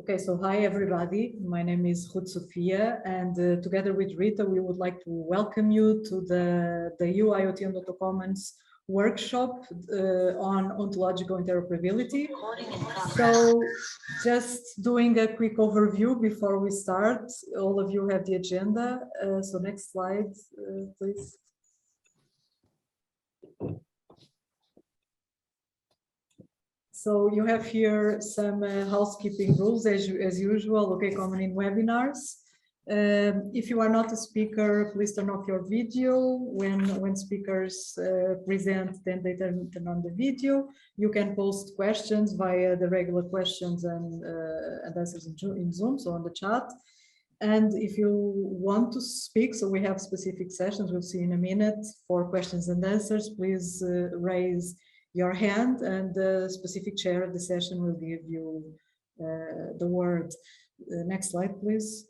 Okay, so hi everybody. My name is Ruth Sofia, and together with Rita, we would like to welcome you to the EU-IoT and OntoCommons workshop on ontological interoperability. So just doing a quick overview before we start. All of you have the agenda. So next slide, please. So you have here some housekeeping rules as usual, okay, common in webinars. If you are not a speaker, please turn off your video. When speakers present, then they turn on the video. You can post questions via the regular questions and answers in Zoom, so on the chat. And if you want to speak, so we have specific sessions, we'll see in a minute, for questions and answers, please raise your hand and the specific chair of the session will give you the word. Next slide, please.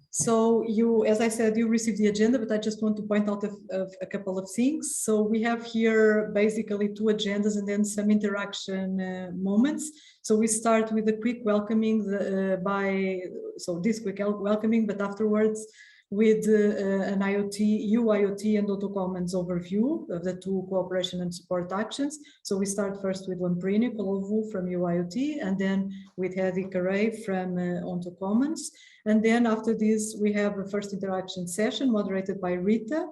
So you, as I said, you received the agenda, but I just want to point out a couple of things. So we have here basically two agendas and then some interaction moments. So we start with a quick welcoming this quick welcoming, but afterwards with an EU-IoT and OntoCommons overview of the two cooperation and support actions. So we start first with Lamprini Kolovu from EU-IoT and then with Hedy Carey from OntoCommons. And then after this, we have a first interaction session moderated by Rita.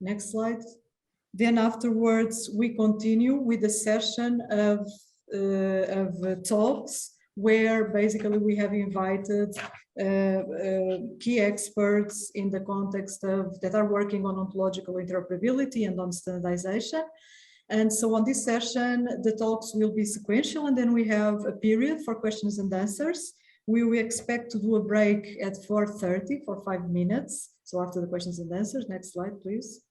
Next slide. Then afterwards, we continue with a session of talks where basically we have invited key experts in the context of that are working on ontological interoperability and on standardization. And so on this session, the talks will be sequential, and then we have a period for questions and answers. We will expect to do a break at 4:30 for 5 minutes. So after the questions and answers, next slide, please.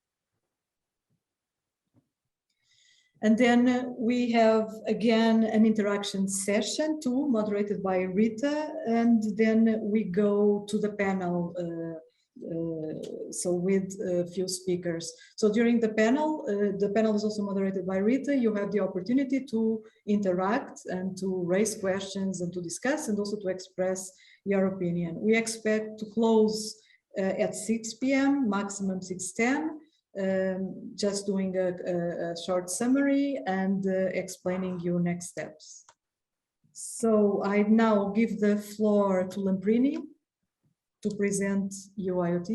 And then we have again an interaction session too, moderated by Rita, and then we go to the panel, so with a few speakers. So during the panel is also moderated by Rita. You have the opportunity to interact and to raise questions and to discuss and also to express your opinion. We expect to close at 6 p.m., maximum 6:10. Just doing a short summary and explaining you next steps. So I now give the floor to Lamprini to present EU-IoT.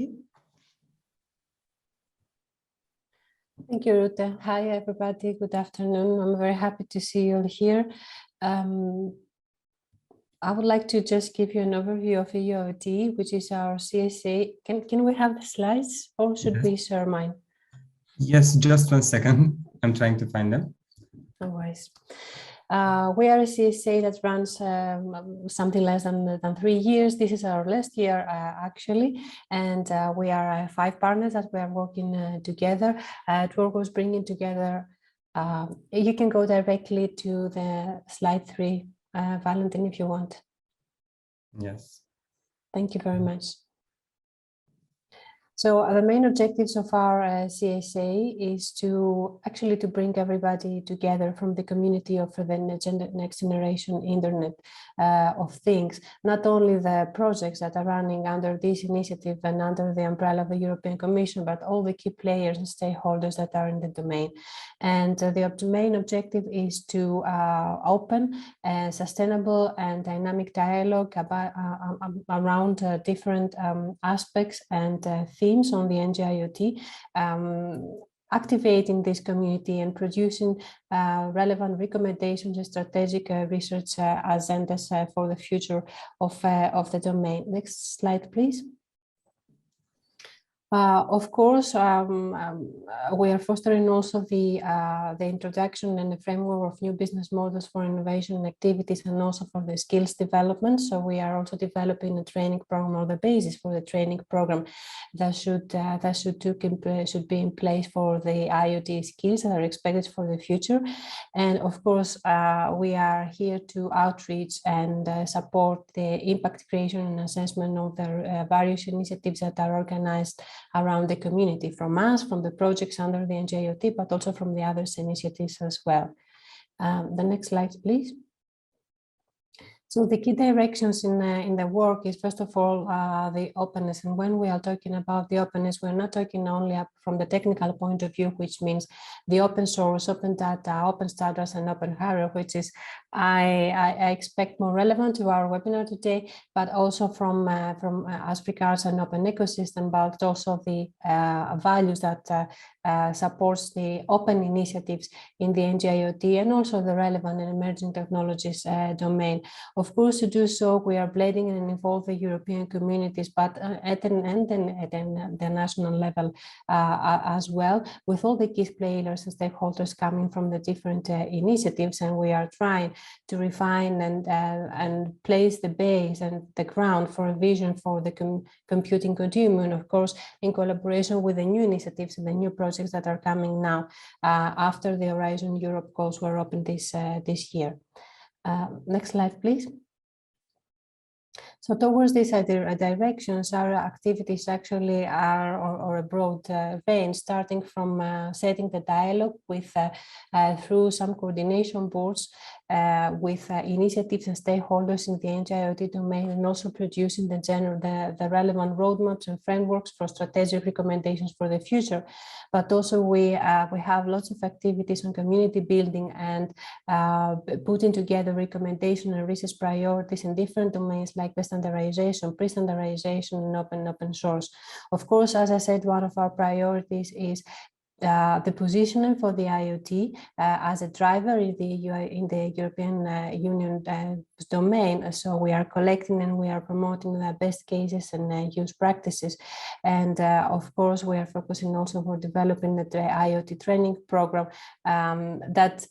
Thank you, Ruta. Hi, everybody. Good afternoon. I'm very happy to see you all here. I would like to just give you an overview of EU-IoT, which is our CSA. Can we have the slides or should we share mine? Yes, just 1 second. I'm trying to find them. No worries. We are a CSA that runs something less than 3 years. This is our last year, actually, and we are 5 partners that we are working together. Dwargo's bringing together. You can go directly to the slide 3, Valentin, if you want. Yes. Thank you very much. So the main objectives of our CSA is to bring everybody together from the community of the next generation Internet of Things, not only the projects that are running under this initiative and under the umbrella of the European Commission, but all the key players and stakeholders that are in the domain. And the main objective is to open a sustainable and dynamic dialogue about, around different aspects and themes on the NG-IoT, activating this community and producing relevant recommendations and strategic research agendas for the future of the domain. Next slide, please. Of course, we are fostering also the introduction and the framework of new business models for innovation activities and also for the skills development. So we are also developing a training program, or the basis for the training program that should be in place for the IoT skills that are expected for the future. And of course, we are here to outreach and support the impact creation and assessment of the various initiatives that are organized around the community, from us, from the projects under the NG-IoT, but also from the other initiatives as well. The next slide, please. So the key directions in the work is, first of all, the openness. And when we are talking about the openness, we're not talking only from the technical point of view, which means the open source, open data, open standards, and open hardware, which is, I expect, more relevant to our webinar today, but also from as regards an open ecosystem, but also the values that supports the open initiatives in the NG-IoT and also the relevant and emerging technologies domain. Of course, to do so, we are blending and involving European communities, but at the national level as well, with all the key players and stakeholders coming from the different initiatives, and we are trying to refine and place the base and the ground for a vision for the computing continuum, of course, in collaboration with the new initiatives and the new projects that are coming now after the Horizon Europe calls were opened this year. Next slide, please. So towards these directions, our activities actually are, or a broad range, starting from setting the dialogue with through some coordination boards with initiatives and stakeholders in the NG-IoT domain, and also producing the relevant roadmaps and frameworks for strategic recommendations for the future. But also we have lots of activities on community building and putting together recommendation and research priorities in different domains like the standardization, pre-standardization, and open source. Of course, as I said, one of our priorities is the positioning for the IoT as a driver in the European Union domain. So we are collecting and we are promoting the best cases and use practices. And of course, we are focusing also for developing the IoT training program that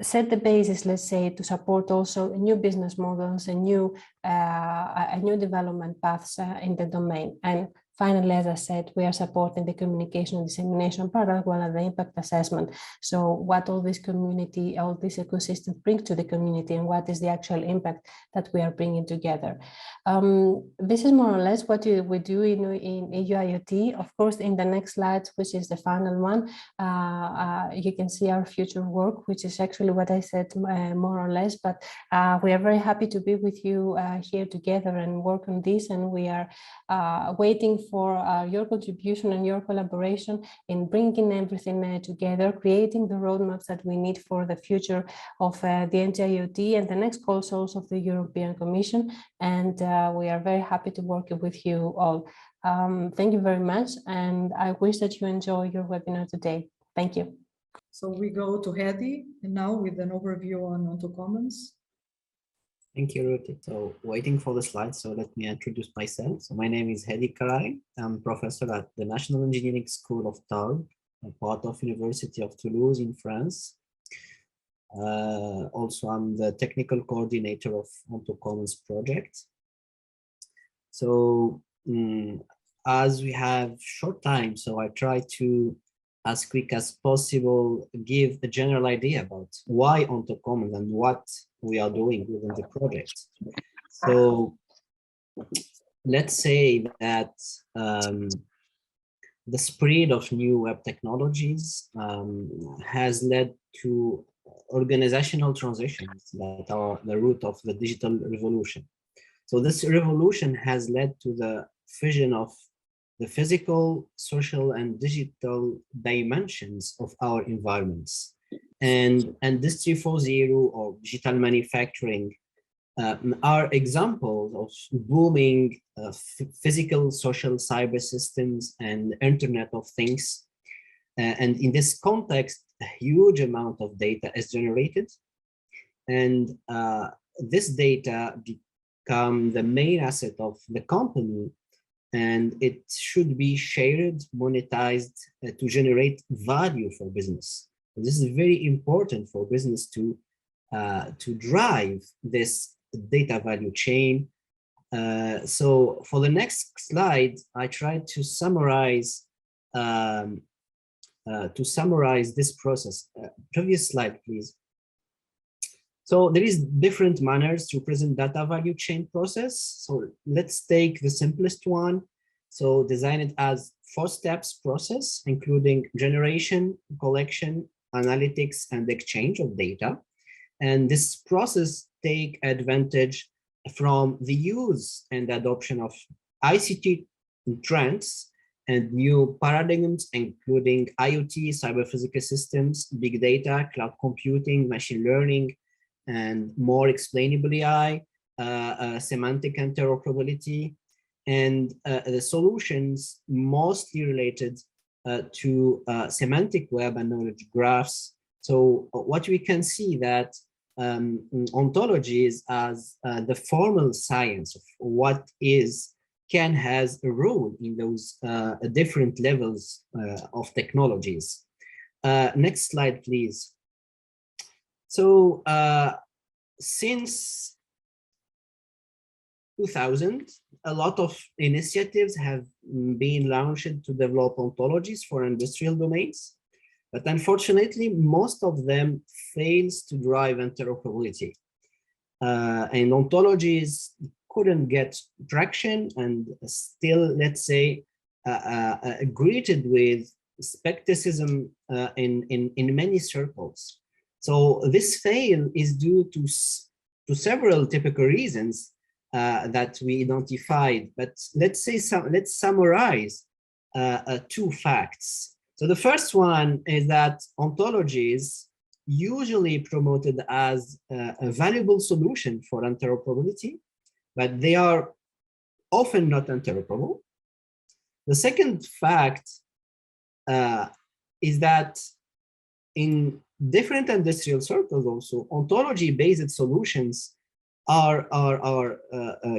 set the basis, let's say, to support also new business models and new development paths in the domain. And finally, as I said, we are supporting the communication and dissemination part as well as the impact assessment. So what all this community, all this ecosystem brings to the community, and what is the actual impact that we are bringing together. This is more or less what we do in EU-IoT. Of course, in the next slide, which is the final one, you can see our future work, which is actually what I said more or less, but we are very happy to be with you here together and work on this, and we are waiting for your contribution and your collaboration in bringing everything together, creating the roadmaps that we need for the future of the NG-IoT and the next calls also of the European Commission. And we are very happy to work with you all. Thank you very much, and I wish that you enjoy your webinar today. Thank you. So we go to Hedy and now with an overview on OntoCommons. Thank you, Ruti. So waiting for the slides, so let me introduce myself. So my name is Hedy Karai. I'm professor at the National Engineering School of Tarbes, a part of University of Toulouse in France. Also, I'm the technical coordinator of OntoCommons project. So as we have short time, so I try to, as quick as possible, give a general idea about why OntoCommons and what we are doing within the project. So let's say that the spread of new web technologies has led to organizational transitions that are the root of the digital revolution. So this revolution has led to the fusion of the physical, social, and digital dimensions of our environments. And Industry 4.0 or digital manufacturing are examples of booming physical, social, cyber systems and Internet of Things. And in this context, a huge amount of data is generated. And this data become the main asset of the company, and it should be shared, monetized to generate value for business. And this is very important for business to drive this data value chain. So for the next slide, I tried to summarize this process. Previous slide, please. So there is different manners to present data value chain process. So let's take the simplest one. So design it as 4 steps process, including generation, collection, analytics, and exchange of data. And this process take advantage from the use and adoption of ICT trends and new paradigms, including IoT, cyber-physical systems, big data, cloud computing, machine learning, and more explainable AI, semantic interoperability, and the solutions mostly related to semantic web and knowledge graphs. So what we can see that ontologies as the formal science of what has a role in those different levels of technologies. Next slide, please. So since 2000, a lot of initiatives have been launched to develop ontologies for industrial domains, but unfortunately, most of them fails to drive interoperability. And ontologies couldn't get traction and still, let's say, greeted with skepticism in many circles. So this fail is due to several typical reasons that we identified, but let's summarize two facts. So the first one is that ontologies usually promoted as a valuable solution for interoperability, but they are often not interoperable. The second fact is that in different industrial circles also, ontology-based solutions are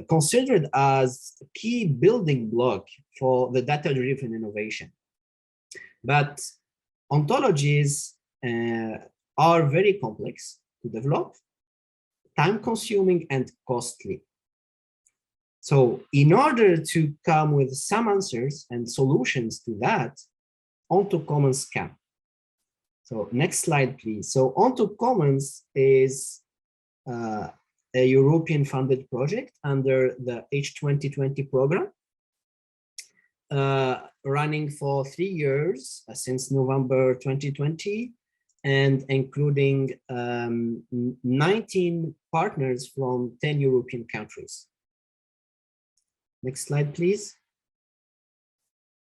considered as a key building block for the data-driven innovation. But ontologies are very complex to develop, time-consuming, and costly. So in order to come with some answers and solutions to that, OntoCommons can. So next slide, please. So OntoCommons is a European funded project under the H2020 program, running for 3 years since November 2020, and including 19 partners from 10 European countries. Next slide, please.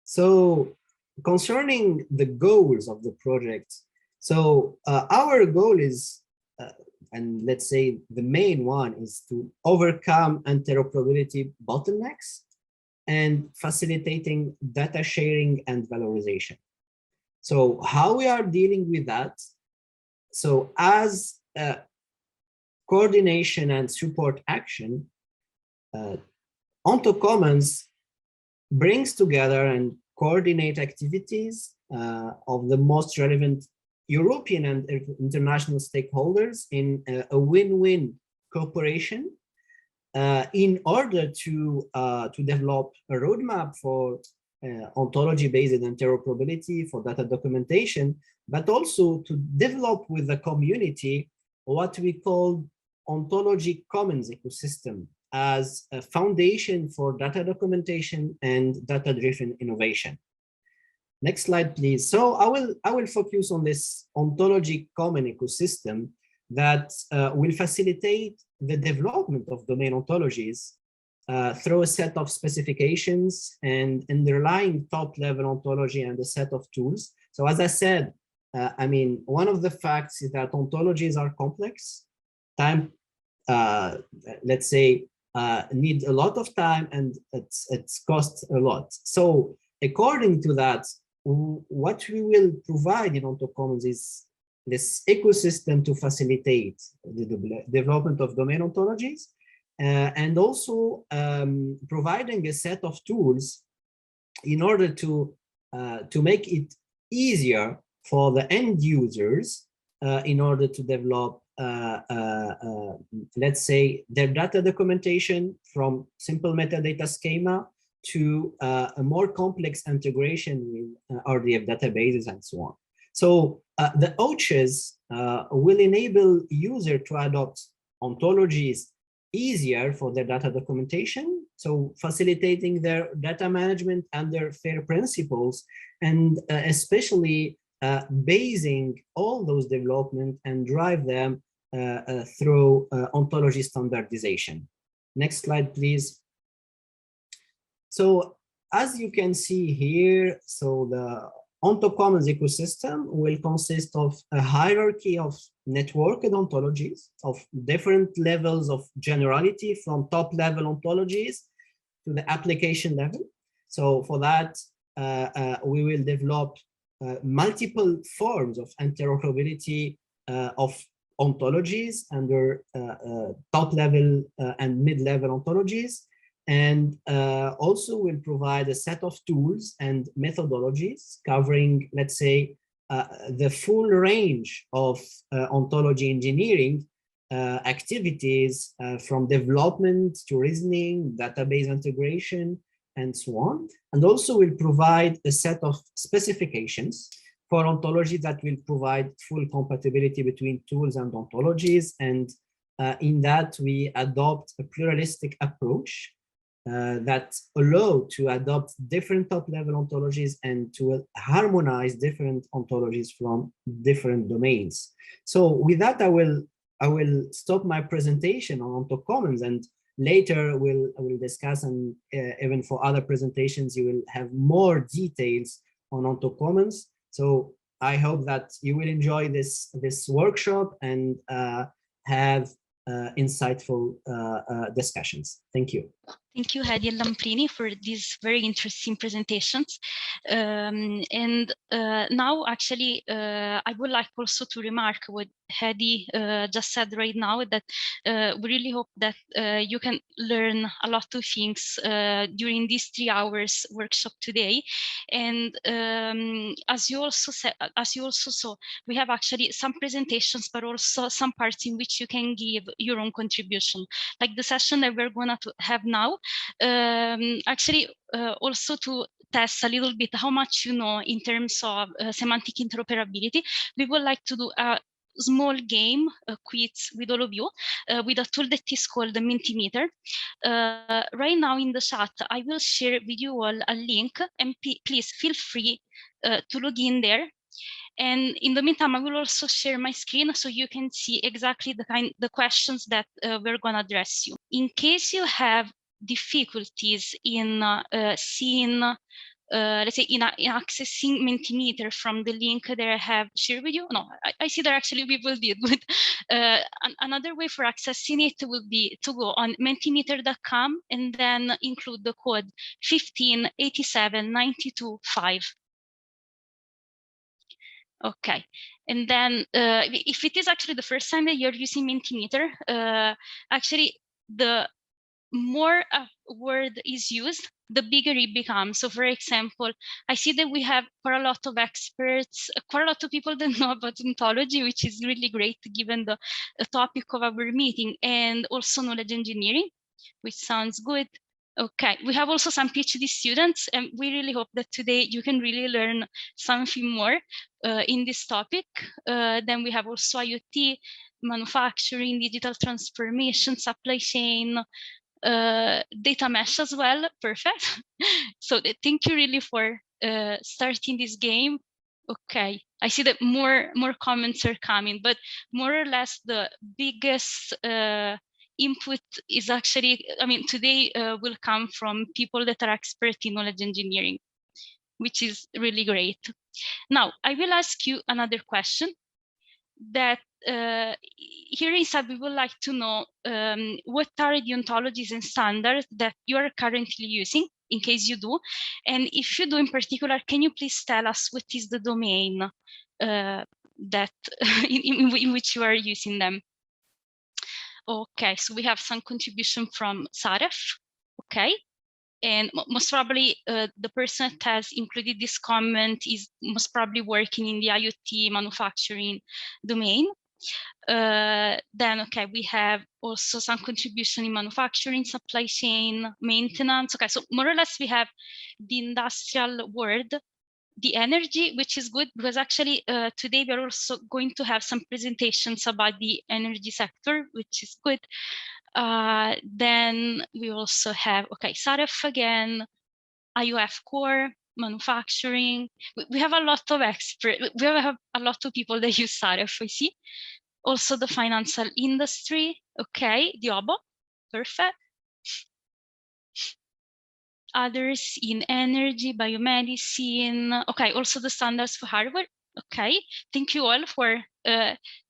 So concerning the goals of the project, so our goal is, and let's say the main one, is to overcome interoperability bottlenecks and facilitating data sharing and valorization. So how we are dealing with that? So as coordination and support action, OntoCommons brings together and coordinate activities of the most relevant European and international stakeholders in a win-win cooperation in order to develop a roadmap for ontology-based interoperability for data documentation, but also to develop with the community what we call Ontology Commons ecosystem as a foundation for data documentation and data-driven innovation. Next slide, please. So I will focus on this ontology common ecosystem that will facilitate the development of domain ontologies through a set of specifications and underlying top-level ontology and a set of tools. So as I said, I mean, one of the facts is that ontologies are complex. Time, let's say, need a lot of time, and it's costs a lot. So according to that, what we will provide in OntoCommons is this ecosystem to facilitate the development of domain ontologies, and also providing a set of tools in order to make it easier for the end users in order to develop, let's say, their data documentation from simple metadata schema to a more complex integration with RDF databases and so on. So the OCHs will enable users to adopt ontologies easier for their data documentation, so facilitating their data management under FAIR principles, and especially basing all those development and drive them through ontology standardization. Next slide, please. So as you can see here, so the OntoCommons ecosystem will consist of a hierarchy of networked ontologies of different levels of generality, from top-level ontologies to the application level. So for that, we will develop multiple forms of interoperability of ontologies under top-level and mid-level ontologies, and also will provide a set of tools and methodologies covering, let's say, the full range of ontology engineering activities, from development to reasoning, database integration, and so on. And also will provide a set of specifications for ontology that will provide full compatibility between tools and ontologies. And in that, we adopt a pluralistic approach that allow to adopt different top-level ontologies and to harmonize different ontologies from different domains. So with that, I will stop my presentation on OntoCommons, and later I will discuss, and even for other presentations, you will have more details on OntoCommons. So I hope that you will enjoy this workshop and have insightful discussions. Thank you. Thank you, Hadi and Lamprini, for these very interesting presentations. Now, actually, I would like also to remark what Hadi just said right now, that we really hope that you can learn a lot of things during these 3 hours workshop today. And as you also saw, we have actually some presentations, but also some parts in which you can give your own contribution, like the session that we're going to have now. Actually, also to test a little bit how much you know in terms of semantic interoperability, we would like to do a small game, a quiz with all of you, with a tool that is called the Mentimeter. Right now in the chat, I will share with you all a link, and please feel free to log in there. And in the meantime, I will also share my screen so you can see exactly the questions that we're going to address you. In case you have difficulties in seeing, let's say, in accessing Mentimeter from the link that I have shared with you. No, I see that actually people did, but another way for accessing it will be to go on mentimeter.com and then include the code 1587925. Okay, and then if it is actually the first time that you're using Mentimeter, actually the more a word is used, the bigger it becomes. So for example, I see that we have quite a lot of experts, quite a lot of people that know about ontology, which is really great given the topic of our meeting, and also knowledge engineering, which sounds good. Okay, we have also some PhD students, and we really hope that today you can really learn something more in this topic. Then we have also IoT, manufacturing, digital transformation, supply chain, data mesh as well. Perfect. So thank you really for starting this game. Okay, I see that more comments are coming, but more or less the biggest input is actually, I mean, today will come from people that are expert in knowledge engineering, which is really great. Now, I will ask you another question that here inside we would like to know what are the ontologies and standards that you are currently using, in case you do, and if you do in particular, can you please tell us what is the domain that in which you are using them? Okay, so we have some contribution from Saref. Okay, and most probably the person that has included this comment is most probably working in the IoT manufacturing domain. Then, okay, we have also some contribution in manufacturing, supply chain, maintenance. Okay, so more or less we have the industrial world, the energy, which is good because actually today we're also going to have some presentations about the energy sector, which is good. Then we also have, okay, Saref again, IOF core, manufacturing. We have a lot of experts. We have a lot of people that use Saref, I see. Also the financial industry, okay, the OBO, perfect. Others in energy, biomedicine, okay, also the standards for hardware, okay. Thank you all for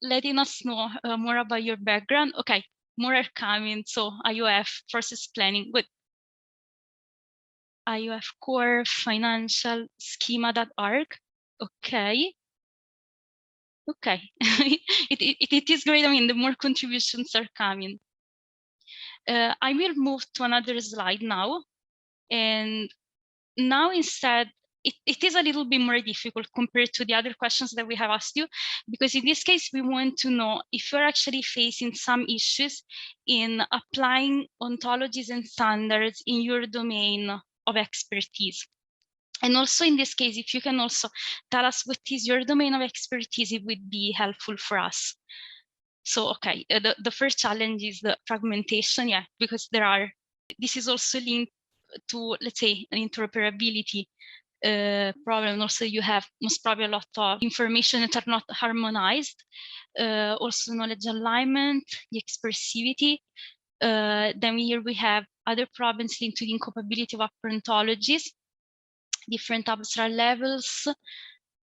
letting us know more about your background. Okay, more are coming, so IOF, process planning, good. IOF core, financial, schema.org, okay. Okay, it is great. I mean, the more contributions are coming. I will move to another slide now. And now instead, it is a little bit more difficult compared to the other questions that we have asked you, because in this case, we want to know if you're actually facing some issues in applying ontologies and standards in your domain of expertise. And also in this case, if you can also tell us what is your domain of expertise, it would be helpful for us. So, okay, the first challenge is the fragmentation, yeah, because this is also linked to, let's say, an interoperability problem. Also, you have most probably a lot of information that are not harmonized. Also knowledge alignment, the expressivity. Then here we have other problems linked to the incompatibility of upper ontologies, different abstract levels.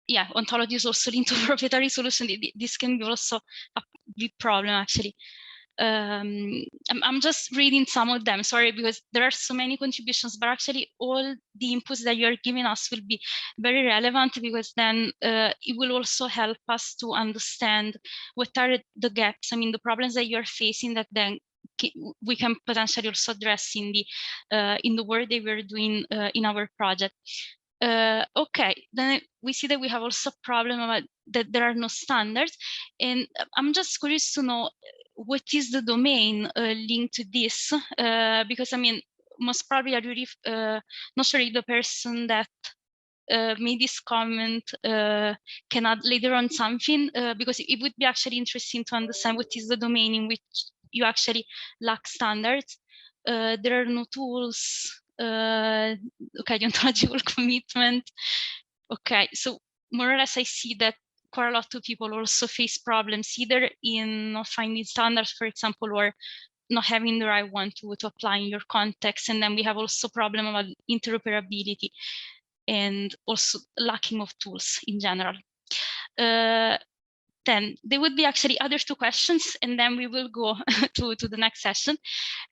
Yeah, ontology is also linked to proprietary solution. This can be also a big problem, actually. I'm just reading some of them, sorry, because there are so many contributions, but actually all the inputs that you're giving us will be very relevant, because then it will also help us to understand what are the gaps, I mean, the problems that you're facing that then we can potentially also address in the work that we're doing in our project. Okay, then we see that we have also a problem about that there are no standards, and I'm just curious to know what is the domain linked to this, because I mean, most probably are you not sure if the person that made this comment can add later on something, because it would be actually interesting to understand what is the domain in which you actually lack standards. There are no tools. Okay, the ontological commitment. Okay, so more or less I see that quite a lot of people also face problems either in not finding standards, for example, or not having the right one to apply in your context. And then we have also problem about interoperability and also lacking of tools in general. Then there would be actually other two questions, and then we will go to the next session.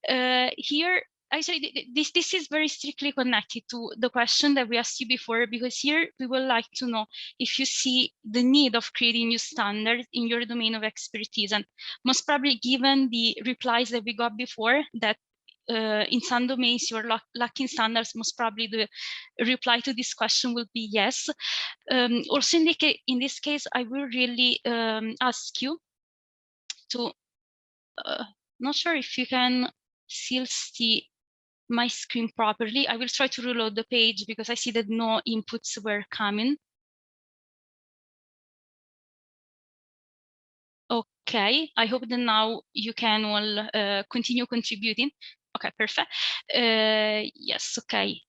Here, actually, this is very strictly connected to the question that we asked you before, because here we would like to know if you see the need of creating new standards in your domain of expertise. And most probably, given the replies that we got before, that in some domains you're lacking standards, most probably the reply to this question will be yes. Also in this case, I will really ask you to, not sure if you can still see my screen properly. I will try to reload the page because I see that no inputs were coming. Okay, I hope that now you can all continue contributing. Okay, perfect. Yes, okay.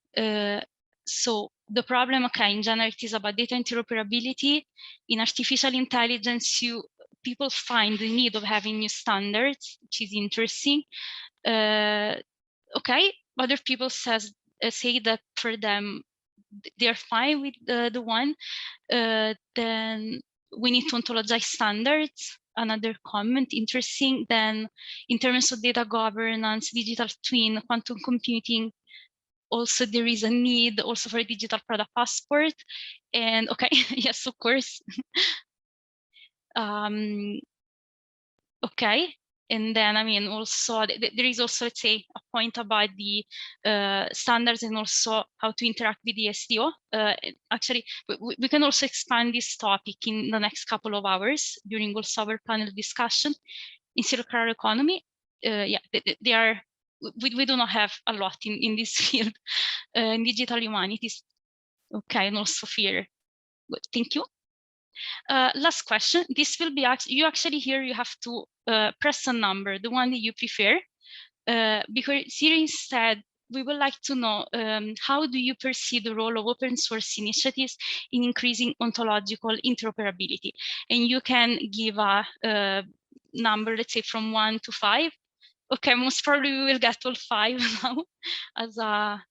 So the problem, okay, in general, it is about data interoperability. In artificial intelligence, people find the need of having new standards, which is interesting. Okay, other people say that for them, they're fine with the one. Then we need to ontologize standards. Another comment, interesting. Then in terms of data governance, digital twin, quantum computing, also there is a need also for a digital product passport. And okay, yes, of course. Okay. And then, I mean, also there is also, let's say, a point about the standards and also how to interact with the SDO. Actually, we can also expand this topic in the next couple of hours during also our panel discussion. In circular economy, yeah, they are. We do not have a lot in this field. In digital humanities, okay, and also fear. Good, thank you. Last question. This will be you actually here you have to press a number, the one that you prefer, because here instead we would like to know how do you perceive the role of open source initiatives in increasing ontological interoperability? And you can give a number, let's say from 1 to 5. Okay, most probably we will get all 5 now as a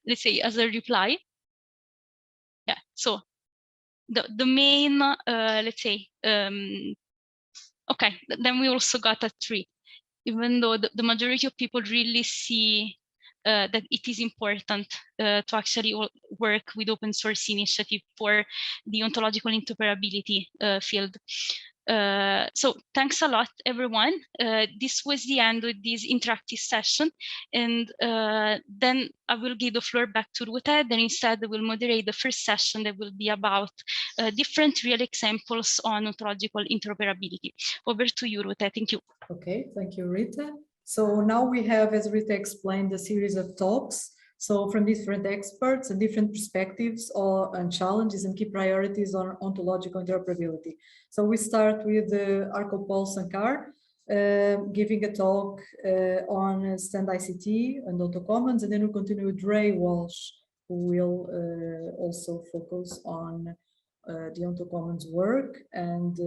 let's say as a reply. Yeah, so the main let's say okay, then we also got a 3, even though the majority of people really see that it is important to actually work with open source initiative for the ontological interoperability field. So thanks a lot, everyone. This was the end of this interactive session. And then I will give the floor back to Ruta. Then instead we'll moderate the first session that will be about different real examples on ontological interoperability. Over to you, Ruta. Thank you. Okay, thank you, Rita. So now we have, as Rita explained, a series of talks. So from different experts and different perspectives on challenges and key priorities on ontological interoperability. So we start with Arko Sankar giving a talk on Stand ICT and OntoCommons, and then we'll continue with Ray Walsh, who will also focus on the OntoCommons work and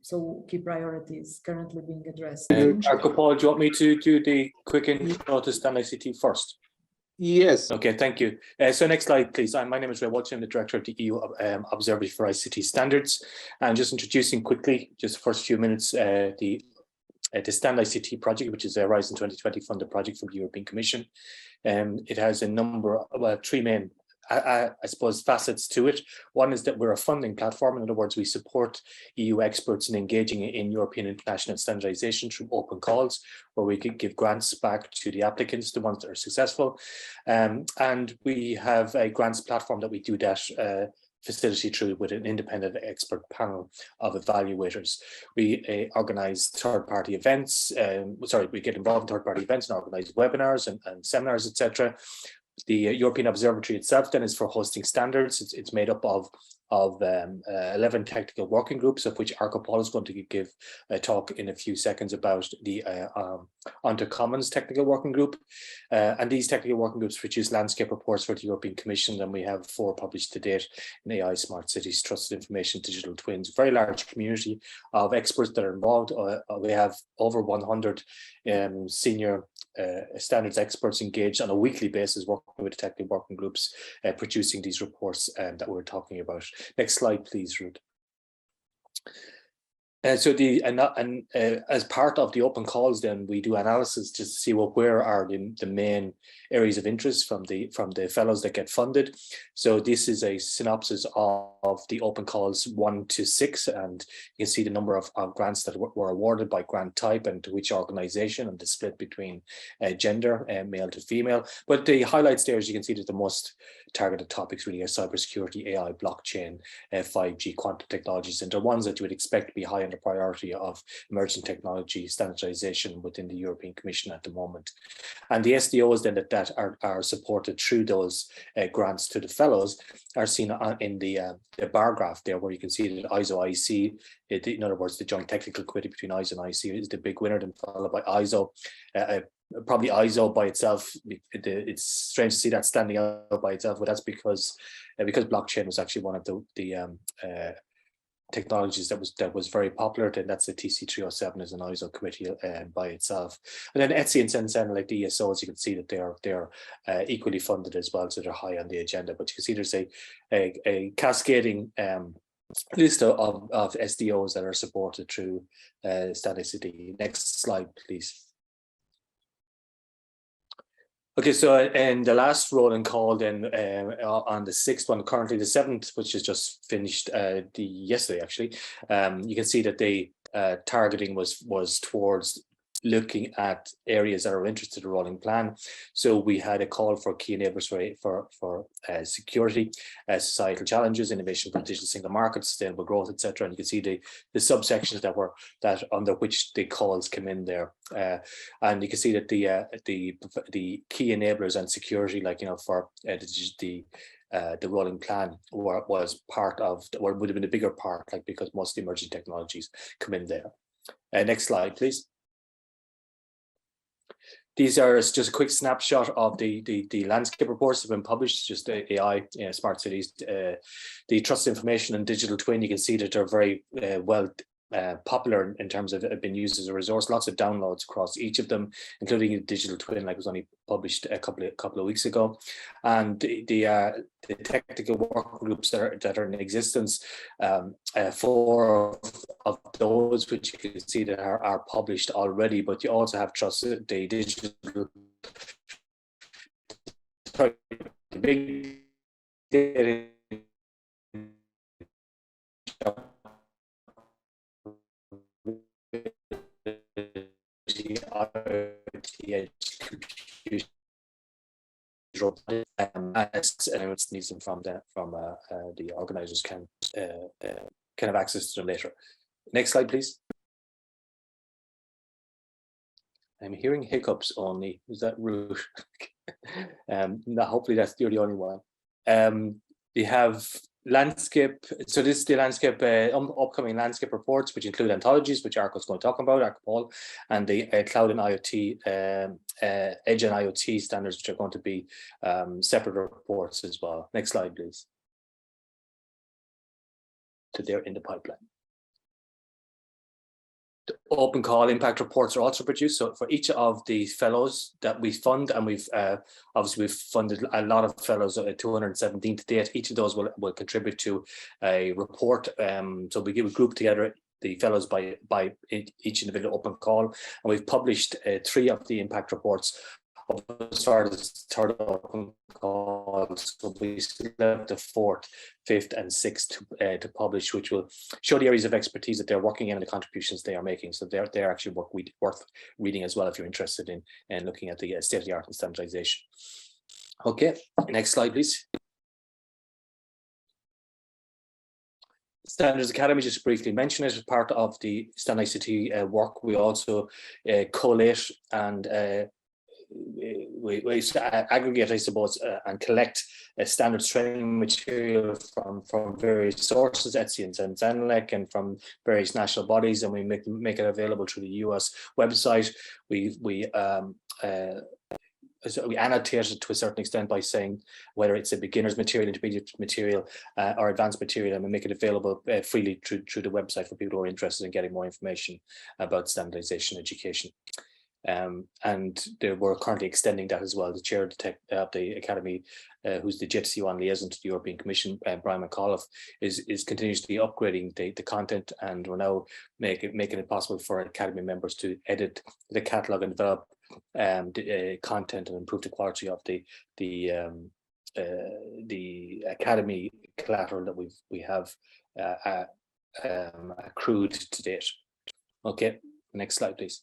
so key priorities currently being addressed. Arko, do you want me to do the quick intro to Stand ICT first? Yes. Okay, thank you. So next slide, please. My name is Ray Walsh. I'm the director of the EU Observatory for ICT Standards. And just introducing quickly, just the first few minutes, the Stand ICT project, which is a Horizon 2020 funded project from the European Commission. It has a number of 3 main I suppose facets to it. One is that we're a funding platform. In other words, we support EU experts in engaging in European international standardization through open calls, where we can give grants back to the applicants, the ones that are successful. And we have a grants platform that we do that facility through with an independent expert panel of evaluators. We organize third-party events. We get involved in third-party events and organize webinars and seminars, etc. The European Observatory itself then is for hosting standards. It's made up of 11 technical working groups, of which Arko is going to give a talk in a few seconds about the OntoCommons technical working group. And these technical working groups produce landscape reports for the European Commission, and we have 4 published to date in AI, Smart Cities, Trusted Information, Digital Twins. Very large community of experts that are involved. We have over 100 senior standards experts engaged on a weekly basis working with the technical working groups, producing these reports that we're talking about. Next slide, please, Ruth. So as part of the open calls, then we do analysis just to see where are the main areas of interest from the fellows that get funded. So this is a synopsis of the open calls 1 to 6, and you can see the number of grants that were awarded by grant type and to which organization, and the split between gender, male to female. But the highlights there, as you can see, that the most targeted topics really are cybersecurity, AI, blockchain, 5G, quantum technologies, and they're ones that you would expect to be high on the priority of emerging technology standardization within the European Commission at the moment. And the SDOs then that are supported through those grants to the fellows are seen in the bar graph there, where you can see that ISO IC, in other words, the joint technical committee between ISO and IC is the big winner, then followed by ISO. Probably ISO by itself, it's strange to see that standing out by itself, but that's because blockchain was actually one of the technologies that was very popular, and that's the TC307 as an ISO committee by itself. And then ETSI and Sensen, like the ESOs, you can see that they're equally funded as well, so they're high on the agenda. But you can see there's a cascading list of SDOs that are supported through Stand ICT. Next slide, please. Okay, so in the last rolling call then on the 6th one, currently the 7th, which is just finished yesterday actually, you can see that the targeting was towards looking at areas that are interested in the rolling plan. So we had a call for key enablers for security, societal challenges, innovation for digital single market, sustainable growth, etc. And you can see the subsections that under which the calls come in there. And you can see that the key enablers and security, like for the rolling plan was part of, or would have been a bigger part, like because most of the emerging technologies come in there. Next slide, please. These are just a quick snapshot of the landscape reports that have been published, just AI, smart cities, the trust information and digital twin. You can see that they're very well popular in terms of being used as a resource. Lots of downloads across each of them, including a digital twin, like was only published a couple of weeks ago. And the technical work groups that are in existence, 4 of those, which you can see that are published already. But you also have trust the digital. Sorry, the big data. Anyone needs them from the organizers can have access to them later. Next slide, please. I'm hearing hiccups only. Is that rude? No, hopefully that's the only one. We have landscape. So this is the landscape upcoming landscape reports, which include ontologies, which Arco's going to talk about, Arco, and the cloud and IoT, edge and IoT standards, which are going to be separate reports as well. Next slide, please. So they're in the pipeline. The open call impact reports are also produced. So for each of the fellows that we fund, and we've obviously we've funded a lot of fellows, 217 to date. Each of those will contribute to a report. So we group together the fellows by each individual open call, and we've published 3 of the impact reports. As far as third open calls, so we still have the 4th, 5th, and 6th to publish, which will show the areas of expertise that they're working in and the contributions they are making. So they're actually worth reading as well if you're interested in looking at the state of the art and standardization. Okay, next slide, please. Standards Academy, just briefly mention it as part of the Stand ICT work. We also collate and we aggregate, I suppose, and collect standards training material from various sources, Etsy and Zenelec, and from various national bodies, and we make it available through the US website. We annotate it to a certain extent by saying whether it's a beginner's material, intermediate material, or advanced material, and we make it available freely through the website for people who are interested in getting more information about standardization education. And we're currently extending that as well. The chair of the Academy, who's the JTC1 liaison to the European Commission, Brian McAuliffe, is continuously upgrading the content, and we're now making it possible for Academy members to edit the catalogue and develop the content and improve the quality of the Academy collateral that we have accrued to date. Okay, next slide, please.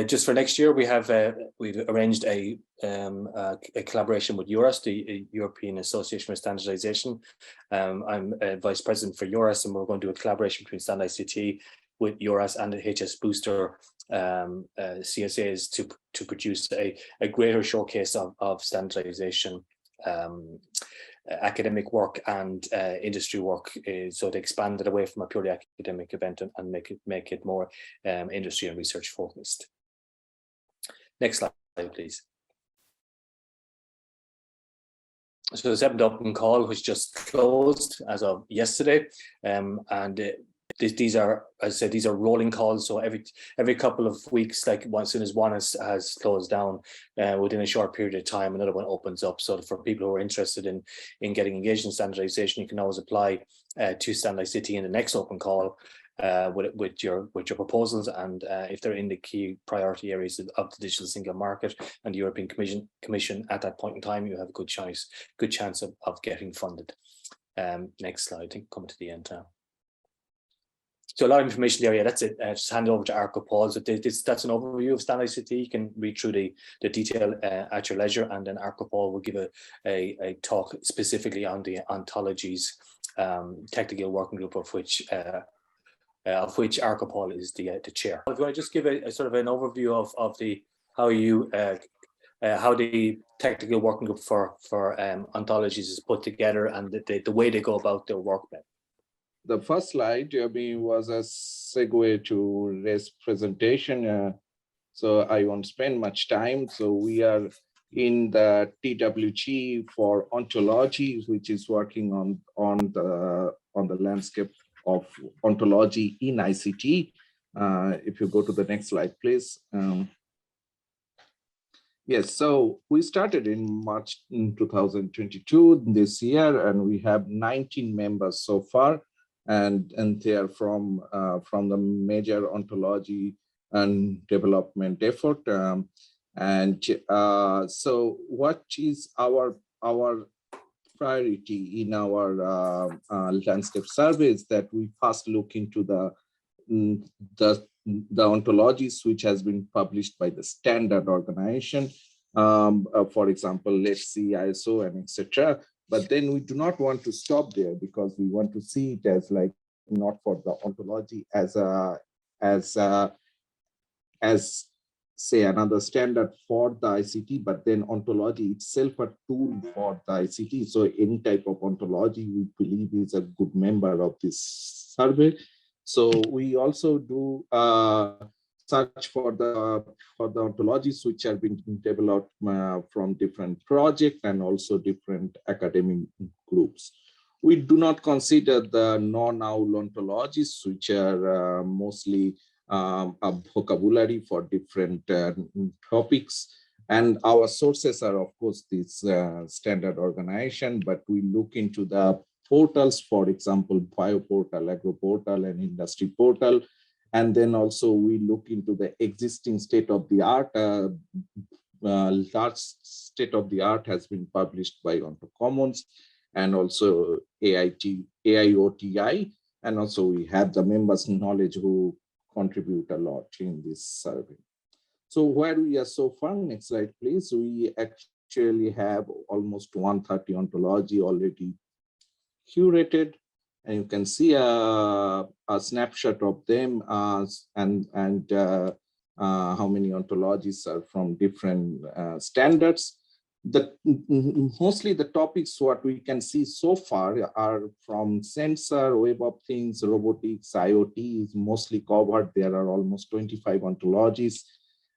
Just for next year, we've arranged a collaboration with EURAS, the European Association for Standardization. I'm Vice President for EURAS, and we're going to do a collaboration between Stand ICT with EURAS and the HS Booster CSAs to produce a greater showcase of standardization, academic work and industry work, so to expand it away from a purely academic event and make it more industry and research focused. Next slide, please. So the 7th open call was just closed as of yesterday, and these are, as I said, these are rolling calls. So every couple of weeks, like as soon as one has closed down, within a short period of time, another one opens up. So for people who are interested in getting engaged in standardization, you can always apply to Stand ICT in the next open call with your proposals, and if they're in the key priority areas of the digital single market and the European Commission at that point in time, you have a good chance of getting funded. Next slide. I think coming to the end now. So a lot of information there. Yeah, that's it. Just hand it over to Arco Paul. So that's an overview of Stand ICT. You can read through the detail at your leisure, and then Arco Paul will give a talk specifically on the Ontologies technical working group, of which Arco Paul is the chair. If you want to just give a sort of an overview of how the technical working group for Ontologies is put together and the way they go about their work. The first slide was a segue to Ray's presentation. so I won't spend much time. So we are in the TWG for Ontology, which is working on the landscape of ontology in ICT. If you go to the next slide, please. Yes, so we started in March 2022 this year, and we have 19 members so far, and they are from the major ontology and development effort. So what is our priority in our landscape survey is that we first look into the ontologies which has been published by the standard organization. For example, let's see ISO and etc. But then we do not want to stop there, because we want to see it as like not for the ontology as say another standard for the ICT, but then ontology itself a tool for the ICT. So any type of ontology we believe is a good member of this survey. So we also do search for the ontologies which have been developed from different projects and also different academic groups. We do not consider the non-owl ontologies, which are mostly a vocabulary for different topics. And our sources are, of course, this standard organization, but we look into the portals, for example, bioportal, agroportal, and industry portal. And then also we look into the existing state-of-the-art. Large state-of-the-art has been published by OntoCommons and also AIOTI. And also we have the members' knowledge who contribute a lot in this survey. So where we are so far, next slide, please. We actually have almost 130 ontology already curated, and you can see a snapshot of them and how many ontologies are from different standards. Mostly the topics what we can see so far are from sensor, web of things, robotics, IoT is mostly covered. There are almost 25 ontologies.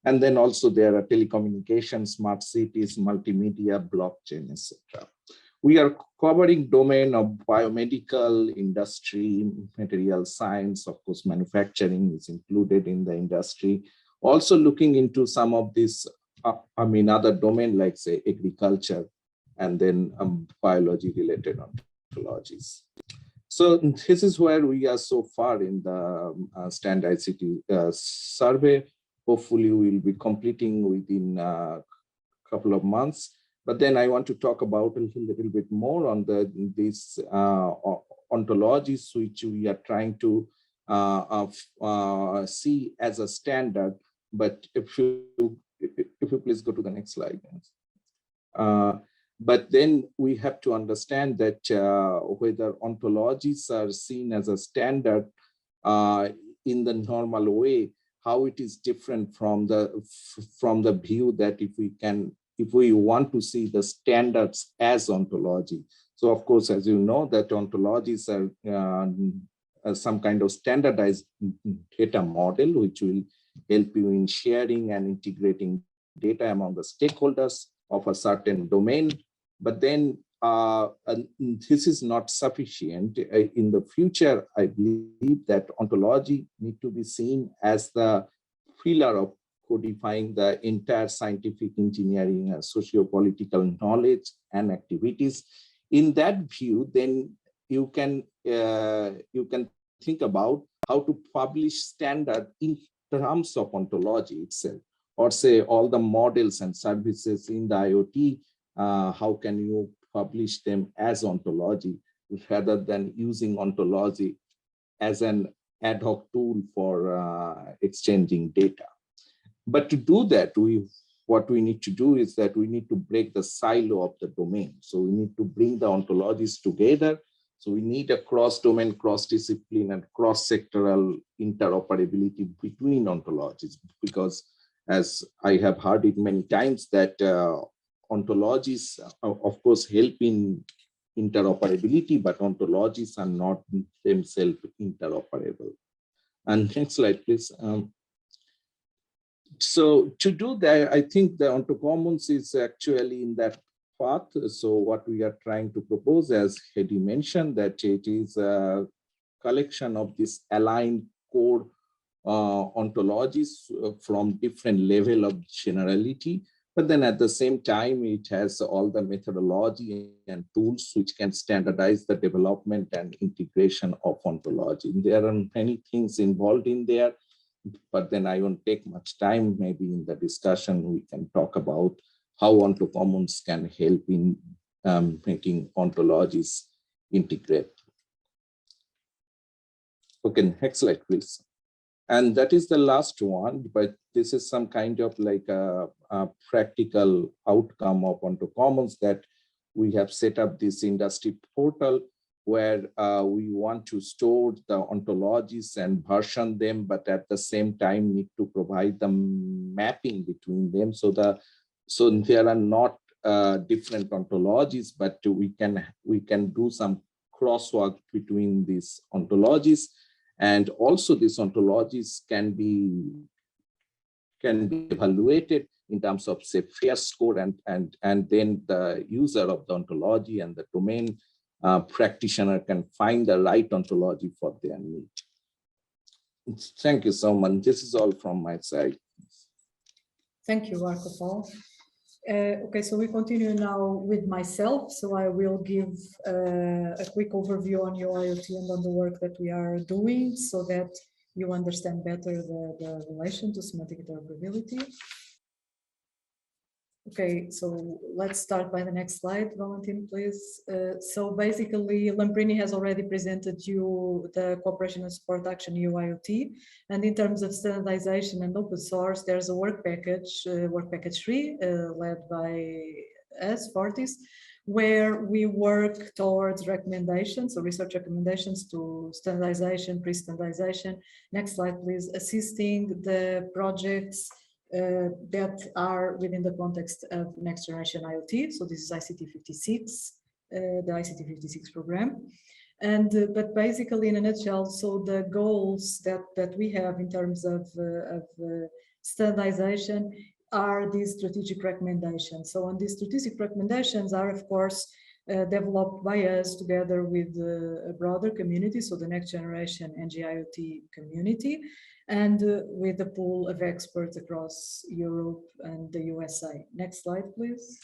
And then also there are telecommunications, smart cities, multimedia, blockchain, etc. We are covering domain of biomedical, industry, material science, of course, manufacturing is included in the industry. Also looking into some of these, other domain like say agriculture, and then biology related ontologies. So this is where we are so far in the standard ICT survey. Hopefully we'll be completing within a couple of months. But then I want to talk about a little bit more on these ontologies which we are trying to see as a standard. But if you please go to the next slide. But then we have to understand that whether ontologies are seen as a standard in the normal way, how it is different from the view that if we want to see the standards as ontology. So of course, as you know, that ontologies are some kind of standardized data model, which will help you in sharing and integrating data among the stakeholders of a certain domain. But then this is not sufficient. In the future, I believe that ontology need to be seen as the pillar of codifying the entire scientific, engineering, and socio-political knowledge and activities. In that view, then you can think about how to publish standard in terms of ontology itself, or say all the models and services in the IoT, how can you publish them as ontology rather than using ontology as an ad hoc tool for exchanging data. But to do that, what we need to do is that we need to break the silo of the domain. So we need to bring the ontologies together. So we need a cross-domain, cross-discipline, and cross-sectoral interoperability between ontologies, because as I have heard it many times that ontologies, of course, help in interoperability, but ontologies are not themselves interoperable. And next slide, please. So to do that, I think the OntoCommons is actually in that path. So what we are trying to propose, as Hedy mentioned, that it is a collection of this aligned core ontologies from different level of generality. But then at the same time, it has all the methodology and tools which can standardize the development and integration of ontology. There are many things involved in there, but then I won't take much time. Maybe in the discussion, we can talk about how OntoCommons can help in making ontologies integrate. Okay, next slide, please. And that is the last one, but this is some kind of like a practical outcome of OntoCommons, that we have set up this industry portal where we want to store the ontologies and version them, but at the same time need to provide the mapping between them. So there are not different ontologies, but we can do some crosswalk between these ontologies. And also these ontologies can be evaluated in terms of, say, fair score, and then the user of the ontology and the domain practitioner can find the right ontology for their need. Thank you so much. This is all from my side. Thank you, Marco Paul. Okay, so we continue now with myself. So I will give a quick overview on EU-IoT and on the work that we are doing, so that you understand better the relation to semantic interoperability. Okay, so let's start by the next slide, Valentin, please. So basically, Lamprini has already presented you the cooperation and support action EU-IoT. And in terms of standardization and open source, there's a work package 3, led by us, Fortis, where we work towards recommendations, so research recommendations to standardization, pre-standardization. Next slide, please. Assisting the projects that are within the context of next generation IoT. So this is ICT 56, the ICT 56 program. And but basically, in a nutshell, so the goals that we have in terms of standardization are these strategic recommendations. So on these strategic recommendations are, of course, developed by us together with a broader community, so the next generation NG-IoT community, and with a pool of experts across Europe and the USA. Next slide, please.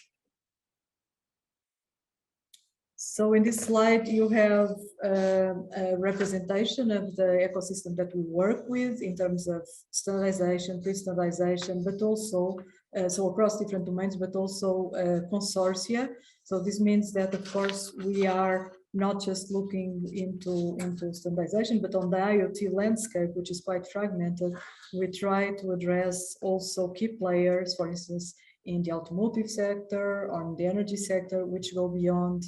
So in this slide, you have a representation of the ecosystem that we work with in terms of standardization, pre-standardization, but also, so across different domains, but also consortia. So this means that, of course, we are not just looking into standardization, but on the IoT landscape, which is quite fragmented, we try to address also key players, for instance, in the automotive sector or in the energy sector, which go beyond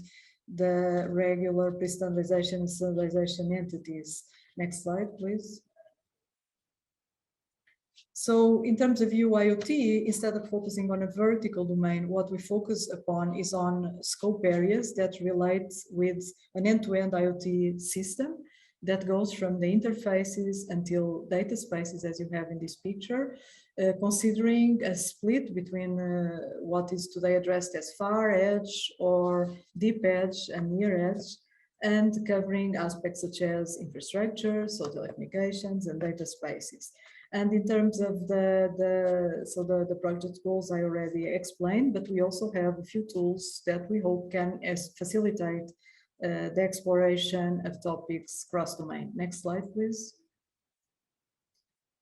the regular pre-standardization and standardization entities. Next slide, please. So in terms of EU-IoT, instead of focusing on a vertical domain, what we focus upon is on scope areas that relate with an end-to-end IoT system that goes from the interfaces until data spaces, as you have in this picture, considering a split between what is today addressed as far edge or deep edge and near edge, and covering aspects such as infrastructure, so telecommunications and data spaces. And in terms of the project goals I already explained, but we also have a few tools that we hope can facilitate the exploration of topics cross-domain. Next slide, please.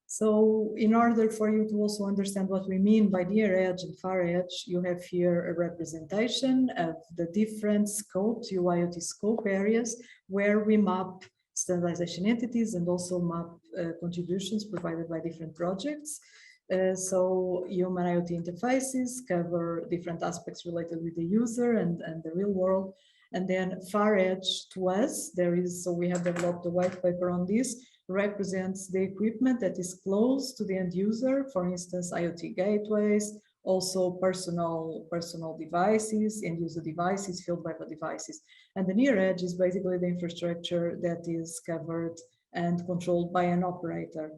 So in order for you to also understand what we mean by near edge and far edge, you have here a representation of the different scopes, EU-IoT scope areas, where we map standardization entities and also map contributions provided by different projects. So human IoT interfaces cover different aspects related with the user and the real world. And then far edge to us, so we have developed a white paper on this, represents the equipment that is close to the end user, for instance, IoT gateways, also personal devices, end user devices, field level devices. And the near edge is basically the infrastructure that is covered and controlled by an operator.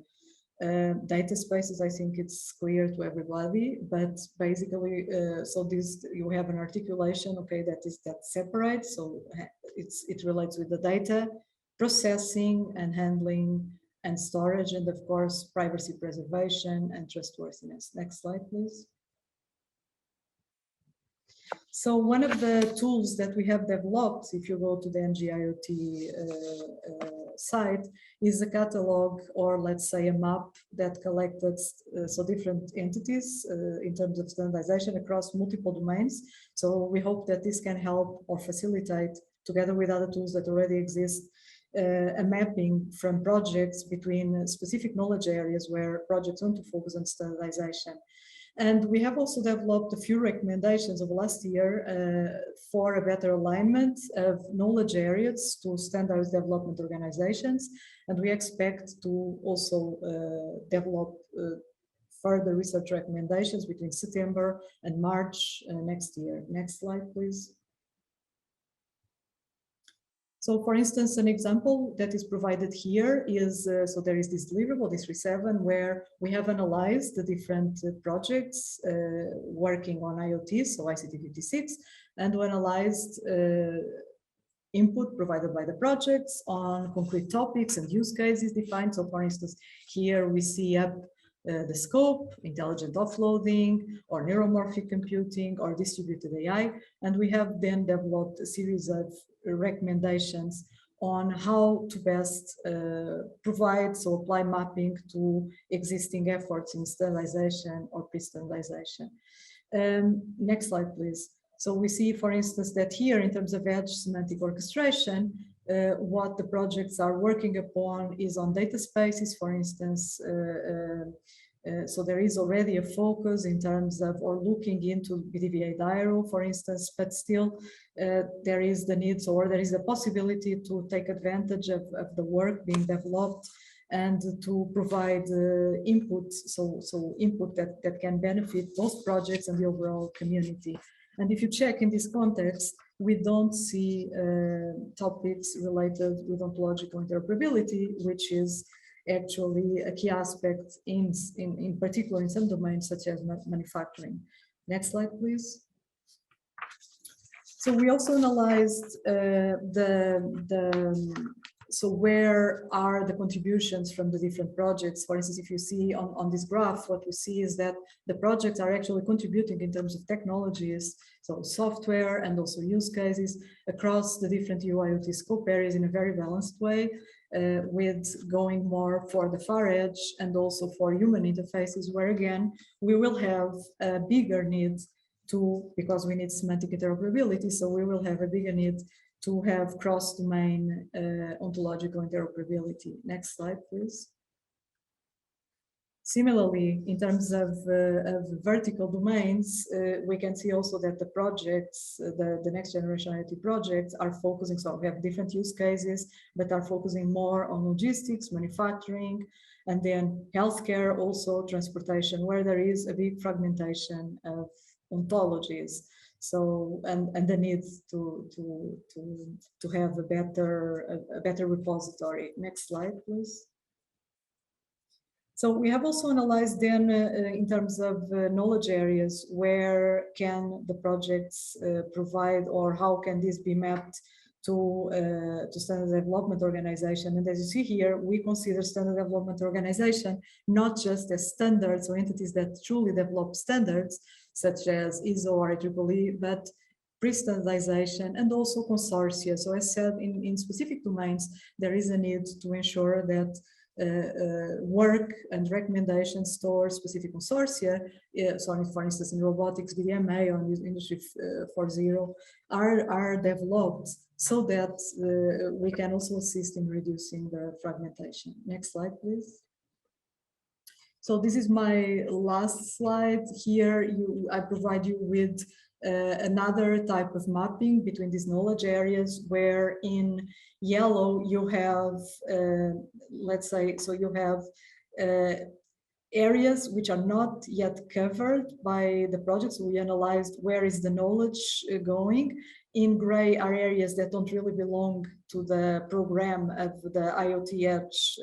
Data spaces, I think it's clear to everybody, but basically, so this, you have an articulation, okay, that separates, so it relates with the data, processing and handling and storage, and of course, privacy preservation and trustworthiness. Next slide, please. So one of the tools that we have developed, if you go to the NG-IoT site, is a catalog, or let's say a map that collected so different entities in terms of standardization across multiple domains. So we hope that this can help or facilitate, together with other tools that already exist, a mapping from projects between specific knowledge areas where projects want to focus on standardization. And we have also developed a few recommendations of last year for a better alignment of knowledge areas to standards development organizations. And we expect to also develop further research recommendations between September and March next year. Next slide, please. So for instance, an example that is provided here is, so there is this deliverable, this 3.7, where we have analyzed the different projects working on IoT, so ICT 56, and we analyzed input provided by the projects on concrete topics and use cases defined. So for instance, here we see up the scope, intelligent offloading, or neuromorphic computing, or distributed AI. And we have then developed a series of recommendations on how to best provide, so apply mapping to existing efforts in standardization or pre-standardization. Next slide, please. So we see, for instance, that here in terms of edge semantic orchestration, what the projects are working upon is on data spaces, for instance. So there is already a focus in terms of, or looking into BDVA Diaro, for instance, but still there is the need, or there is a possibility to take advantage of the work being developed and to provide input, so input that can benefit both projects and the overall community. And if you check in this context, we don't see topics related with ontological interoperability, which is actually a key aspect in particular in some domains such as manufacturing. Next slide, please. So we also analyzed so where are the contributions from the different projects? For instance, if you see on this graph, what we see is that the projects are actually contributing in terms of technologies, so software and also use cases across the different EU-IoT scope areas in a very balanced way, with going more for the far edge and also for human interfaces, where again, we will have a bigger need because we need semantic interoperability, so we will have a bigger need to have cross-domain ontological interoperability. Next slide, please. Similarly, in terms of vertical domains, we can see also that the projects, the next generation IoT projects are focusing, so we have different use cases, but are focusing more on logistics, manufacturing, and then healthcare, also transportation, where there is a big fragmentation of ontologies. So, and the need to have a better repository. Next slide, please. So we have also analyzed then in terms of knowledge areas, where can the projects provide, or how can this be mapped to standard development organization. And as you see here, we consider standard development organization not just as standards or entities that truly develop standards, such as ISO or IEEE, but pre-standardization and also consortia. So as said, in specific domains, there is a need to ensure that work and recommendations towards specific consortia, so for instance in robotics, BDMA or Industry 4.0 are developed so that we can also assist in reducing the fragmentation. Next slide, please. So this is my last slide. Here I provide you with another type of mapping between these knowledge areas, where in yellow you have, let's say, so you have areas which are not yet covered by the project. So we analyzed where is the knowledge going. In gray are areas that don't really belong to the program of the IoT Edge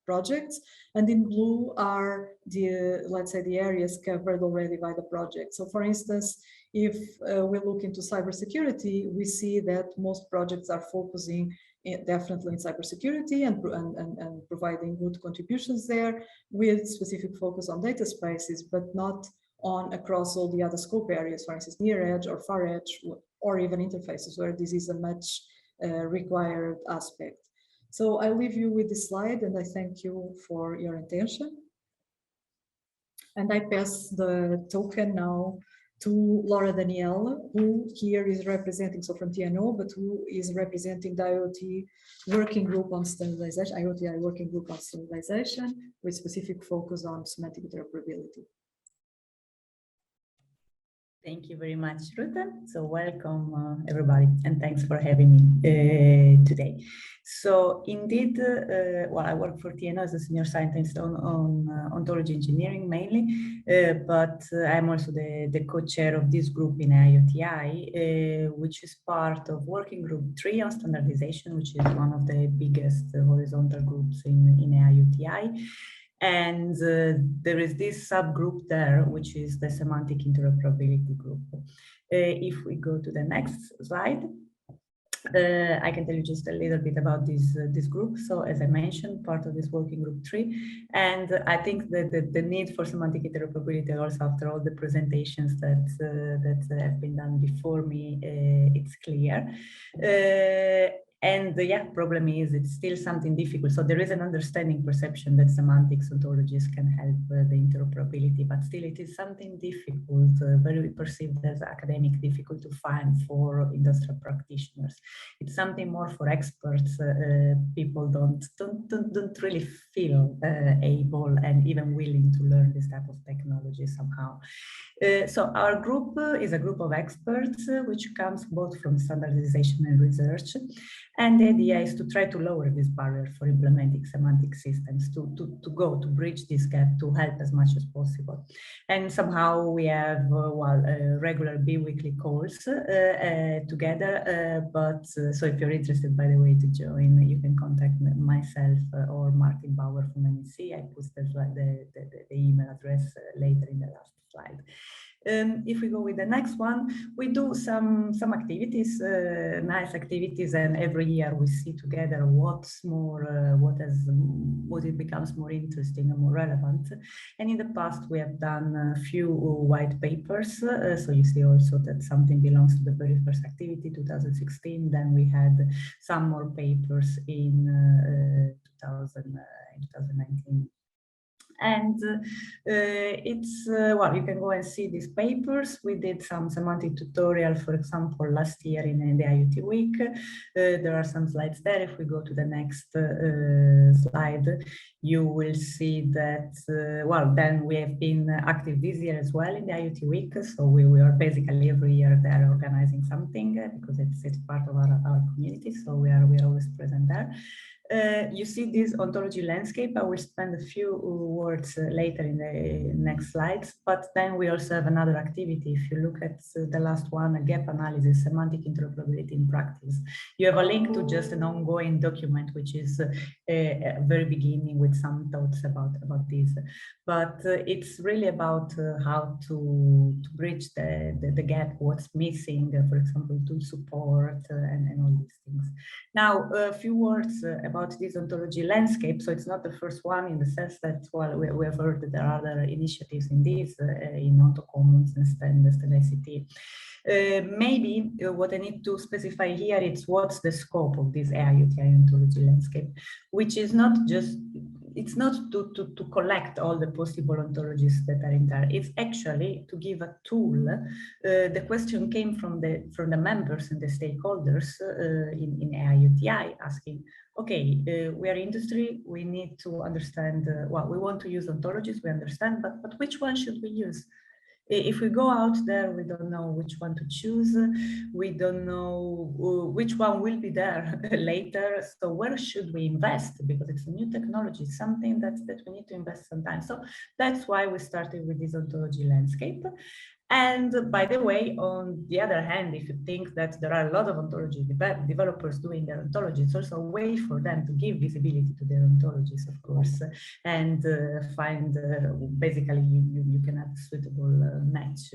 projects, and in blue are the, let's say, the areas covered already by the project. So for instance, if we look into cybersecurity, we see that most projects are focusing definitely in cybersecurity and providing good contributions there, with specific focus on data spaces, but not on across all the other scope areas, for instance, near edge or far edge, or even interfaces, where this is a much required aspect. So I leave you with this slide, and I thank you for your attention. And I pass the token now to Laura Danielle, who here is representing, so from TNO, but who is representing the IoT working group on standardization, IoT working group on standardization, with specific focus on semantic interoperability. Thank you very much, Ruta. So welcome everybody, and thanks for having me today. So indeed, well, I work for TNO as a senior scientist on ontology engineering mainly, but I'm also the co-chair of this group in IoTI, which is part of working group 3 on standardization, which is one of the biggest horizontal groups in IoTI. And there is this subgroup there, which is the Semantic Interoperability group. If we go to the next slide, I can tell you just a little bit about this group. So as I mentioned, part of this working group 3, and I think that the need for semantic interoperability also after all the presentations that have been done before me, it's clear. And the problem is it's still something difficult. So there is an understanding perception that semantics ontologies can help the interoperability, but still it is something difficult, very perceived as academic, difficult to find for industrial practitioners. It's something more for experts. People don't really feel able and even willing to learn this type of technology somehow. So our group is a group of experts, which comes both from standardization and research. And the idea is to try to lower this barrier for implementing semantic systems, to bridge this gap, to help as much as possible. And somehow we have regular bi-weekly calls together. So if you're interested, by the way, to join, you can contact myself or Martin Bauer from NEC. I put the email address later in the last slide. If we go with the next one, we do some activities, nice activities, and every year we see together what's more, what it becomes more interesting and more relevant. And in the past, we have done a few white papers. So you see also that something belongs to the very first activity, 2016. Then we had some more papers in 2019. And it's, you can go and see these papers. We did some semantic tutorial, for example, last year in the IoT week. There are some slides there. If we go to the next slide, you will see that, then we have been active this year as well in the IoT week. So we are basically every year there organizing something because it's part of our community. So we are always present there. You see this ontology landscape. I will spend a few words later in the next slides, but then we also have another activity. If you look at the last one, a gap analysis, semantic interoperability in practice. You have a link to just an ongoing document, which is a very beginning with some thoughts about this. But it's really about how to bridge the gap, what's missing, for example, tool support and all these things. Now, a few words about this ontology landscape. So it's not the first one in the sense that, we have heard that there are other initiatives in this, in OntoCommons and StandICT. Maybe what I need to specify here is what's the scope of this IoT ontology landscape, which is not just, it's not to collect all the possible ontologies that are in there. It's actually to give a tool. The question came from the members and the stakeholders in IoTI asking, okay, we are industry, we need to understand, we want to use ontologies, we understand, but which one should we use? If we go out there, we don't know which one to choose. We don't know which one will be there later. So where should we invest? Because it's a new technology, something that we need to invest sometimes. So that's why we started with this ontology landscape. And by the way, on the other hand, if you think that there are a lot of ontology developers doing their ontology, it's also a way for them to give visibility to their ontologies, of course, and find basically you can have a suitable match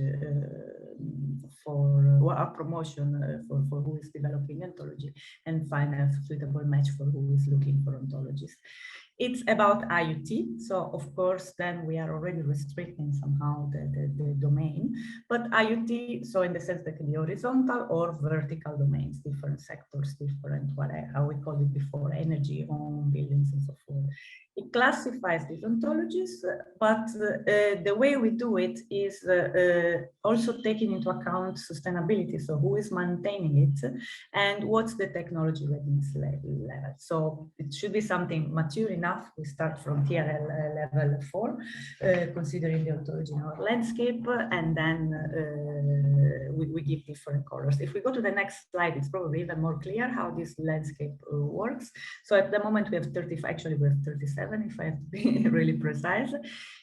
for a promotion for who is developing ontology, and find a suitable match for who is looking for ontologies. It's about IoT, so of course then we are already restricting somehow the domain, but IoT, so in the sense that can be horizontal or vertical domains, different sectors, different, how we called it before, energy, home, buildings, and so forth. It classifies these ontologies, but the way we do it is also taking into account sustainability, so who is maintaining it and what's the technology readiness level. So it should be something mature enough. We start from TRL level 4, considering the ontology in our landscape, and then we give different colors. If we go to the next slide, it's probably even more clear how this landscape works. So at the moment we have 35, actually we have 37, if I have to be really precise,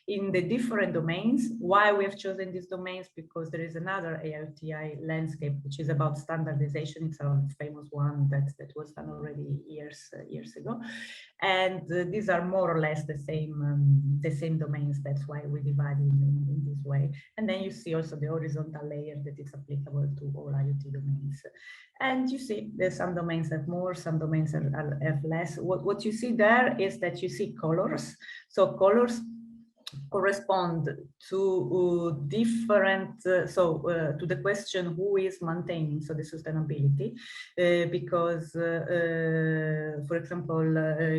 in the different domains. Why we have chosen these domains? Because there is another IoT landscape, which is about standardization. It's a famous one that was done already years ago. And these are more or less the same domains. That's why we divide in this way. And then you see also the horizontal layer that is applicable to all IoT domains. And you see there's some domains have more, some domains have less. What you see there is that you see colors. So colors correspond to different, to the question who is maintaining, so the sustainability, because, for example,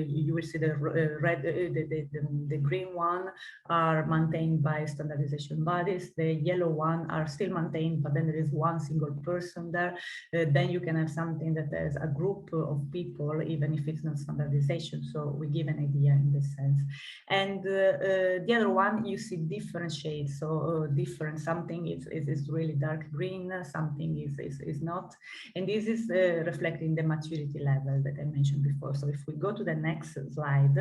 you will see the red, the green one are maintained by standardization bodies, the yellow one are still maintained, but then there is one single person there. Then you can have something that has a group of people, even if it's not standardization. So we give an idea in this sense. And the other one, you see different shades, so different, something is really dark green, something is not, and this is reflecting the maturity level that I mentioned before. So if we go to the next slide,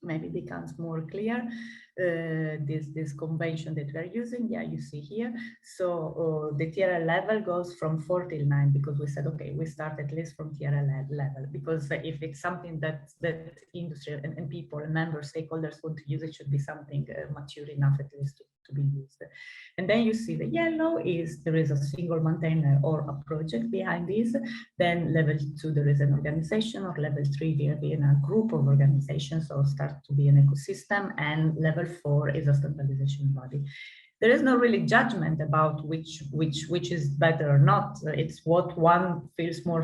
maybe it becomes more clear. This convention that we are using, yeah, you see here. So the TRL level goes from 4 till 9, because we said, okay, we start at least from TRL level, because if it's something that industry and people and members, stakeholders want to use, it should be something mature enough at least to be used. And then you see the yellow is there is a single maintainer or a project behind this. Then level 2, there is an organization, or level 3, there being a group of organizations, so start to be an ecosystem, and level 4 is a standardization body. There is no really judgment about which is better or not. It's what one feels more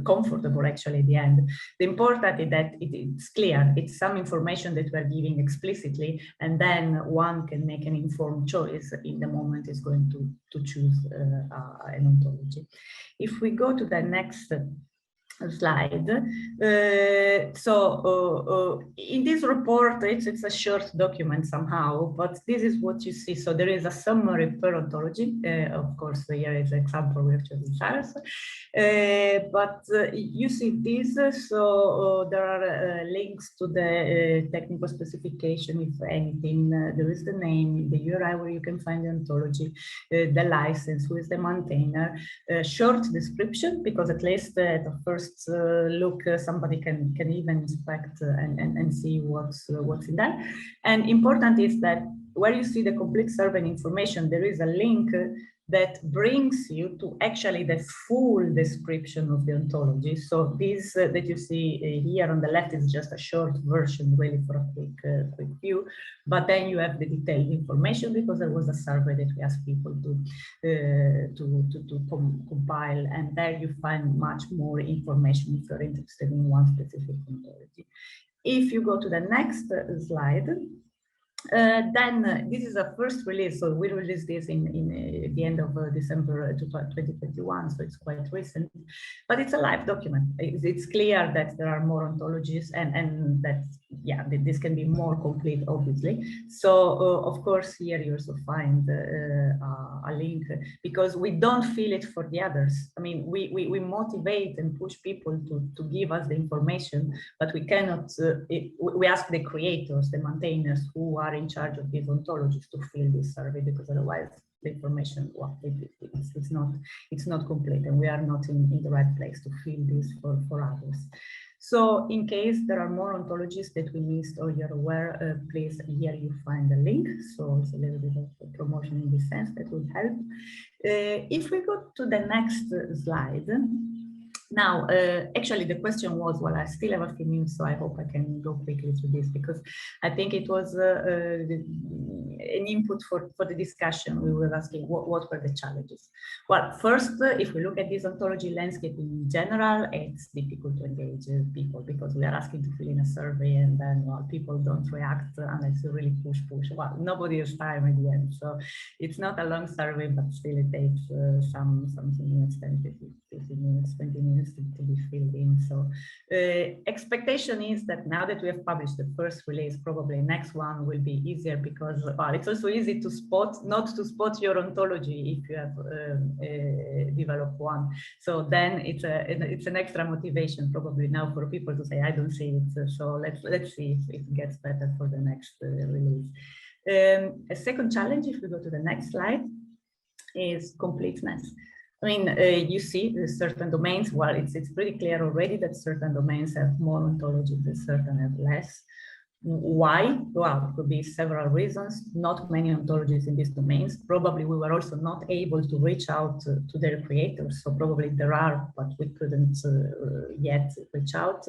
comfortable actually at the end. The important is that it's clear. It's some information that we're giving explicitly, and then one can make an informed choice in the moment is going to choose an ontology. If we go to the next slide. In this report, it's a short document somehow, but this is what you see. So there is a summary per ontology. Of course, here is an example we have chosen Charles. But you see this. So there are links to the technical specification, if anything. There is the name, the URI where you can find the ontology, the license, who is the maintainer, short description, because at least at the first look, somebody can even inspect and see what's in there. And important is that where you see the complete survey information, there is a link that brings you to actually the full description of the ontology. So this that you see here on the left is just a short version, really, for a quick view. But then you have the detailed information, because there was a survey that we asked people to compile, and there you find much more information if you're interested in one specific ontology. If you go to the next slide. Then this is a first release, so we released this in the end of December 2021, so it's quite recent, but it's a live document. It's clear that there are more ontologies, and that yeah, this can be more complete, obviously. So of course, here you also find a link, because we don't feel it for the others. I mean, we motivate and push people to give us the information, but we cannot, we ask the creators, the maintainers who are in charge of these ontologies to fill this survey, because otherwise the information, well, it's not complete, and we are not in the right place to fill this for others. So in case there are more ontologies that we missed or you're aware, please, here you find the link. So it's a little bit of a promotion in this sense that would help. If we go to the next slide. Now, actually, the question was, well, I still have a few minutes, so I hope I can go quickly through this, because I think it was an input for the discussion. We were asking what were the challenges. Well, first, if we look at this ontology landscape in general, it's difficult to engage people, because we are asking to fill in a survey, and then, well, people don't react unless you really push. Well, nobody has time at the end, so it's not a long survey, but still it takes some minutes, 10, 15 minutes, 20 minutes to be filled in. So expectation is that now that we have published the first release, probably next one will be easier, because well, it's also easy to spot, not to spot your ontology if you have developed one. So then it's an extra motivation probably now for people to say, I don't see it. So let's see if it gets better for the next release. A second challenge, if we go to the next slide, is completeness. I mean, you see certain domains, well, it's pretty clear already that certain domains have more ontologies and certain have less. Why? Well, it could be several reasons. Not many ontologies in these domains. Probably we were also not able to reach out to their creators. So probably there are, but we couldn't yet reach out.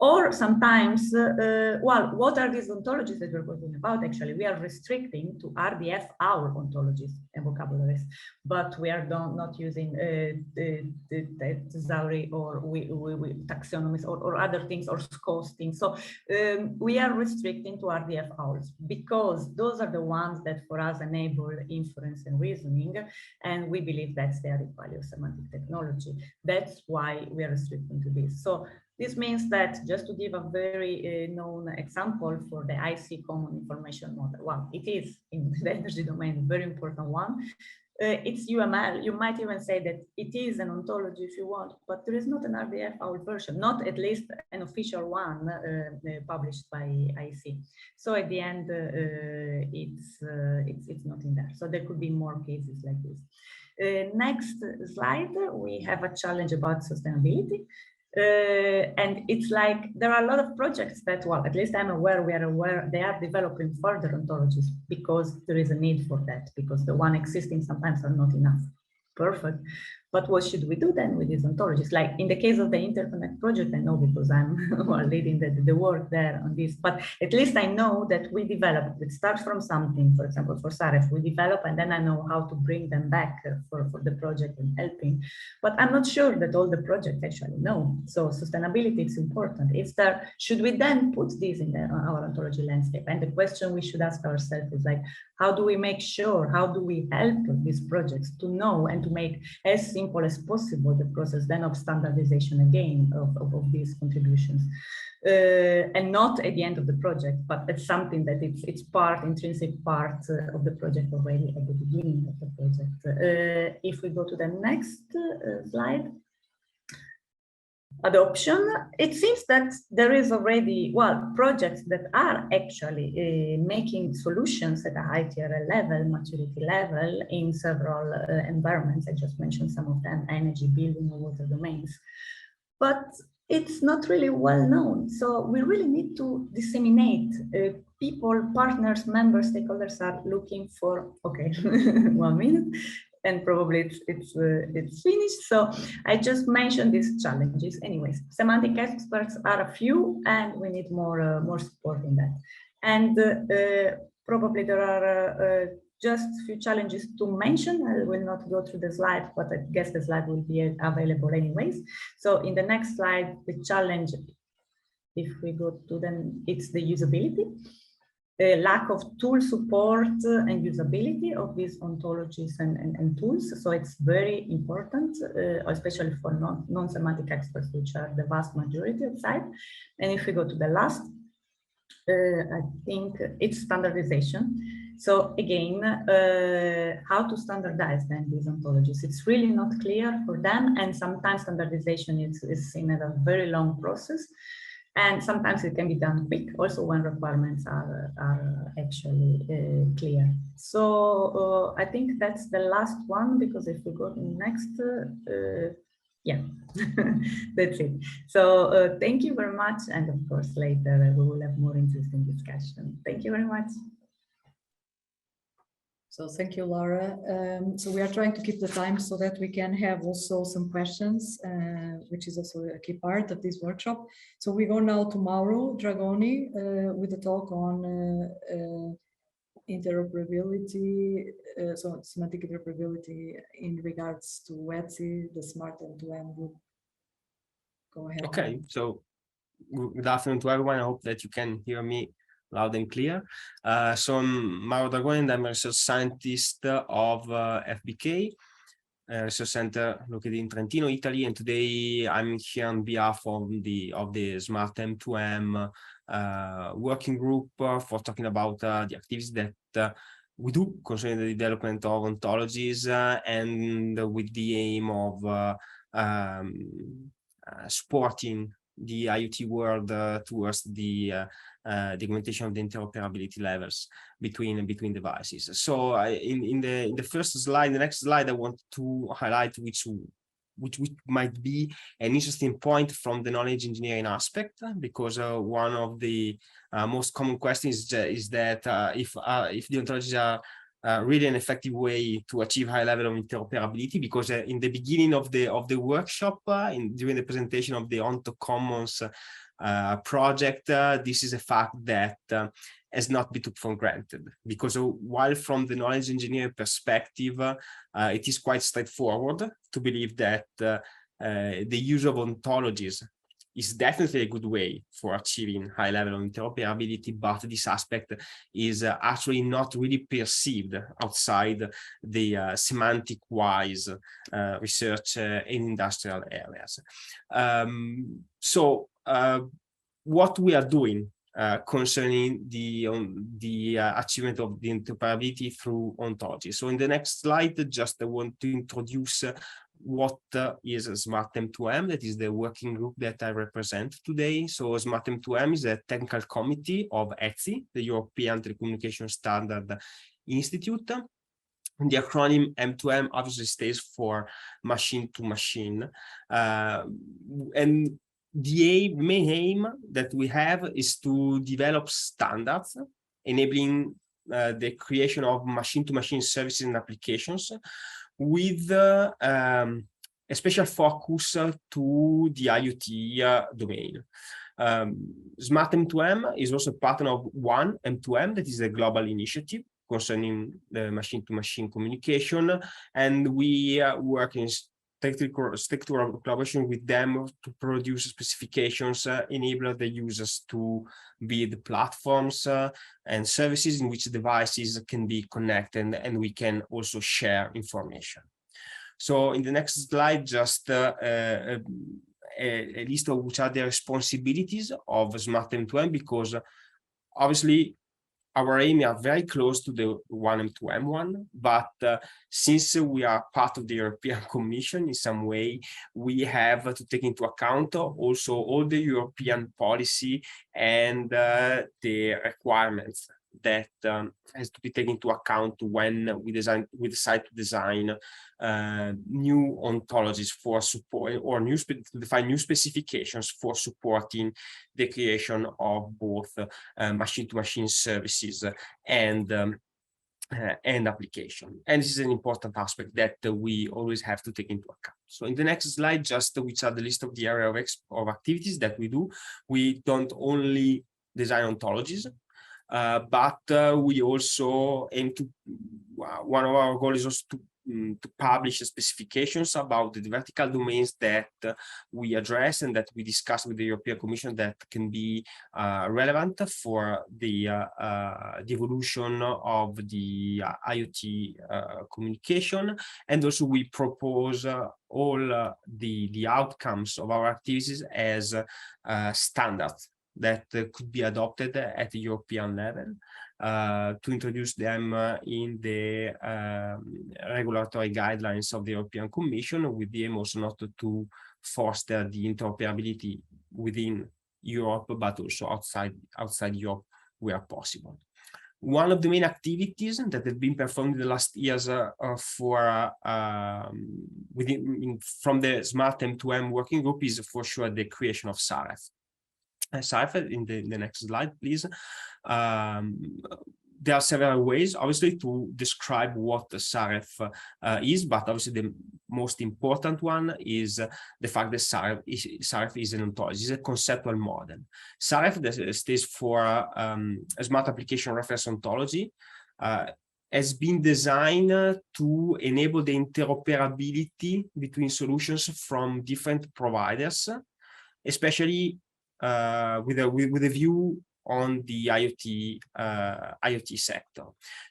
Or sometimes, well, what are these ontologies that we're talking about? Actually, we are restricting to RDF our ontologies and vocabularies, but we are not using the thesauri or taxonomies or other things or scosting. So we are restricting to RDF ours, because those are the ones that for us enable inference and reasoning, and we believe that's the added value of semantic technology. That's why we are restricting to this. So this means that, just to give a very known example for the IC common information model, well, it is in the energy domain, a very important one. It's UML. You might even say that it is an ontology if you want, but there is not an RDF owl version, not at least an official one published by IC. So at the end, it's not in there. So there could be more cases like this. Next slide, we have a challenge about sustainability. And it's like there are a lot of projects that, well, at least I'm aware, we are aware, they are developing further ontologies because there is a need for that, because the one existing sometimes are not enough. Perfect. But what should we do then with these ontologies? Like in the case of the interconnect project, I know because I'm well, leading the work there on this, but at least I know that we develop, we start from something, for example, for Saref, we develop, and then I know how to bring them back for the project and helping. But I'm not sure that all the projects actually know. So sustainability is important. It's there. Should we then put this in our ontology landscape? And the question we should ask ourselves is like, how do we make sure, how do we help these projects to know and to make as simple as possible the process then of standardization again of these contributions, and not at the end of the project, but it's something that it's part, intrinsic part of the project already at the beginning of the project. If we go to the next slide. Adoption, it seems that there is already, well, projects that are actually making solutions at a high TRL level, maturity level in several environments. I just mentioned some of them, energy, building, or water domains. But it's not really well known. So we really need to disseminate. People, partners, members, stakeholders are looking for, okay, 1 minute. And probably it's finished. So I just mentioned these challenges. Anyways, semantic experts are a few, and we need more support in that. And probably there are just a few challenges to mention. I will not go through the slide, but I guess the slide will be available anyways. So in the next slide, the challenge, if we go to them, it's the usability. Lack of tool support and usability of these ontologies and tools. So it's very important, especially for non-semantic experts, which are the vast majority of site. And if we go to the last, I think it's standardization. So again, how to standardize then these ontologies? It's really not clear for them, and sometimes standardization is seen as a very long process, and sometimes it can be done quick, also when requirements are actually clear. So I think that's the last one, because if we go to the next, yeah, that's it. So thank you very much. And of course, later we will have more interesting discussion. Thank you very much. So thank you, Laura. So we are trying to keep the time so that we can have also some questions, which is also a key part of this workshop. So we go now to Mauro Dragoni with a talk on interoperability, so semantic interoperability in regards to WETSI, the Smart M2m group. Go ahead. Okay, so good afternoon to everyone. I hope that you can hear me loud and clear. So I'm Mauro Dragoni, and I'm a research scientist of FBK, research center located in Trentino, Italy. And today I'm here on behalf of the Smart M2m working group for talking about the activities that we do concerning the development of ontologies and with the aim of supporting the IoT world towards the augmentation of the interoperability levels between devices. So in the first slide, the next slide, I want to highlight which might be an interesting point from the knowledge engineering aspect, because one of the most common questions is that if the ontologies are really an effective way to achieve high level of interoperability, because in the beginning of the workshop, during the presentation of the OntoCommons project, this is a fact that has not been took for granted, because while from the knowledge engineering perspective, it is quite straightforward to believe that the use of ontologies is definitely a good way for achieving high level of interoperability, but this aspect is actually not really perceived outside the semantic-wise research in industrial areas. So what we are doing concerning the achievement of the interoperability through ontology. So in the next slide, just I want to introduce what is Smart M2m, that is the working group that I represent today. So Smart M2m is a technical committee of ETSI, the European Telecommunication Standard Institute. The acronym M2m obviously stands for machine to machine. And the main aim that we have is to develop standards enabling the creation of machine-to-machine services and applications with a special focus to the IoT domain. Smart M2m is also partner of One M2m, that is a global initiative concerning the machine-to-machine communication, and we work in strict collaboration with them to produce specifications, enable the users to build platforms and services in which devices can be connected, and we can also share information. So in the next slide, just a list of which are the responsibilities of Smart M2m, because obviously our aim are very close to the One M2m one, but since we are part of the European Commission in some way, we have to take into account also all the European policy and the requirements that has to be taken into account when we decide to design new ontologies for support, or to define new specifications for supporting the creation of both machine-to-machine services and application. And this is an important aspect that we always have to take into account. So in the next slide, just which are the list of the area of activities that we do. We don't only design ontologies, but we also aim to, one of our goals is also to publish specifications about the vertical domains that we address and that we discuss with the European Commission that can be relevant for the evolution of the IoT communication. And also we propose all the outcomes of our activities as standards that could be adopted at the European level to introduce them in the regulatory guidelines of the European Commission, with the aim also not to foster the interoperability within Europe, but also outside Europe where possible. One of the main activities that have been performed in the last years from the Smart M2m working group is for sure the creation of SAREF. SAREF, in the next slide, please. There are several ways, obviously, to describe what the SAREF is, but obviously the most important one is the fact that SAREF is an ontology, is a conceptual model. SAREF stands for a Smart Application Reference Ontology, has been designed to enable the interoperability between solutions from different providers, especially with a view on the IoT sector.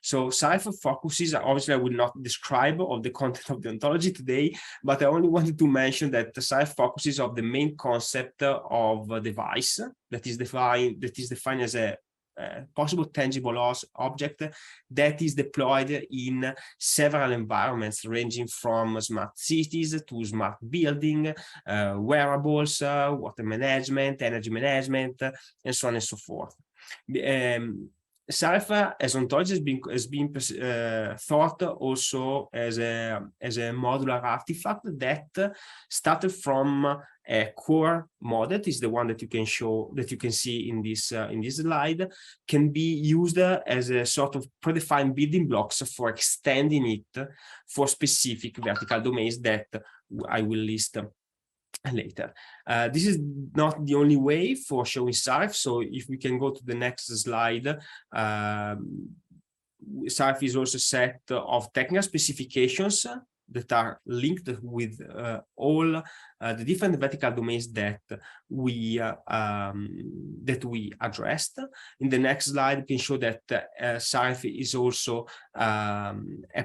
So SAREF focuses, obviously I will not describe all the content of the ontology today, but I only wanted to mention that the SAREF focuses on the main concept of a device that is defined as a possible tangible object that is deployed in several environments, ranging from smart cities to smart building, wearables, water management, energy management, and so on and so forth. SAREF as ontology has been thought also as a modular artifact that started from a core model, is the one that you can see in this slide, can be used as a sort of predefined building blocks for extending it for specific vertical domains that I will list later. This is not the only way for showing SAREF. So if we can go to the next slide, SAREF is also a set of technical specifications that are linked with all the different vertical domains that we addressed. In the next slide, we can show that SAREF is also a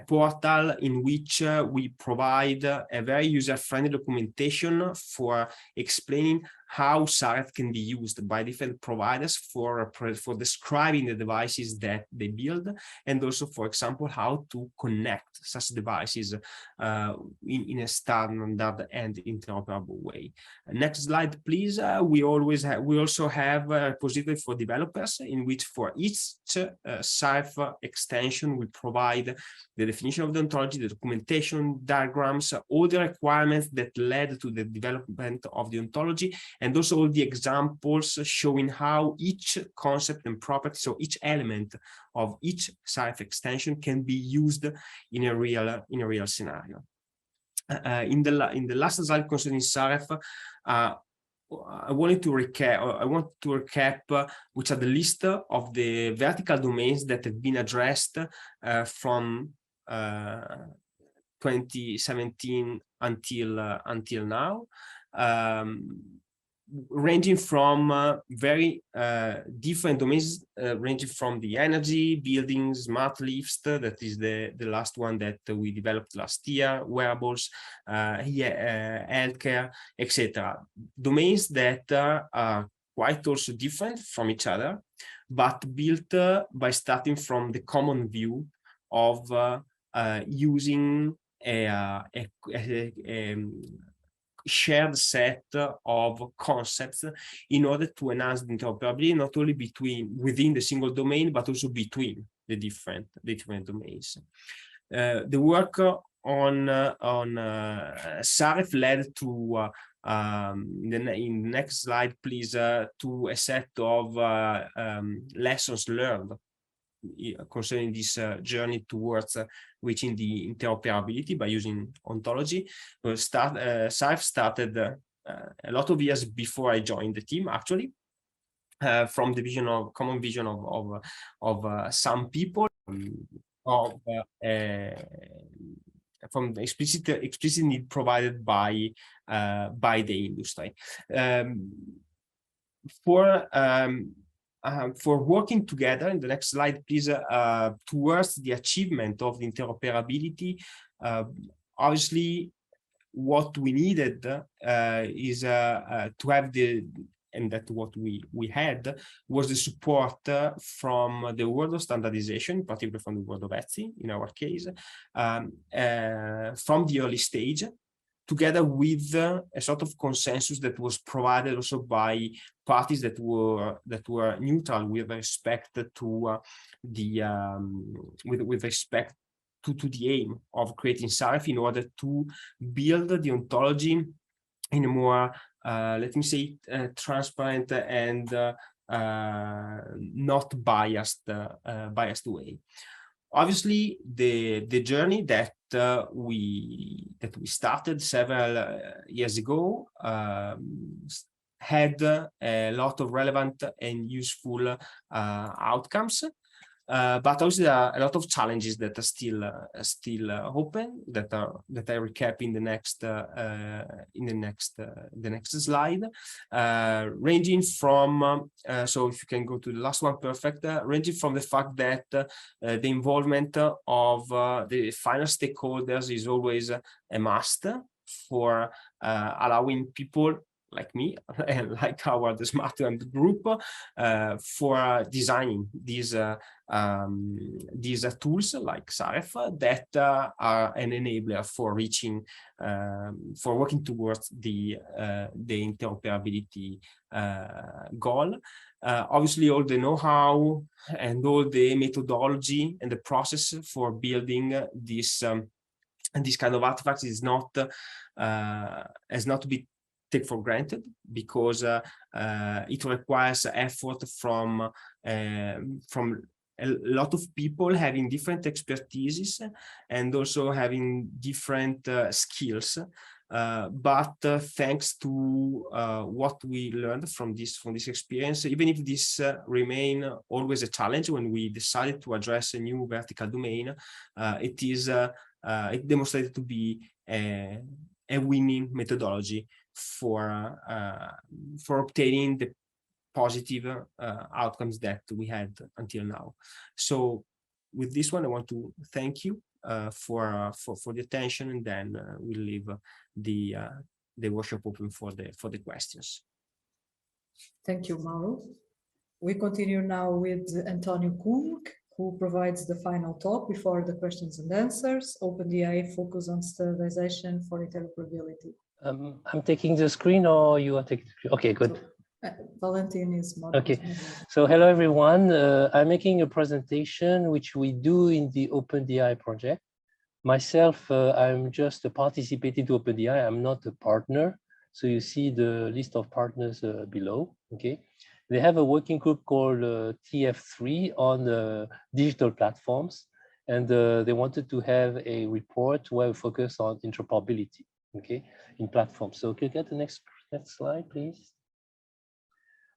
portal in which we provide a very user-friendly documentation for explaining how SAREF can be used by different providers for describing the devices that they build, and also, for example, how to connect such devices in a standard and interoperable way. Next slide, please. We also have a repository for developers in which for each SAREF extension we provide the definition of the ontology, the documentation, diagrams, all the requirements that led to the development of the ontology, and also all the examples showing how each concept and property, so each element of each SAREF extension can be used in a real scenario. In the last slide concerning SAREF, I want to recap which are the list of the vertical domains that have been addressed from 2017 until now, ranging from very different domains, ranging from the energy, buildings, smart lifts, that is the last one that we developed last year, wearables, healthcare, etc. Domains that are quite also different from each other, but built by starting from the common view of using a shared set of concepts in order to enhance the interoperability, not only within the single domain, but also between the different domains. The work on SAREF led to in the next slide, please, to a set of lessons learned concerning this journey towards reaching the interoperability by using ontology. SAREF started a lot of years before I joined the team, actually, from the common vision of some people, from the explicit need provided by the industry. For working together, in the next slide, please, towards the achievement of the interoperability, obviously, what we needed is to have and that what we had was the support from the world of standardization, particularly from the world of Etsy, in our case, from the early stage, together with a sort of consensus that was provided also by parties that were neutral with respect to with respect to the aim of creating SARF in order to build the ontology in a more, let me say, transparent and not biased way. Obviously, the journey that we started several years ago had a lot of relevant and useful outcomes. But also there are a lot of challenges that are still open, that I recap in the next slide, ranging from so if you can go to the last one, perfect, ranging from the fact that the involvement of the final stakeholders is always a must for allowing people like me and like the Smart M2m group for designing these tools like SARF that are an enabler for reaching, for working towards the interoperability goal. Obviously, all the know-how and all the methodology and the process for building this kind of artifacts is not has not to be take for granted, because it requires effort from a lot of people having different expertises and also having different skills. But thanks to what we learned from this experience, even if this remain always a challenge when we decided to address a new vertical domain, it demonstrated to be a winning methodology for obtaining the positive outcomes that we had until now. So with this one, I want to thank you for the attention, and then we'll leave the workshop open for the questions. Thank you, Mauro. We continue now with Antonio Kung, who provides the final talk before the questions and answers. OpenDI focus on standardization for interoperability. I'm taking the screen, or you are taking the screen? Okay, good. So, Valentin is okay. So hello, everyone. I'm making a presentation which we do in the OpenDI project. Myself, I'm just participating to OpenDI. I'm not a partner. So you see the list of partners below. Okay. They have a working group called TF3 on digital platforms. And they wanted to have a report where we focus on interoperability, okay, in platforms. So can you get the next slide, please?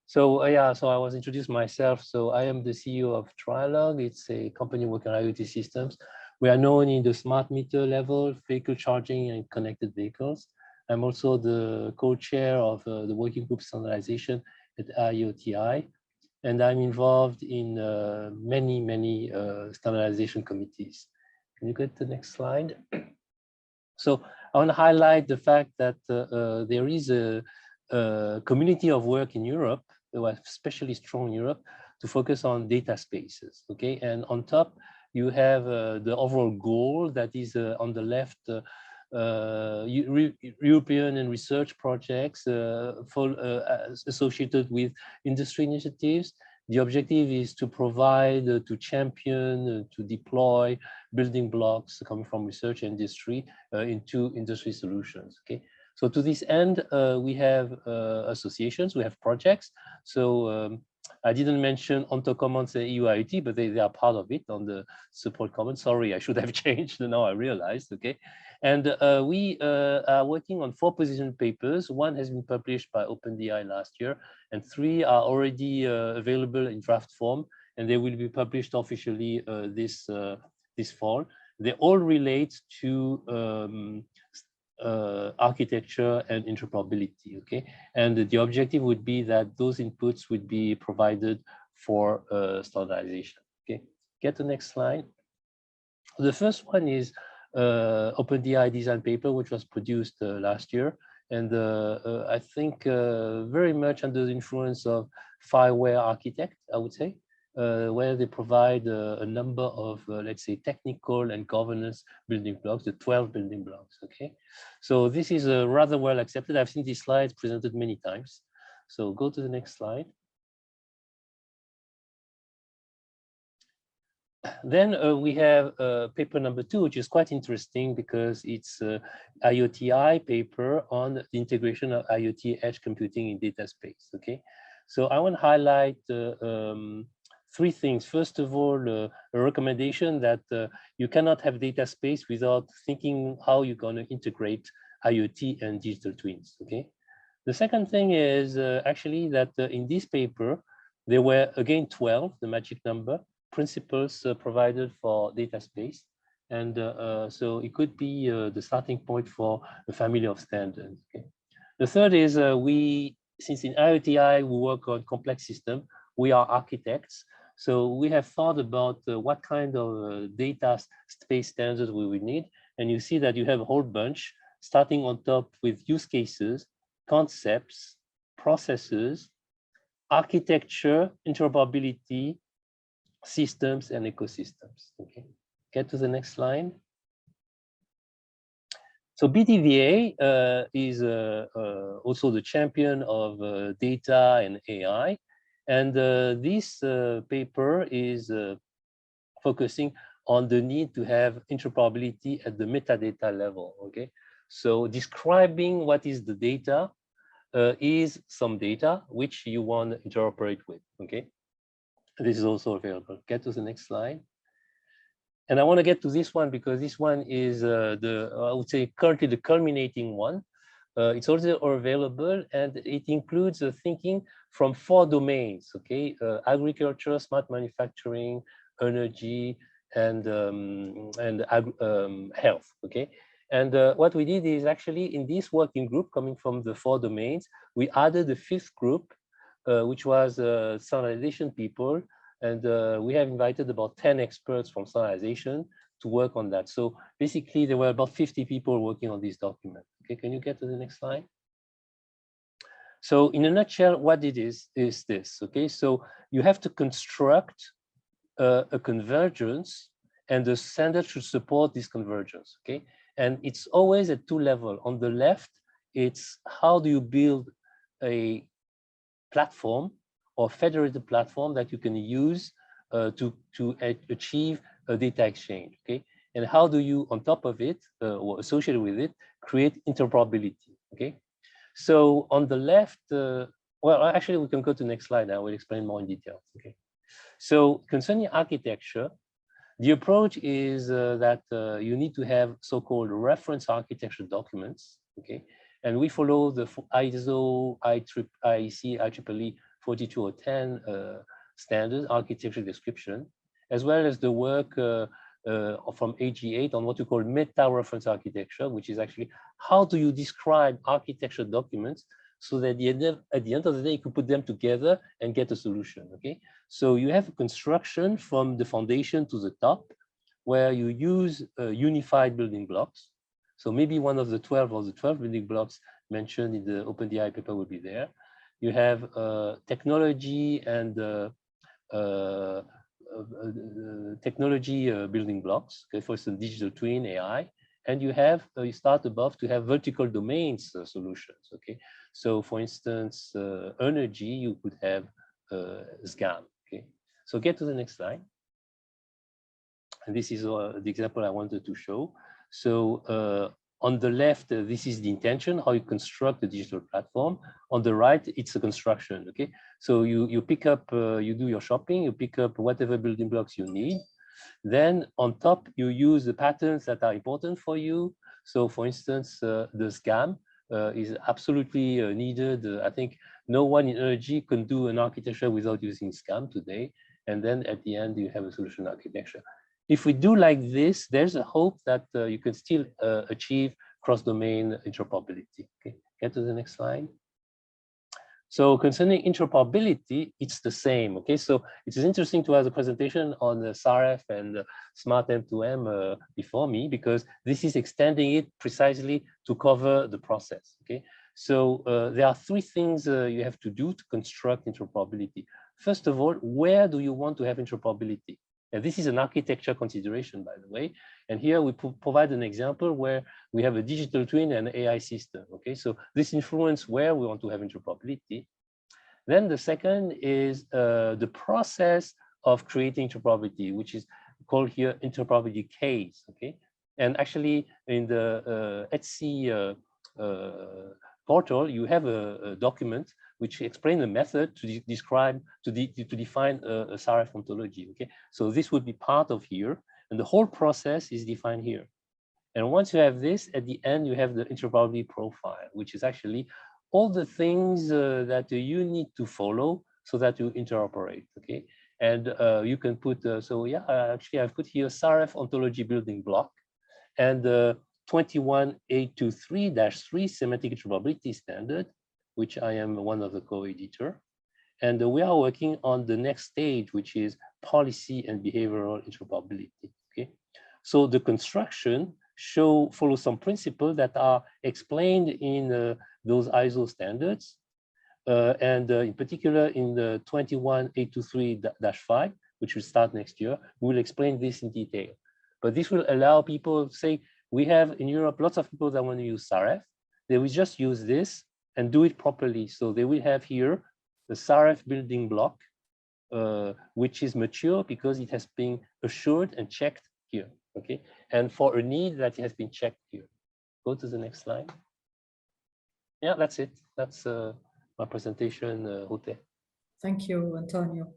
So yeah, so I was introduced myself. So I am the CEO of Trilog. It's a company working on IoT systems. We are known in the smart meter level, vehicle charging and connected vehicles. I'm also the co-chair of the working group standardization at Ioti, and I'm involved in many standardization committees. Can you get the next slide? So I want to highlight the fact that there is a community of work in Europe, especially strong in Europe, to focus on data spaces. Okay, and on top you have the overall goal that is on the left. European and research projects associated with industry initiatives. The objective is to provide, to champion, to deploy building blocks coming from research industry into industry solutions. Okay, so to this end, we have associations, we have projects. So I didn't mention OntoCommons and EU-IoT, but they are part of it on the support commons. Sorry, I should have changed. Now I realized. Okay, and we are working on 4 position papers. 1 has been published by OpenDI last year, and 3 are already available in draft form, and they will be published officially this fall. They all relate to architecture and interoperability. Okay, and the objective would be that those inputs would be provided for standardization. Okay, get the next slide. The first one is OpenDI design paper, which was produced last year. And I think very much under the influence of Fireware Architect, I would say, where they provide a number of, let's say, technical and governance building blocks, the 12 building blocks, okay? So this is rather well accepted. I've seen these slides presented many times. So go to the next slide. Then we have paper number 2, which is quite interesting because it's IoTi paper on the integration of IoT edge computing in data space. Okay, so I want to highlight 3 things. First of all, a recommendation that you cannot have data space without thinking how you're going to integrate IoT and digital twins. Okay, the second thing is actually that in this paper there were again 12, the magic number, principles provided for data space, and so it could be the starting point for a family of standards. Okay. The third is since in IoTi we work on complex system, we are architects, so we have thought about what kind of data space standards we would need, and you see that you have a whole bunch starting on top with use cases, concepts, processes, architecture, interoperability, systems, and ecosystems. Okay, get to the next slide. So BDVA is also the champion of data and AI, and this paper is focusing on the need to have interoperability at the metadata level. Okay, so describing what is the data is some data which you want to interoperate with. Okay. This is also available. Get to the next slide. And I want to get to this one because this one is I would say currently the culminating one. It's also available, and it includes thinking from 4 domains, okay? Agriculture, smart manufacturing, energy, and health, okay? And what we did is actually in this working group coming from the 4 domains, we added the 5th group, which was standardization people, and we have invited about 10 experts from standardization to work on that. So basically, there were about 50 people working on this document. Okay, can you get to the next slide? So in a nutshell, what it is this, okay? So you have to construct a convergence, and the standard should support this convergence, okay? And it's always at 2 levels. On the left, it's how do you build a platform or federated platform that you can use to achieve a data exchange, okay? And how do you, on top of it, or associated with it, create interoperability, okay? So on the left, well, actually, we can go to the next slide. I will explain more in detail, okay? So concerning architecture, the approach is that you need to have so-called reference architecture documents, okay? And we follow the ISO, IEEE, IEEE 42010 standard architecture description, as well as the work from AG8 on what we call meta-reference architecture, which is actually how do you describe architecture documents so that at the end of the day, you can put them together and get a solution, okay? So you have a construction from the foundation to the top, where you use unified building blocks. So maybe one of the 12 or the 12 building blocks mentioned in the OpenDI paper will be there. You have technology and technology building blocks, okay, for instance, digital twin, AI, and you have, you start above to have vertical domains solutions, okay? So for instance, energy, you could have SGAM, okay? So get to the next slide. And this is the example I wanted to show. So on the left, this is the intention, how you construct a digital platform. On the right, it's a construction, okay? So you pick up, you do your shopping, you pick up whatever building blocks you need. Then on top, you use the patterns that are important for you. So for instance, the SGAM is absolutely needed. I think no one in energy can do an architecture without using SGAM today. And then at the end, you have a solution architecture. If we do like this, there's a hope that you can still achieve cross-domain interoperability. Okay, get to the next slide. So concerning interoperability, it's the same. Okay, so it is interesting to have a presentation on the SARF and Smart M2m before me, because this is extending it precisely to cover the process. Okay, so there are three things you have to do to construct interoperability. First of all, where do you want to have interoperability? And this is an architecture consideration, by the way. And here we provide an example where we have a digital twin and AI system. Okay, so this influence where we want to have interoperability. Then the second is the process of creating interoperability, which is called here interoperability case. Okay, and actually in the Etsy portal, you have a document which explains a method to describe, to define a SARF ontology. Okay, so this would be part of here, and the whole process is defined here. And once you have this, at the end, you have the interoperability profile, which is actually all the things that you need to follow so that you interoperate. Okay, and you can put, so yeah, actually I've put here SARF ontology building block and 21823-3 semantic interoperability standard, which I am one of the co-editor. And we are working on the next stage, which is policy and behavioral interoperability. Okay, so the construction follow some principles that are explained in those ISO standards, and in particular in the 21823-5, which will start next year. We'll explain this in detail, but this will allow people, say, we have in Europe lots of people that want to use SARF. They will just use this and do it properly. So they will have here the SARF building block, which is mature because it has been assured and checked here. Okay, and for a need that has been checked here. Go to the next slide. Yeah, that's it. That's my presentation, Ute. Thank you, Antonio.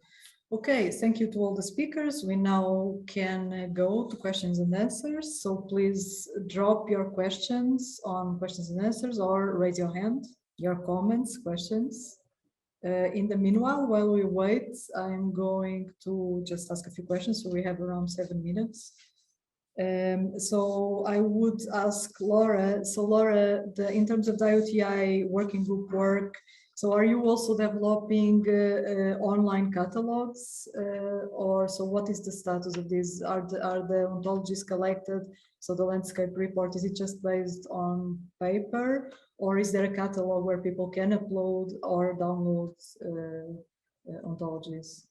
Okay, thank you to all the speakers. We now can go to questions and answers. So please drop your questions on questions and answers or raise your hand, your comments, questions. In the meanwhile, while we wait, I'm going to just ask a few questions. So we have around 7 minutes. So I would ask Laura. So Laura, in terms of the IoTi working group work, so are you also developing online catalogs, or so what is the status of this? Are the ontologies collected? So the landscape report, is it just based on paper, or is there a catalog where people can upload or download ontologies?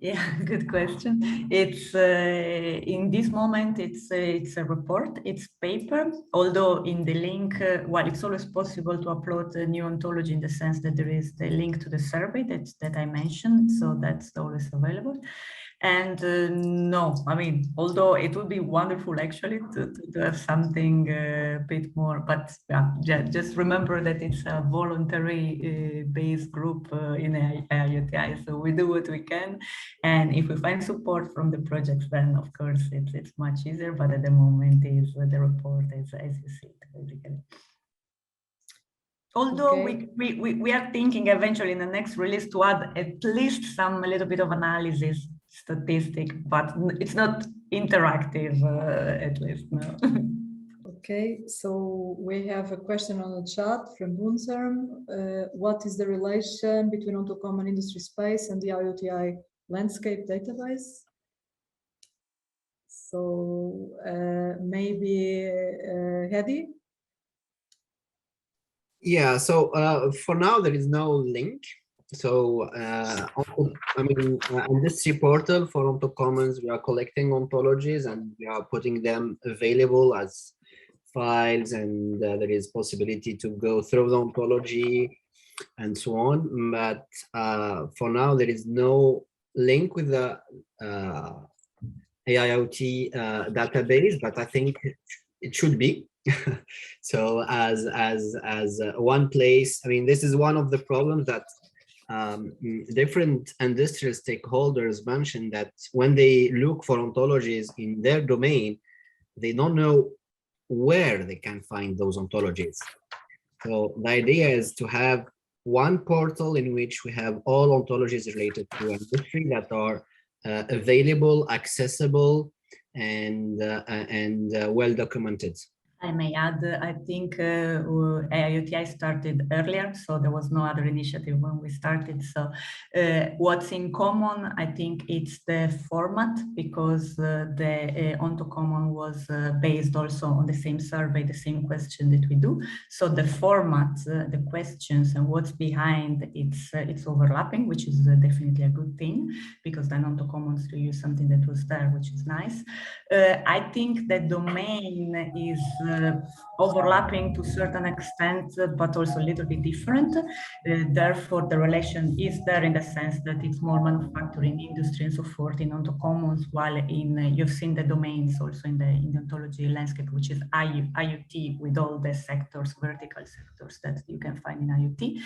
Yeah, good question. It's in this moment, it's a report, it's paper, although in the link, well, it's always possible to upload a new ontology in the sense that there is the link to the survey that I mentioned, so that's always available. And no, I mean, although it would be wonderful actually to have something a bit more, but yeah, just remember that it's a voluntary based group in IoTi, so we do what we can. And if we find support from the projects, then of course it's much easier, but at the moment is the report is as you see it, basically. Although okay. we are thinking eventually in the next release to add at least a little bit of analysis statistic, but it's not interactive, at least, no. Okay, so we have a question on the chat from Bunzerm. What is the relation between OntoCommons industry space and the IoTi landscape database? So maybe Hedy? Yeah, so for now there is no link. So I mean, on this portal for OntoCommons, we are collecting ontologies and we are putting them available as files, and there is possibility to go through the ontology and so on. But for now, there is no link with the IoT database, but I think it should be. So as one place, I mean, this is one of the problems that different industrial stakeholders mentioned, that when they look for ontologies in their domain, they don't know where they can find those ontologies. So the idea is to have one portal in which we have all ontologies related to industry that are available, accessible, and well documented. I may add, I think IoT started earlier, so there was no other initiative when we started. So what's in common, I think it's the format, because the OntoCommons was based also on the same survey, the same question that we do. So the format, the questions and what's behind, it's overlapping, which is definitely a good thing, because then OntoCommons to use something that was there, which is nice. I think the domain is overlapping to a certain extent, but also a little bit different. Therefore, the relation is there in the sense that it's more manufacturing industry and so forth in OntoCommons, while in you've seen the domains also in the ontology landscape, which is IoT with all the sectors, vertical sectors that you can find in IoT.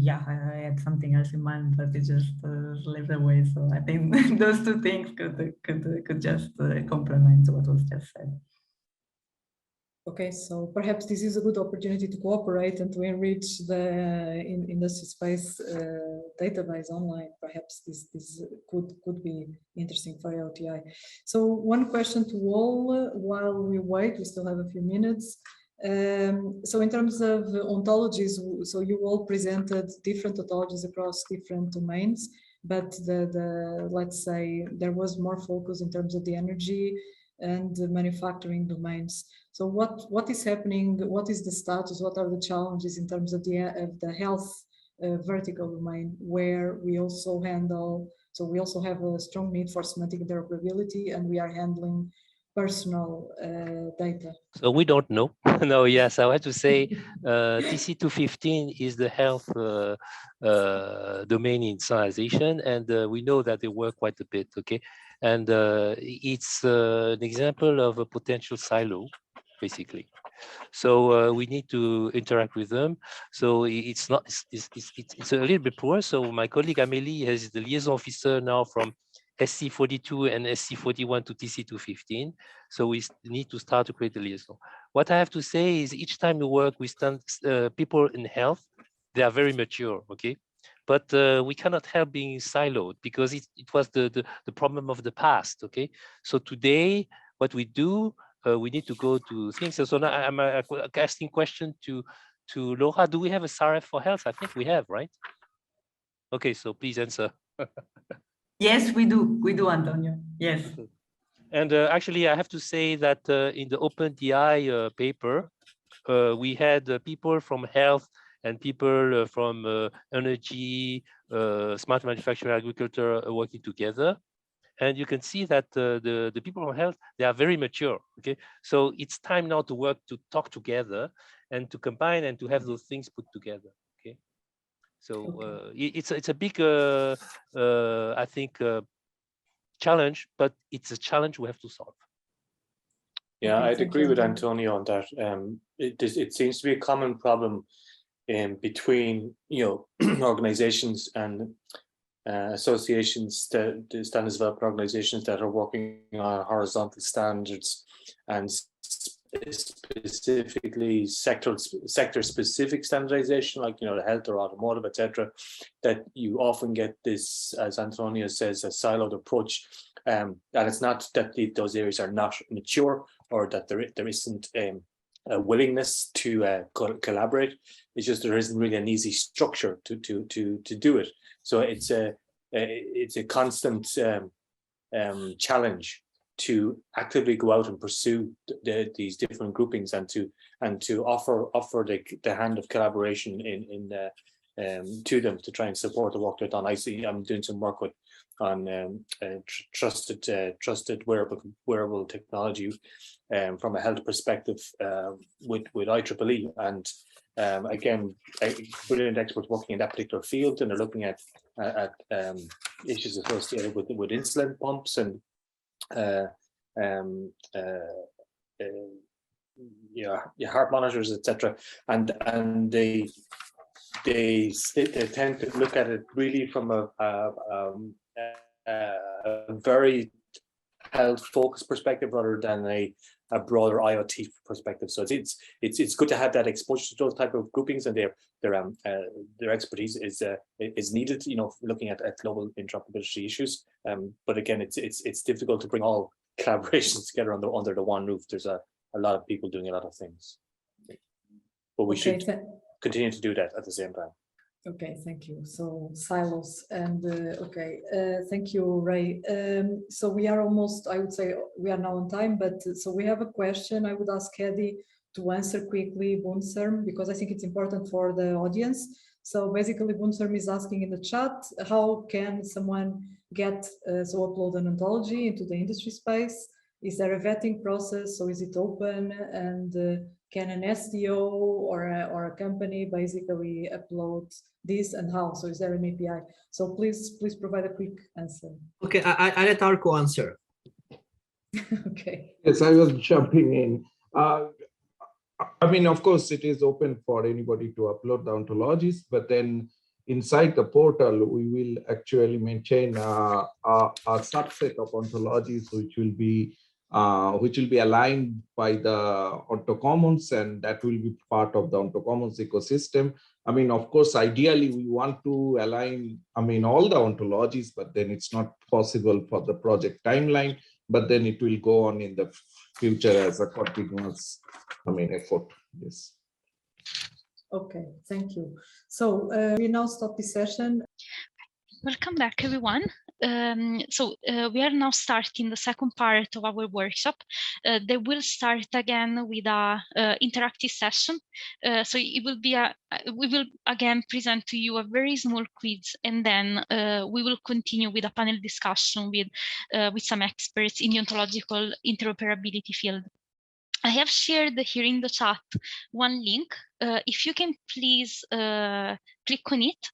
Yeah, I had something else in mind, but it just slipped away. So I think those two things could just complement what was just said. Okay, so perhaps this is a good opportunity to cooperate and to enrich the industry space database online. Perhaps this could be interesting for IoTI. So one question to all while we wait, we still have a few minutes. So in terms of ontologies, so you all presented different ontologies across different domains, but let's say there was more focus in terms of the energy and the manufacturing domains. So what is happening? What is the status? What are the challenges in terms of the health vertical domain, where we also handle? So we also have a strong need for semantic interoperability, and we are handling personal data. So we don't know. No, yes, I have to say TC215 is the health domain in standardization, and we know that they work quite a bit, okay? And it's an example of a potential silo, basically. So we need to interact with them. So it's a little bit poor. So my colleague Amélie is the liaison officer now from SC42 and SC41 to TC215. So we need to start to create the liaison. What I have to say is each time we work with people in health, they are very mature, okay? But we cannot help being siloed because it was the problem of the past, okay? So today, what we do, we need to go to things. So now I'm asking question to Laura. Do we have a SARF for health? I think we have, right? Okay, so please answer. Yes, we do. We do, Antonio. Yes. And actually, I have to say that in the OpenDI paper, we had people from health and people from energy, smart manufacturing, agriculture working together. And you can see that the people from health, they are very mature, okay? So it's time now to talk together and to combine and to have those things put together, okay? So it's a big, I think, challenge, but it's a challenge we have to solve. Yeah, I'd agree with Antonio on that. It seems to be a common problem between organizations and associations, the standards development organizations that are working on horizontal standards and specifically sector-specific standardization, like the health or automotive, etc. That you often get this, as Antonio says, a siloed approach, and it's not that those areas are not mature or that there isn't a willingness to collaborate. It's just there isn't really an easy structure to do it. So it's a constant challenge to actively go out and pursue these different groupings and to offer the hand of collaboration to them to try and support the work they've done. I'm doing some work on trusted wearable technology from a health perspective with IEEE, and again, brilliant experts working in that particular field, and they're looking at issues associated with insulin pumps and heart monitors, etc. And they tend to look at it really from a very health-focused perspective rather than a broader IoT perspective. So it's good to have that exposure to those type of groupings, and their expertise is needed. Looking at global interoperability issues. But again, it's difficult to bring all collaborations together under the one roof. There's a lot of people doing a lot of things, but we should continue to do that at the same time. Okay, thank you. So silos and okay, thank you, Ray. So we are almost, I would say we are now on time, but so we have a question. I would ask Hedy to answer quickly, Bunserm, because I think it's important for the audience. So basically Bunserm is asking in the chat, how can someone get, so upload an ontology into the industry space? Is there a vetting process? So is it open? And can an SDO or a company basically upload this, and how? So is there an API? So please provide a quick answer. Okay, I let Arko answer. Okay. Yes, I was jumping in. I mean, of course, it is open for anybody to upload the ontologies, but then inside the portal, we will actually maintain a subset of ontologies which will be aligned by the OntoCommons, and that will be part of the OntoCommons ecosystem. I mean, of course, ideally, we want to align, I mean, all the ontologies, but then it's not possible for the project timeline, but then it will go on in the future as a continuous, I mean, effort. Yes. Okay, thank you. So we now stop the session. Welcome back, everyone. We are now starting the second part of our workshop. They will start again with a interactive session. So it will be we will again present to you a very small quiz, and then we will continue with a panel discussion with some experts in the ontological interoperability field. I have shared here in the chat one link. If you can please click on it,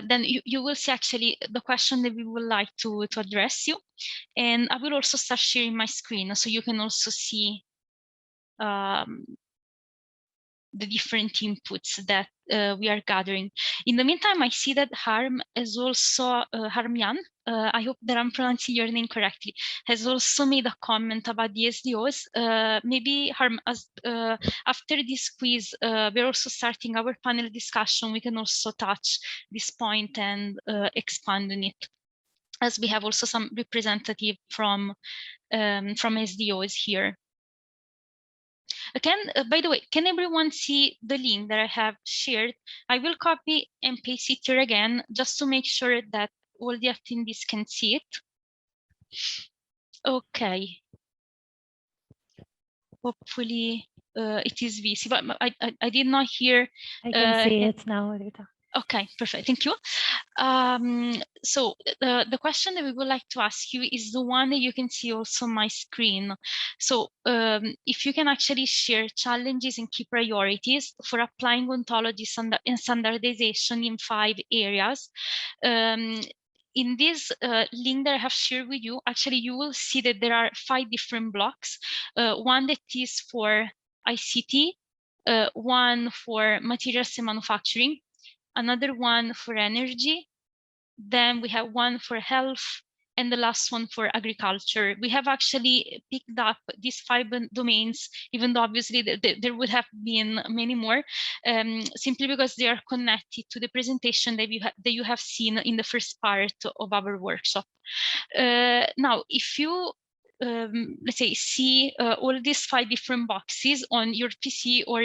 then you will see actually the question that we would like to address you. And I will also start sharing my screen so you can also see the different inputs that we are gathering. In the meantime, I see that Harm is also, Harmyan, I hope that I'm pronouncing your name correctly, has also made a comment about the SDOs. Maybe Harm, after this quiz, we're also starting our panel discussion. We can also touch this point and expand on it, as we have also some representative from SDOs here. By the way, can everyone see the link that I have shared? I will copy and paste it here again, just to make sure that all the attendees can see it. Okay. Hopefully it is visible. I did not hear. I can see it now, Rita. Okay, perfect. Thank you. So the question that we would like to ask you is the one that you can see also on my screen. So if you can actually share challenges and key priorities for applying ontology and standardization in 5 areas. In this link that I have shared with you, actually, you will see that there are 5 different blocks. One that is for ICT, one for materials and manufacturing, another one for energy, then we have one for health, and the last one for agriculture. We have actually picked up these 5 domains, even though obviously there would have been many more, simply because they are connected to the presentation that you have seen in the first part of our workshop. Now, if you let's say see all these 5 different boxes on your PC or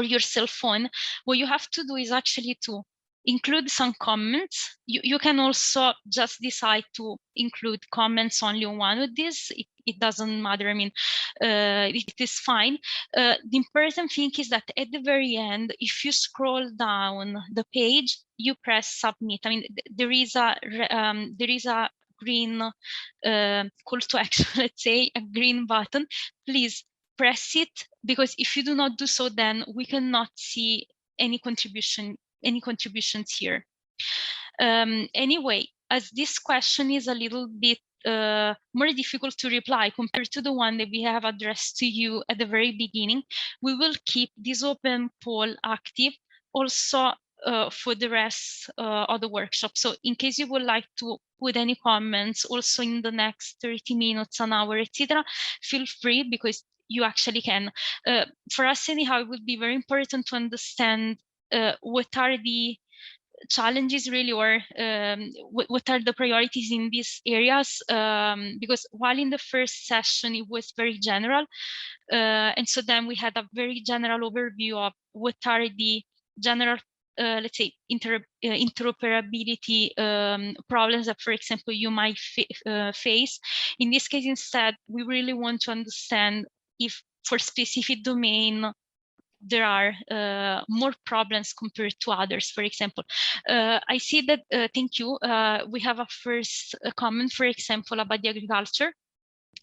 your cell phone, what you have to do is actually to include some comments. You can also just decide to include comments only on one of these. It doesn't matter. I mean, it is fine. The important thing is that at the very end, if you scroll down the page, you press submit. I mean, there is a green call to action, let's say, a green button. Please press it, because if you do not do so, then we cannot see any contributions here. Anyway, as this question is a little bit more difficult to reply compared to the one that we have addressed to you at the very beginning, we will keep this open poll active also for the rest of the workshop. So in case you would like to put any comments also in the next 30 minutes, an hour, etc., feel free, because you actually can. For us anyhow, it would be very important to understand what are the challenges really, or what are the priorities in these areas, because while in the first session it was very general, and so then we had a very general overview of what are the general let's say interoperability problems that, for example, you might face. In this case, instead, we really want to understand if for specific domain there are more problems compared to others. For example, I see that, thank you, we have a first comment, for example, about the agriculture,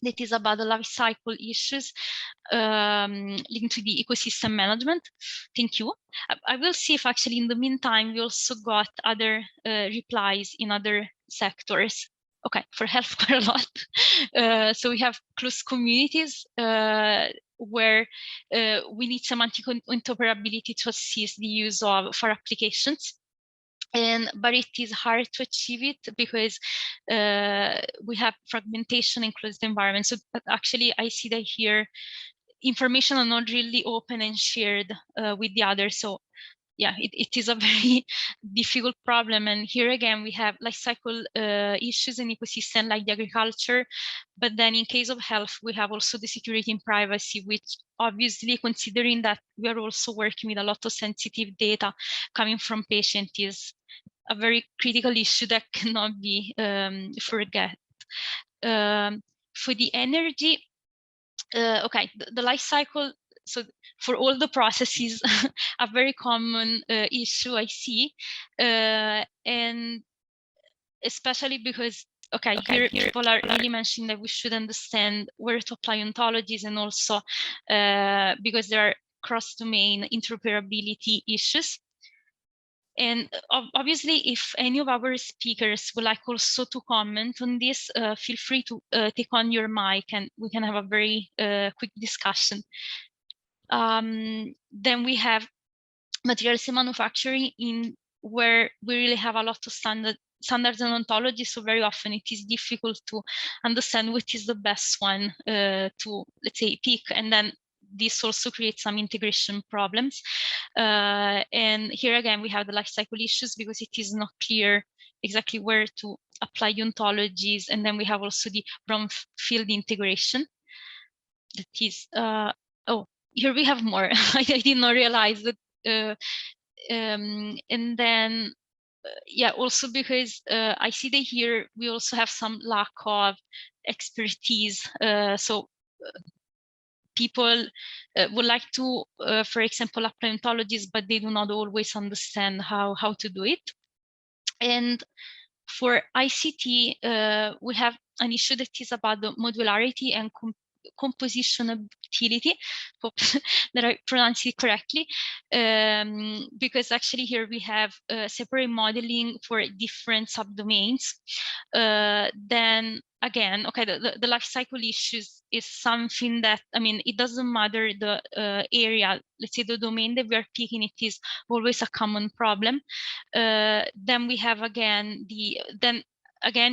that is about the life cycle issues linked to the ecosystem management. Thank you. I will see if actually in the meantime we also got other replies in other sectors. Okay, for health quite a lot. So we have close communities where we need semantic interoperability to assist the use of for applications. But it is hard to achieve it because we have fragmentation in closed environments. So actually, I see that here information are not really open and shared with the others. So yeah, it is a very difficult problem. And here again, we have life cycle issues in ecosystem like the agriculture. But then in case of health, we have also the security and privacy, which obviously, considering that we are also working with a lot of sensitive data coming from patients, is a very critical issue that cannot be forget. For the energy, okay, the life cycle, so for all the processes, a very common issue I see, and especially because, okay, here people are really mentioning that we should understand where to apply ontologies, and also because there are cross-domain interoperability issues. And obviously, if any of our speakers would like also to comment on this, feel free to take on your mic and we can have a very quick discussion. Then we have materials and manufacturing, in where we really have a lot of standards and ontologies. So very often it is difficult to understand which is the best one to, let's say, pick, and then this also creates some integration problems. And here again, we have the lifecycle issues because it is not clear exactly where to apply ontologies. And then we have also the brownfield integration. That is, oh, here we have more. I did not realize that. And then, yeah, also because I see that here we also have some lack of expertise. So people would like to, for example, apply ontologies, but they do not always understand how to do it. And for ICT, we have an issue that is about the modularity and compositionability, hope that I pronounce it correctly, because actually here we have separate modeling for different subdomains. Then again, okay, the life cycle issues is something that, I mean, it doesn't matter the area, let's say the domain that we are picking, it is always a common problem. Then we have again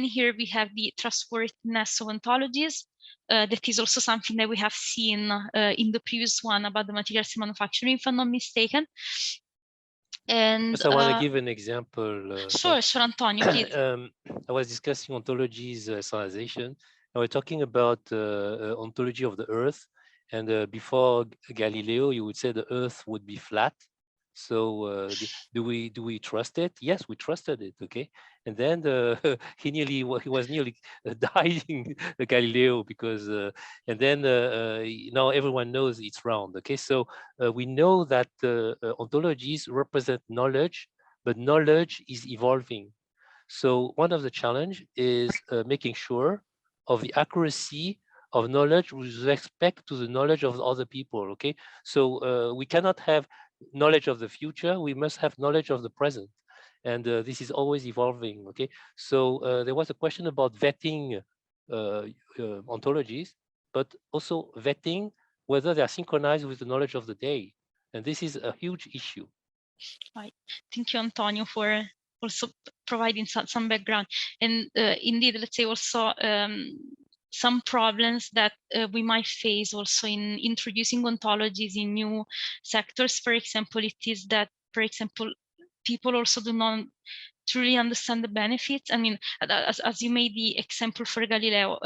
here we have the trustworthiness of ontologies. That is also something that we have seen in the previous one about the materials manufacturing, if I'm not mistaken. And so I want to give an example. Sure, Antonio, please. I was discussing ontologies standardization. We're talking about ontology of the Earth. And before Galileo, you would say the Earth would be flat. So do we trust it? Yes, we trusted it. Okay, and then he was nearly dying, Galileo, because and then now everyone knows it's round. Okay, so we know that ontologies represent knowledge, but knowledge is evolving. So one of the challenge is making sure of the accuracy of knowledge with respect to the knowledge of other people. Okay, so we cannot have knowledge of the future, we must have knowledge of the present, and this is always evolving. Okay, so there was a question about vetting ontologies, but also vetting whether they are synchronized with the knowledge of the day, and this is a huge issue. Right. Thank you, Antonio, for also providing some background. And indeed, let's say also some problems that we might face also in introducing ontologies in new sectors. For example, it is that, for example, people also do not truly understand the benefits. I mean, as you made the example for Galileo,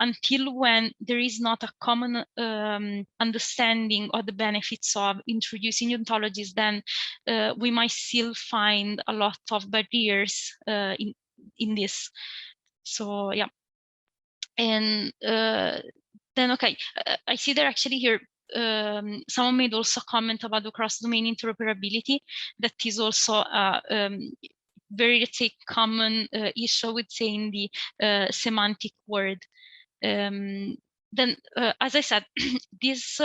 until when there is not a common understanding of the benefits of introducing ontologies, then we might still find a lot of barriers in this. So yeah, and then okay, I see that actually here someone made also a comment about the cross-domain interoperability. That is also a very, let's say, common issue, I would say, in the semantic world. Then, as I said, this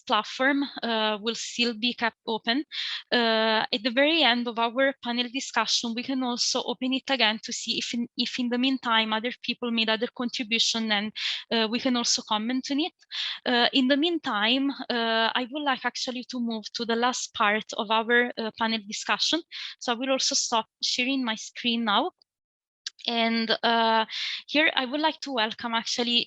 platform will still be kept open. At the very end of our panel discussion, we can also open it again to see if in the meantime other people made other contribution, and we can also comment on it. In the meantime, I would like actually to move to the last part of our panel discussion. So I will also stop sharing my screen now. And here I would like to welcome actually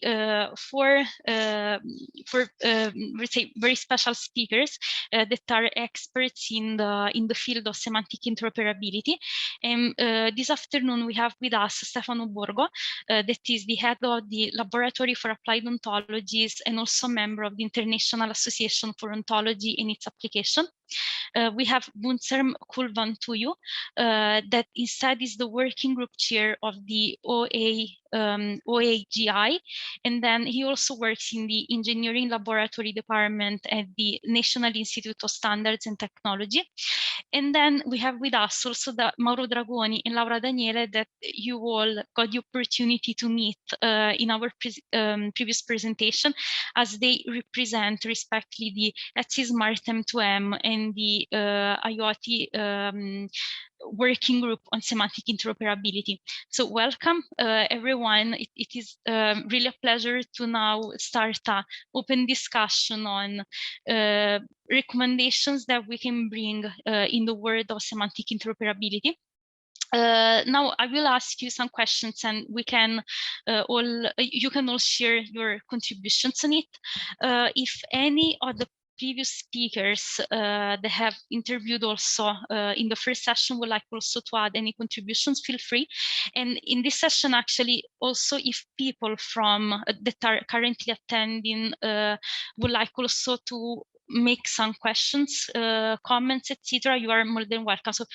four let's say very special speakers that are experts in the field of semantic interoperability. And this afternoon we have with us Stefano Borgo, that is the head of the Laboratory for Applied Ontologies and also member of the International Association for Ontology and its application. We have Bunserm Kulvantuyu, that instead is the working group chair of the OAGI, and then he also works in the engineering laboratory department at the National Institute of Standards and Technology. And then we have with us also Mauro Dragoni and Laura Daniele, that you all got the opportunity to meet in our previous presentation, as they represent respectively the Smart M2m and the Ioti working group on semantic interoperability. So welcome everyone. It is really a pleasure to now start an open discussion on recommendations that we can bring in the world of semantic interoperability. Now I will ask you some questions, and we can you can all share your contributions on it. If any of the previous speakers that have interviewed also in the first session would like also to add any contributions, feel free. And in this session, actually, also if people from that are currently attending would like also to make some questions, comments, etc., you are more than welcome. So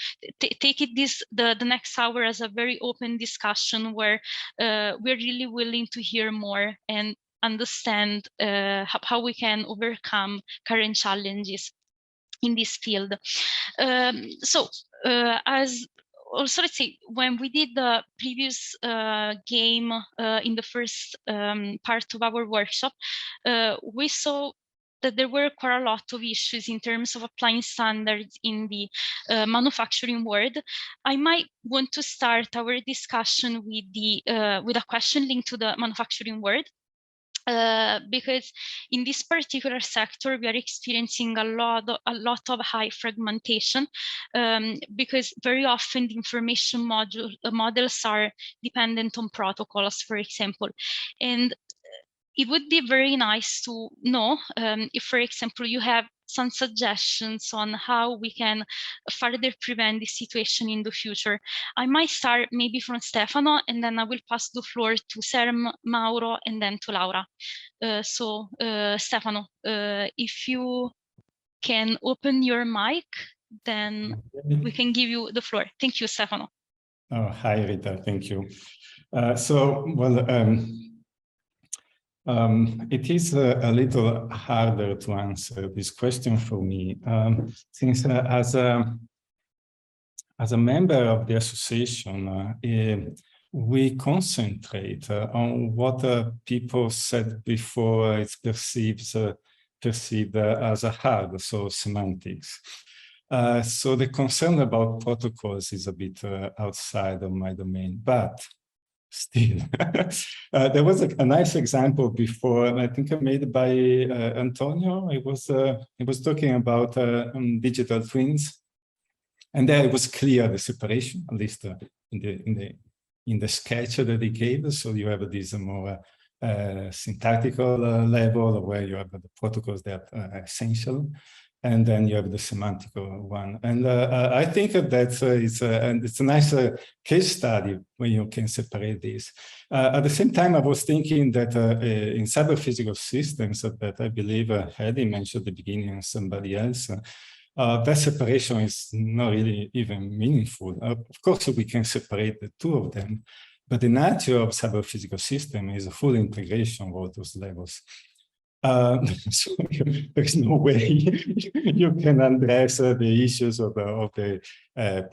take it the next hour as a very open discussion where we're really willing to hear more and understand how we can overcome current challenges in this field. As also, let's say, when we did the previous game in the first part of our workshop, we saw that there were quite a lot of issues in terms of applying standards in the manufacturing world. I might want to start our discussion with a question linked to the manufacturing world. Because in this particular sector, we are experiencing a lot of high fragmentation, because very often the information models are dependent on protocols, for example. And it would be very nice to know if, for example, you have some suggestions on how we can further prevent this situation in the future. I might start maybe from Stefano, and then I will pass the floor to Serm, Mauro, and then to Laura. Stefano, if you can open your mic, then we can give you the floor. Thank you, Stefano. Oh, hi, Rita. Thank you. It is a little harder to answer this question for me, since as a member of the association, we concentrate on what people said before it's perceived as a hard, so semantics. So the concern about protocols is a bit outside of my domain, but still, there was a nice example before, and I think I made it by Antonio. He was talking about digital twins, and there it was clear the separation, at least in the sketch that he gave. So you have this more syntactical level where you have the protocols that are essential, and then you have the semantic one. And I think that and it's a nice case study when you can separate these. At the same time, I was thinking that in cyber physical systems that I believe Hedy mentioned at the beginning and somebody else, that separation is not really even meaningful. Of course, we can separate the two of them, but the nature of cyber physical system is a full integration of all those levels. So there's no way you can address the issues of the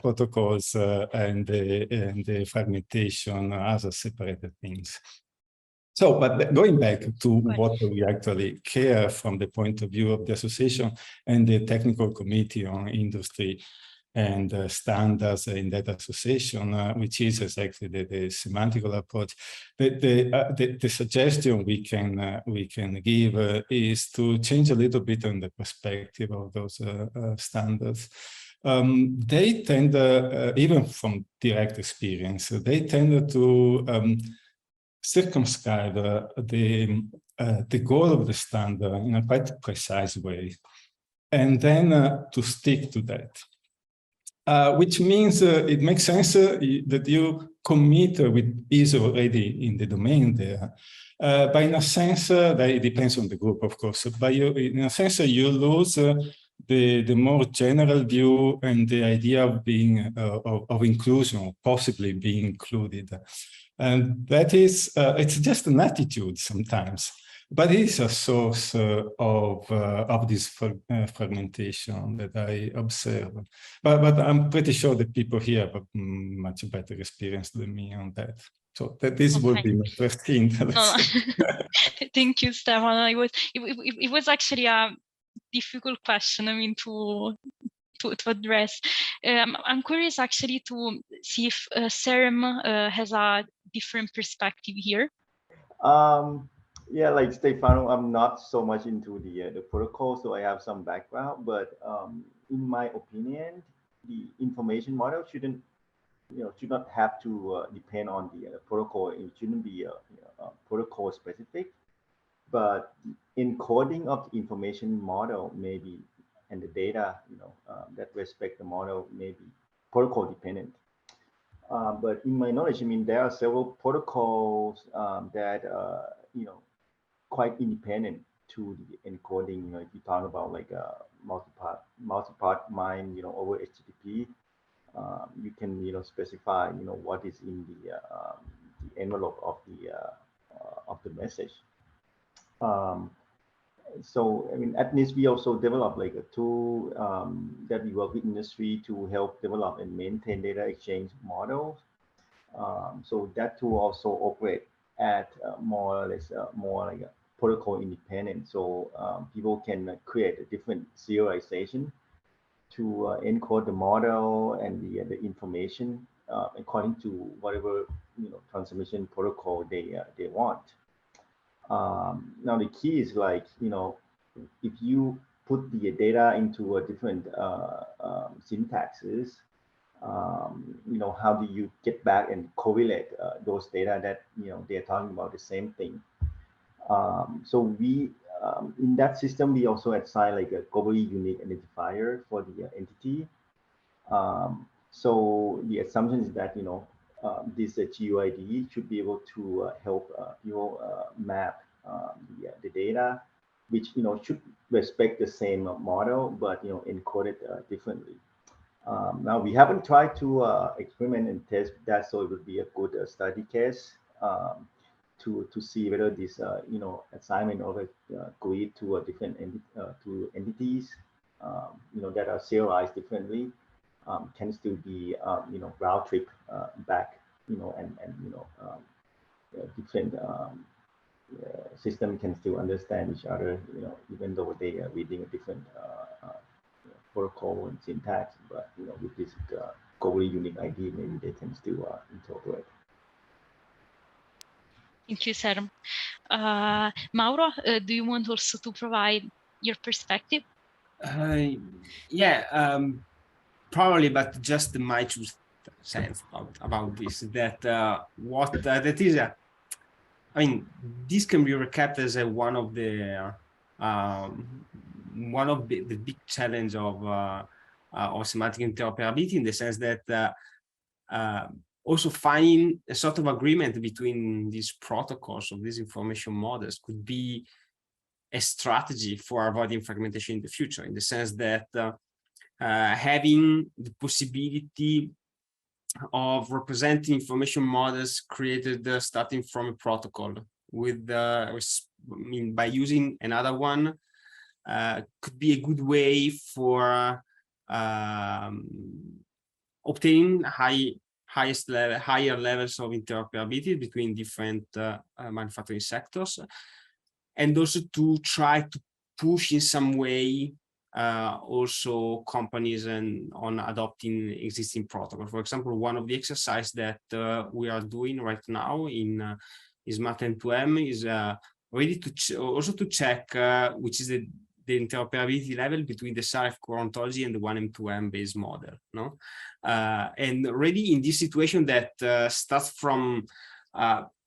protocols and the fragmentation as a separated things. So, but going back to what we actually care from the point of view of the association and the technical committee on industry and standards in that association, which is exactly the semantical approach. The suggestion we can give is to change a little bit on the perspective of those standards. They tend, even from direct experience, they tend to circumscribe the goal of the standard in a quite precise way, and then to stick to that. Which means it makes sense that you commit with is already in the domain there. But in a sense, that it depends on the group, of course. But in a sense, you lose the more general view and the idea of being of inclusion, possibly being included. And that is, it's just an attitude sometimes. But it is a source of this fragmentation that I observe. But I'm pretty sure that people here have much better experience than me on that. So that this would be my first hint. Thank you, Stefano. It was actually a difficult question, I mean, to address. I'm curious actually to see if Serem has a different perspective here. Yeah, like Stefano, I'm not so much into the protocol, so I have some background. But in my opinion, the information model should not have to depend on the protocol. It shouldn't be protocol specific, but encoding of the information model maybe, and the data that respect the model may be protocol dependent. But in my knowledge, I mean, there are several protocols that quite independent to the encoding. If you talk about like a multi-part mine, over HTTP, you can specify what is in the envelope of the message. So I mean, at NIST we also develop like a tool that we work with industry to help develop and maintain data exchange models. So that tool also operate at more or less more like a protocol independent. So people can create a different serialization to encode the model and the information according to whatever transmission protocol they want. Now the key is like if you put the data into a different syntaxes, how do you get back and correlate those data that they're talking about the same thing? So we in that system we also assign like a globally unique identifier for the entity. So the assumption is that this GUID should be able to help people map the data, which should respect the same model, but encode it differently. Now we haven't tried to experiment and test that, so it would be a good study case to see whether this assignment of a GUID to a different to entities that are serialized differently can still be round trip back and different system can still understand each other even though they are reading a different protocol and syntax, but with this globally unique ID maybe they can still interpret. Thank you, Serem. Mauro, do you want also to provide your perspective? Yeah, probably, but just my two cents about this. That that is I mean, this can be recapped as one of the one of the big challenge of semantic interoperability, in the sense that also finding a sort of agreement between these protocols of these information models could be a strategy for avoiding fragmentation in the future, in the sense that having the possibility of representing information models created starting from a protocol with by using another one could be a good way for obtaining higher levels of interoperability between different manufacturing sectors, and also to try to push in some way also companies on adopting existing protocols. For example, one of the exercises that we are doing right now in Smart M2m is ready to also to check which is the interoperability level between the SAREF core ontology and the M2m based model. No, and already in this situation that starts from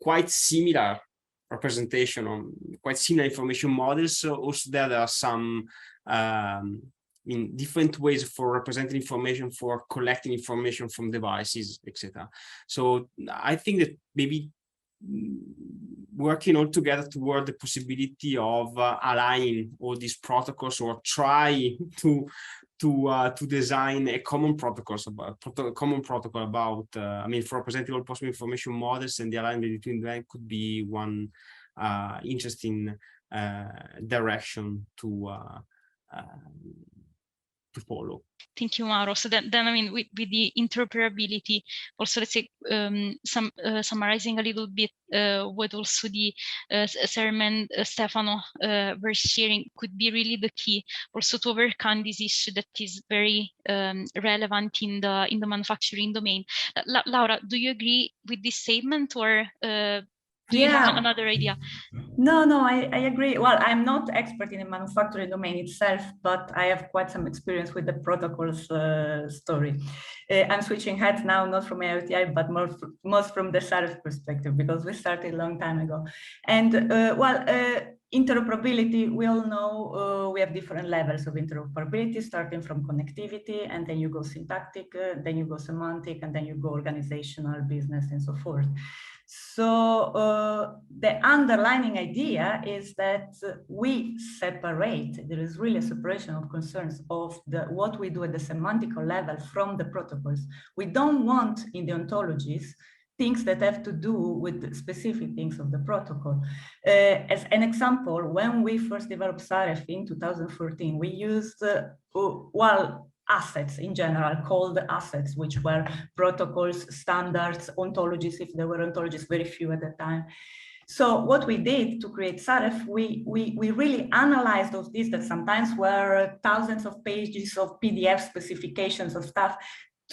quite similar representation on quite similar information models. So also there are some in different ways for representing information, for collecting information from devices, etc. So I think that maybe working all together toward the possibility of aligning all these protocols, or try to design a common protocol about I mean, for representing all possible information models, and the alignment between them could be one interesting direction to follow. Thank you, Mauro. So then I mean, with the interoperability, also let's say summarizing a little bit what also the Serem and Stefano were sharing, could be really the key also to overcome this issue that is very relevant in the manufacturing domain. Laura, do you agree with this statement, or do you have another idea? No, I agree. Well, I'm not expert in the manufacturing domain itself, but I have quite some experience with the protocols story. I'm switching hats now, not from IoT, but most from the SAREF perspective, because we started a long time ago. And interoperability, we all know we have different levels of interoperability, starting from connectivity, and then you go syntactic, then you go semantic, and then you go organizational, business, and so forth. So the underlying idea is that we separate, there is really a separation of concerns of what we do at the semantic level from the protocols. We don't want in the ontologies things that have to do with specific things of the protocol. As an example, when we first developed SAREF in 2014, we used, assets in general, called assets, which were protocols, standards, ontologies, if there were ontologies, very few at the time. So what we did to create SAREF, we really analyzed of these that sometimes were thousands of pages of PDF specifications of stuff,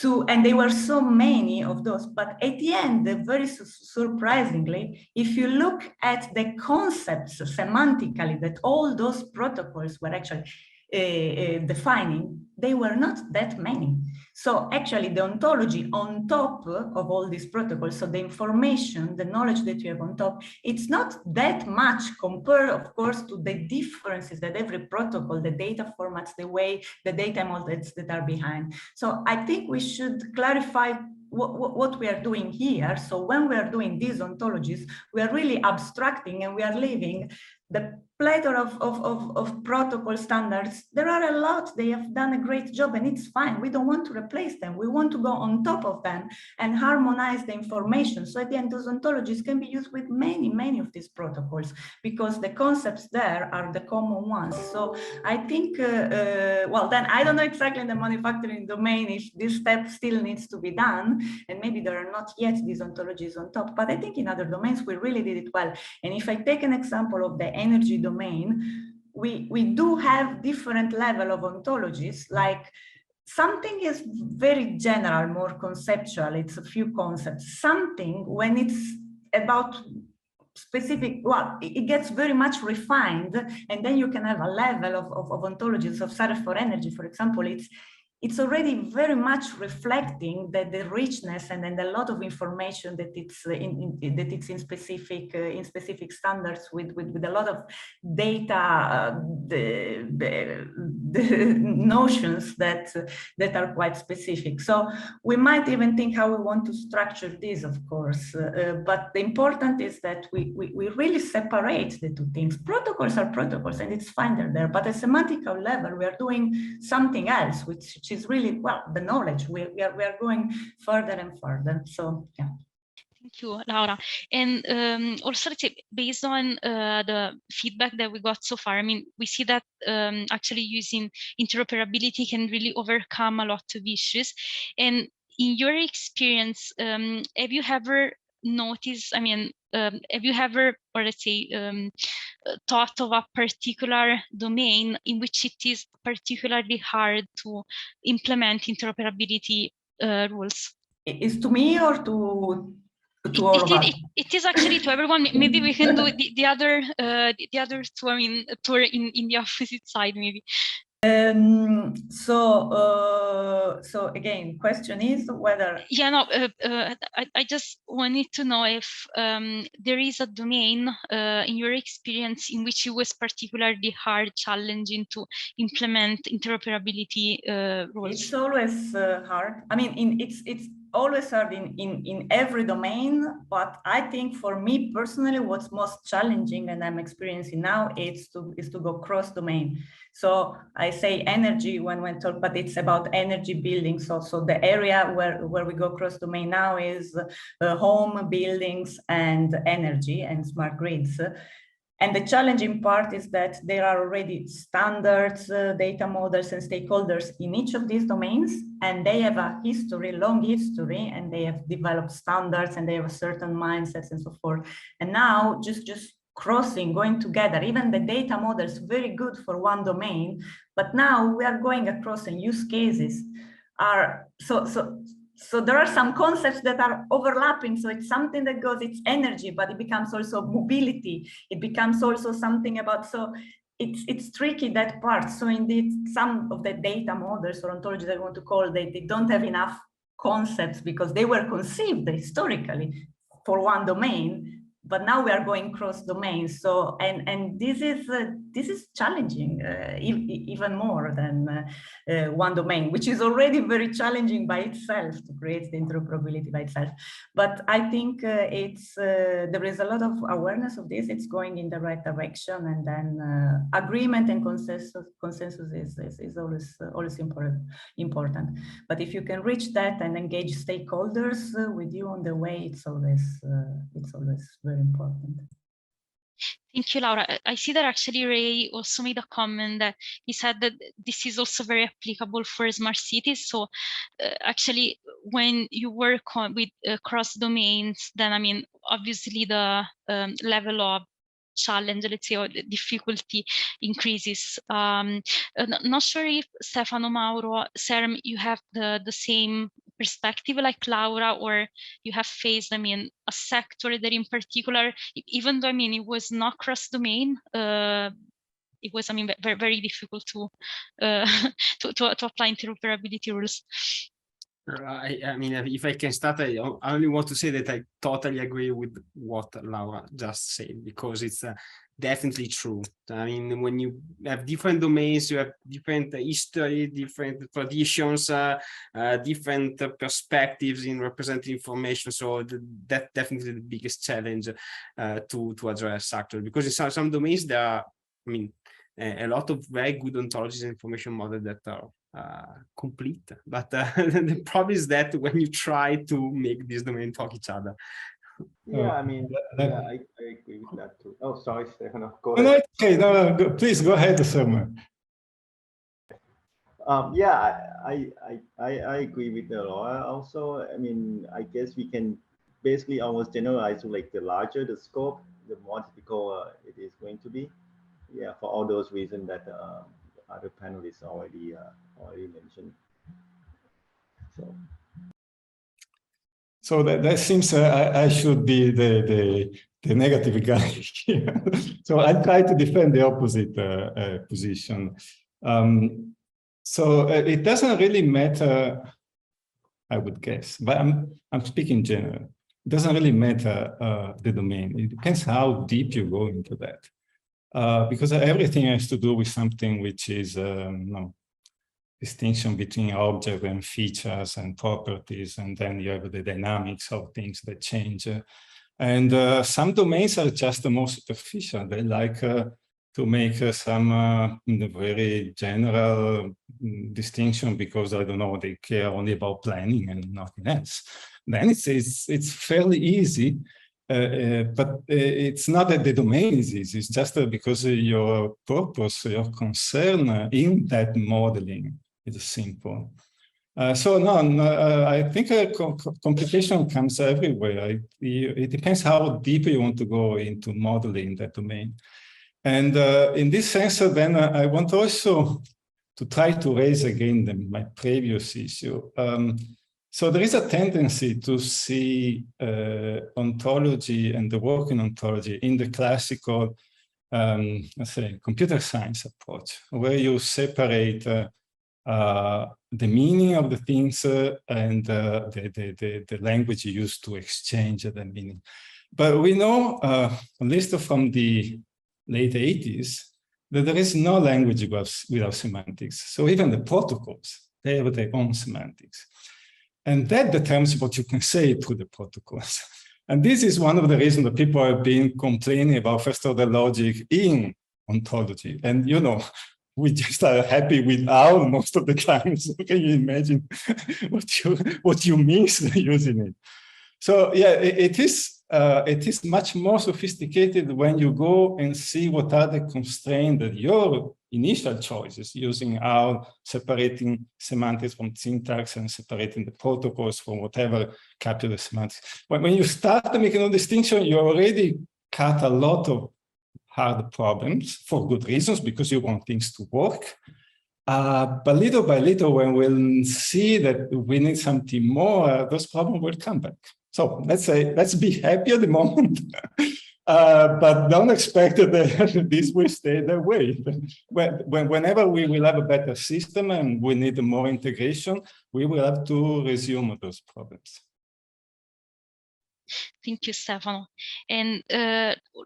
and there were so many of those. But at the end, very surprisingly, if you look at the concepts semantically that all those protocols were actually defining, they were not that many. So actually the ontology on top of all these protocols, so the information, the knowledge that you have on top, it's not that much compared, of course, to the differences that every protocol, the data formats, the way, the data models that are behind. So I think we should clarify what we are doing here. So when we are doing these ontologies, we are really abstracting and we are leaving the plethora of protocol standards. There are a lot, they have done a great job and it's fine. We don't want to replace them. We want to go on top of them and harmonize the information. So at the end, those ontologies can be used with many of these protocols because the concepts there are the common ones. So I think, well, then I don't know exactly in the manufacturing domain if this step still needs to be done, and maybe there are not yet these ontologies on top, but I think in other domains, we really did it well. And if I take an example of the energy domain, we do have different level of ontologies, like something is very general, more conceptual, it's a few concepts. Something, when it's about specific, well, it gets very much refined, and then you can have a level of ontologies of SAREF for energy, for example. it's already very much reflecting that the richness and a lot of information that it's in specific standards with a lot of data, the notions that are quite specific. So we might even think how we want to structure this, of course, but the important is that we really separate the two things. Protocols are protocols, and it's fine they're there, but at semantical level, we are doing something else, which is really, well, the knowledge. We are going further and further. So, yeah. Thank you, Laura. And also, let's say, based on the feedback that we got so far, I mean, we see that actually using interoperability can really overcome a lot of issues. And in your experience, have you ever noticed, I mean, have you ever, or let's say, thought of a particular domain in which it is particularly hard to implement interoperability rules? Is to me or to all of us? It is actually to everyone. Maybe we can do the other two. I mean, tour in the opposite side, maybe. So again, question is whether. Yeah, no. I just wanted to know if there is a domain in your experience in which it was particularly hard, challenging to implement interoperability rules. It's always hard. I mean, it's always hard in every domain, but I think for me personally, what's most challenging and I'm experiencing now is to go cross domain. So I say energy when we talk, but it's about energy buildings. So the area where we go cross domain now is home, buildings, and energy and smart grids. And the challenging part is that there are already standards, data models, and stakeholders in each of these domains, and they have a history, long history, and they have developed standards, and they have a certain mindsets and so forth. And now just crossing, going together, even the data models, very good for one domain, but now we are going across and use cases are so there are some concepts that are overlapping. So it's something that goes, it's energy, but it becomes also mobility. It becomes also something about, so it's tricky, that part. So indeed, some of the data models or ontologies I want to call, they don't have enough concepts because they were conceived historically for one domain, but now we are going cross domains. So, and this is challenging even more than one domain, which is already very challenging by itself to create the interoperability by itself. But I think there is a lot of awareness of this. It's going in the right direction, and then agreement and consensus is always important. But if you can reach that and engage stakeholders with you on the way, it's always very important. Thank you, Laura. I see that actually Ray also made a comment that he said that this is also very applicable for smart cities. So actually, when you work with cross domains, then I mean, obviously the level of challenge, let's say, or the difficulty increases. Not sure if Stefano, Mauro, Serm, you have the same perspective like Laura, or you have faced, I mean, a sector that in particular, even though, I mean, it was not cross-domain, it was, I mean, very, very difficult to apply interoperability rules. I mean, if I can start, I only want to say that I totally agree with what Laura just said, because it's definitely true. I mean, when you have different domains, you have different history, different traditions, different perspectives in representing information. So that's definitely the biggest challenge to address, actually, because in some domains there are, I mean, a lot of very good ontologies and information models that are complete, but the problem is that when you try to make this domain talk each other. Yeah, I mean, yeah, I agree with that too. Oh, sorry, Stefano, go ahead. No, okay, no, please go ahead, Serma. Yeah, I agree with Laura also. I mean, I guess we can basically almost generalize to like the larger the scope, the more difficult it is going to be. Yeah, for all those reasons that other panelists already mentioned. So that seems I should be the negative guy here. So I try to defend the opposite position. So it doesn't really matter, I would guess, but I'm speaking general. It doesn't really matter the domain. It depends how deep you go into that. Because everything has to do with something which is distinction between object and features and properties, and then you have the dynamics of things that change. And some domains are just more superficial. They like to make some very general distinction because, I don't know, they care only about planning and nothing else. Then it's fairly easy, but it's not that the domain is easy. It's just because your purpose, your concern in that modeling is simple. So no, I think complication comes everywhere. It depends how deep you want to go into modeling that domain. And in this sense, then I want also to try to raise again my previous issue. So there is a tendency to see ontology and the work in ontology in the classical, let's say, computer science approach, where you separate the meaning of the things and the language you use to exchange the meaning. But we know, at least from the late 80s, that there is no language without semantics. So even the protocols, they have their own semantics. And that determines what you can say through the protocols. And this is one of the reasons that people have been complaining about first-order logic in ontology. And, you know, we just are happy with OWL most of the time. So can you imagine what you miss using it? So yeah, it is much more sophisticated when you go and see what are the constraints that your initial choices using OWL, separating semantics from syntax and separating the protocols from whatever capture the semantics. When you start making a distinction, you already cut a lot of hard problems for good reasons, because you want things to work. But little by little, when we'll see that we need something more, those problems will come back. So let's be happy at the moment, but don't expect that this will stay that way. Whenever we will have a better system and we need more integration, we will have to resume those problems. Thank you, Stefano. And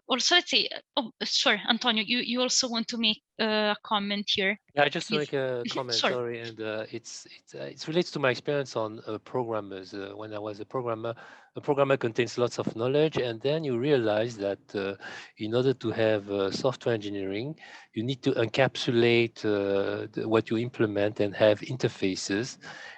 also, let's say, oh, sure, Antonio, you also want to make a comment here. Yeah, I just make a comment. Sure. Sorry, and it relates to my experience on programmers. When I was a programmer contains lots of knowledge, and then you realize that in order to have software engineering, you need to encapsulate what you implement and have interfaces.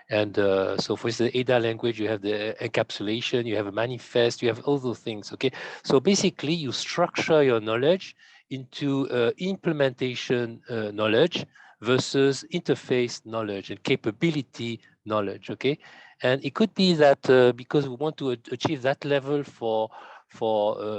And so for the ADA language, you have the encapsulation, you have a manifest, you have all those things, okay? So basically, you structure your knowledge into implementation knowledge versus interface knowledge and capability knowledge, okay? And it could be that because we want to achieve that level for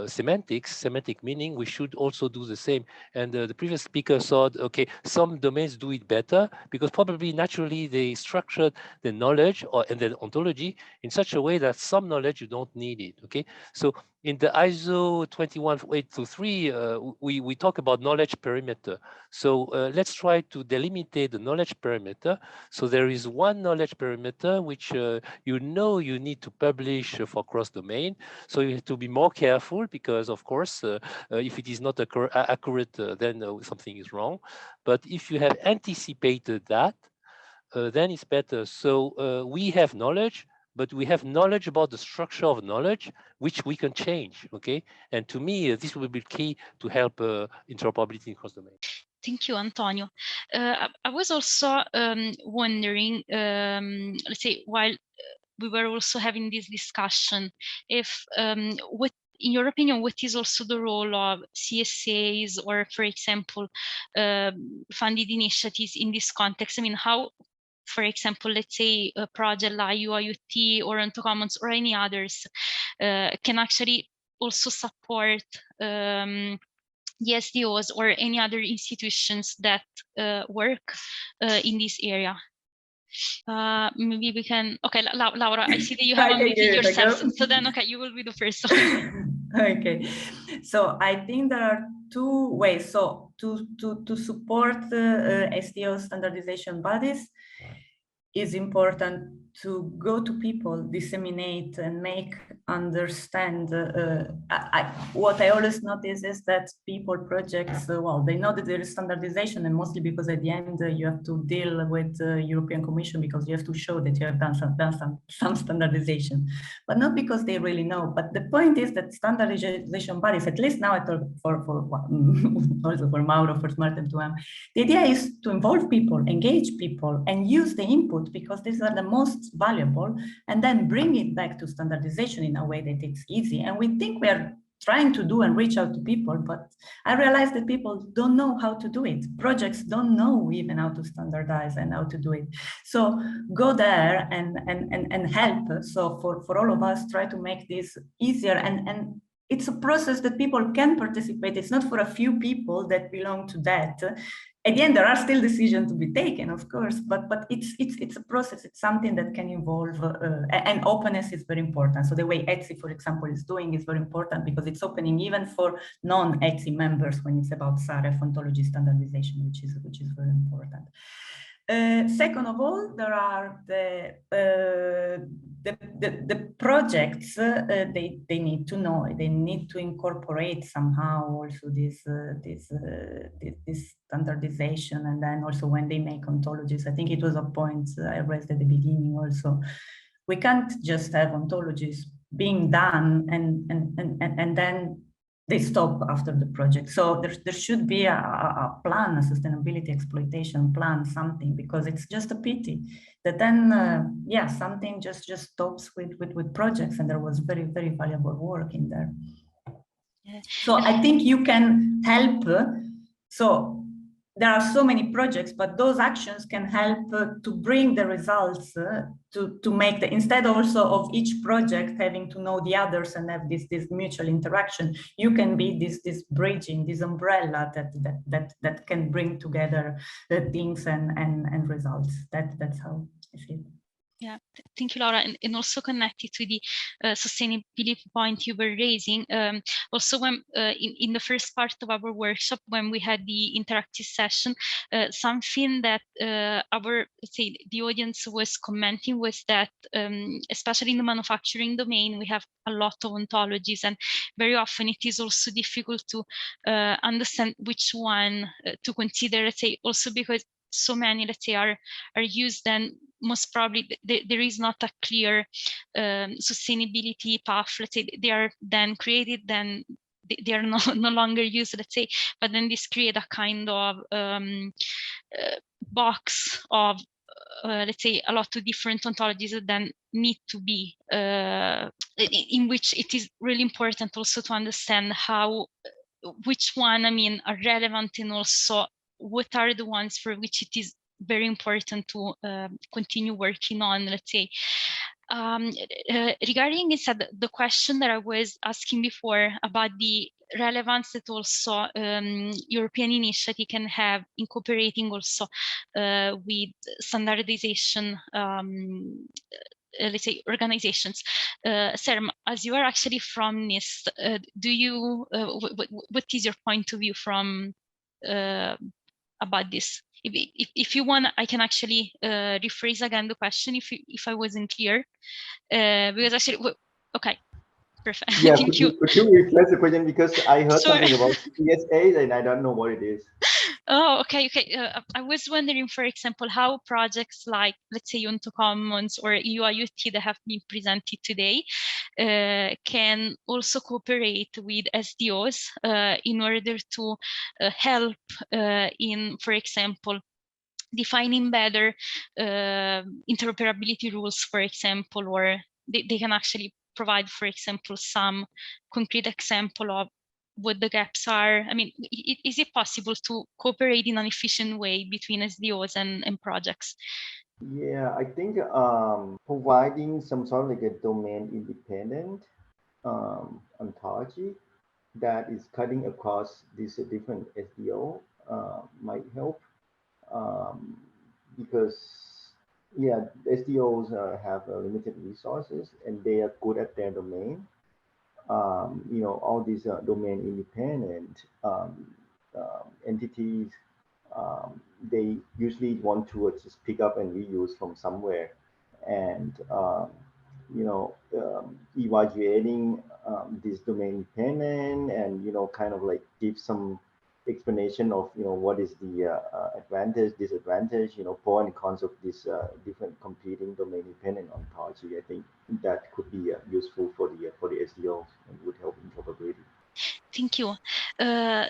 semantic meaning, we should also do the same. And the previous speaker thought, okay, some domains do it better because probably naturally they structured the knowledge and the ontology in such a way that some knowledge you don't need it, okay? So in the ISO 21823, we talk about knowledge perimeter. So let's try to delimitate the knowledge perimeter. So there is one knowledge perimeter which you know you need to publish for cross-domain. So you have to be more careful because, of course, if it is not accurate, then something is wrong. But if you have anticipated that, then it's better. So we have knowledge, but we have knowledge about the structure of knowledge, which we can change, okay? And to me, this will be key to help interoperability across domain. Thank you, Antonio. I was also wondering, let's say, while we were also having this discussion, if what, in your opinion, what is also the role of CSAs or, for example, funded initiatives in this context? I mean, how, for example, let's say a project like EU-IoT or OntoCommons or any others can actually also support the SDOs or any other institutions that work in this area. Maybe we can, okay, Laura, I see that you have unmuted yourself, so then, okay, you will be the first one. Okay, so I think there are two ways. So to support STO standardization bodies, is important to go to people, disseminate and make understand. What I always notice is that people, projects, well, they know that there is standardization, and mostly because at the end you have to deal with the European Commission because you have to show that you have done some standardization, but not because they really know. But the point is that standardization bodies, at least now I talk for also for Mauro, for Smart M2m, the idea is to involve people, engage people, and use the input because these are the most valuable, and then bring it back to standardization in a way that it's easy. And we think we are trying to do and reach out to people, but I realize that people don't know how to do it. Projects don't know even how to standardize and how to do it. So go there and help. So for all of us, try to make this easier, and it's a process that people can participate. It's not for a few people that belong to that. At the end, there are still decisions to be taken, of course, but it's a process. It's something that can involve, and openness is very important. So the way Etsy, for example, is doing is very important because it's opening even for non-Etsy members when it's about SAREF ontology standardization, which is very important. Second of all, there are the projects. They need to know. They need to incorporate somehow also this standardization, and then also when they make ontologies. I think it was a point I raised at the beginning. Also, we can't just have ontologies being done and then they stop after the project. So there should be a plan, a sustainability exploitation plan, something, because it's just a pity that then, yeah, something just stops with projects, and there was very, very valuable work in there. Yeah. So I think you can help. So there are so many projects, but those actions can help to bring the results to make the, instead also of each project having to know the others and have this mutual interaction, you can be this bridging, this umbrella that can bring together the things and results. That's how I see it. Yeah, thank you, Laura. And also connected to the sustainability point you were raising, also when in the first part of our workshop, when we had the interactive session, something that our, let's say, the audience was commenting was that, especially in the manufacturing domain, we have a lot of ontologies, and very often it is also difficult to understand which one to consider, let's say, also because so many, let's say, are used, and most probably there is not a clear sustainability path. Let's say they are then created, then they are no longer used, let's say, but then this create a kind of box of let's say a lot of different ontologies that then need to be in which it is really important also to understand how which one, I mean, are relevant, and also what are the ones for which it is very important to continue working on, let's say. Regarding instead the question that I was asking before about the relevance that also European initiative can have in cooperating also with standardization let's say organizations. Serm, as you are actually from NIST, do you what is your point of view from about this? If you want, I can actually rephrase again the question if I wasn't clear, because actually, okay, perfect. Yeah, Thank you. could you rephrase the question, because I heard Sure. something about ESAs and I don't know what it is. Oh, okay. I was wondering, for example, how projects like, let's say, OntoCommons or EU-IoT that have been presented today can also cooperate with SDOs in order to help in, for example, defining better interoperability rules, for example, or they can actually provide, for example, some concrete example of what the gaps are. I mean, is it possible to cooperate in an efficient way between SDOs and projects? Yeah, I think providing some sort of like a domain independent ontology that is cutting across these different SDO might help, because yeah, SDOs have limited resources and they are good at their domain. all these domain independent entities, they usually want to just pick up and reuse from somewhere, and evaluating this domain independent, and kind of like give some explanation of what is the advantage, disadvantage, pro and cons of this different competing domain independent ontology. I think that could be useful for the SDO and would help interoperability. Thank you.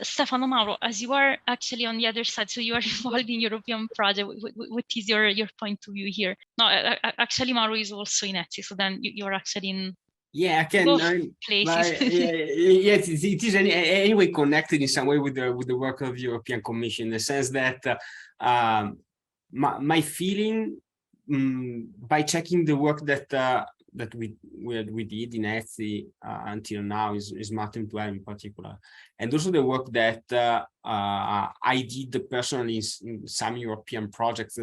Stefano, Mauro, as you are actually on the other side, so you are involved in European project, what is your point of view here? No, actually Mauro is also in ETSI, so then you're actually in I can places. Yes, it is anyway connected in some way with the work of the European Commission, in the sense that my feeling by checking the work that we did in ETSI until now is Smart M2m in particular, and also the work that I did personally in some European projects.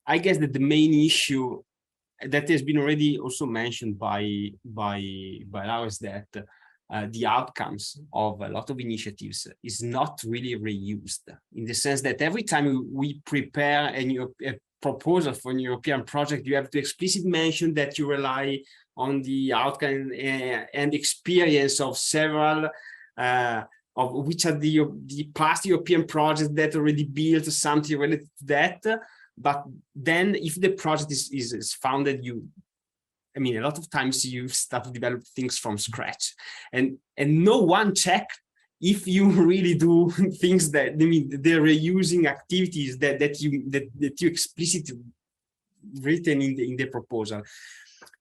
I guess that the main issue that has been already also mentioned by ours, that the outcomes of a lot of initiatives is not really reused, in the sense that every time we prepare a proposal for a European project, you have to explicitly mention that you rely on the outcome and experience of several of which are the past European projects that already built something related to that. But then if the project is founded, a lot of times you start to develop things from scratch, and no one checked if you really do things that, the reusing activities that you explicitly written in the proposal.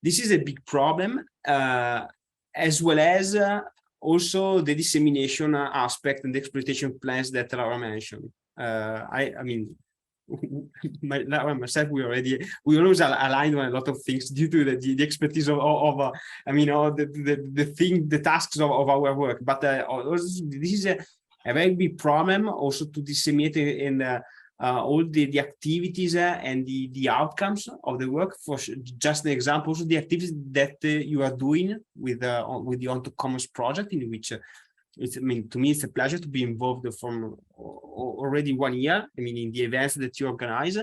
This is a big problem, as well as also the dissemination aspect and the exploitation plans that Laura mentioned. Myself, we always aligned on a lot of things due to the expertise of the tasks of our work. But this is a very big problem also to disseminate in all the activities and the outcomes of the work. For just an example, also the activities that you are doing with the OntoCommons project, in which to me, it's a pleasure to be involved from already 1 year. In the events that you organize,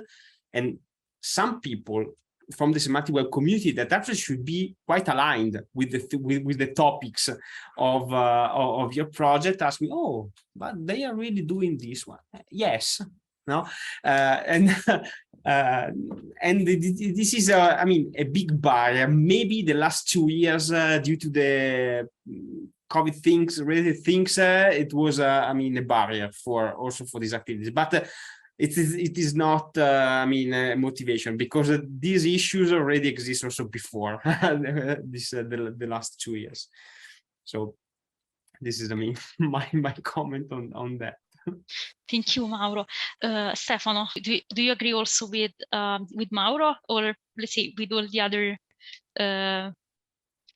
and some people from the semantic web community that actually should be quite aligned with the topics of your project ask me, oh, but they are really doing this one. Yes, no, and this is a big barrier. Maybe the last 2 years due to the COVID related things, it was a barrier for these activities, but it is not a motivation, because these issues already exist also before the last 2 years. So this is my comment on that. Thank you, Mauro. Stefano, do you agree also with Mauro, or let's say with all the other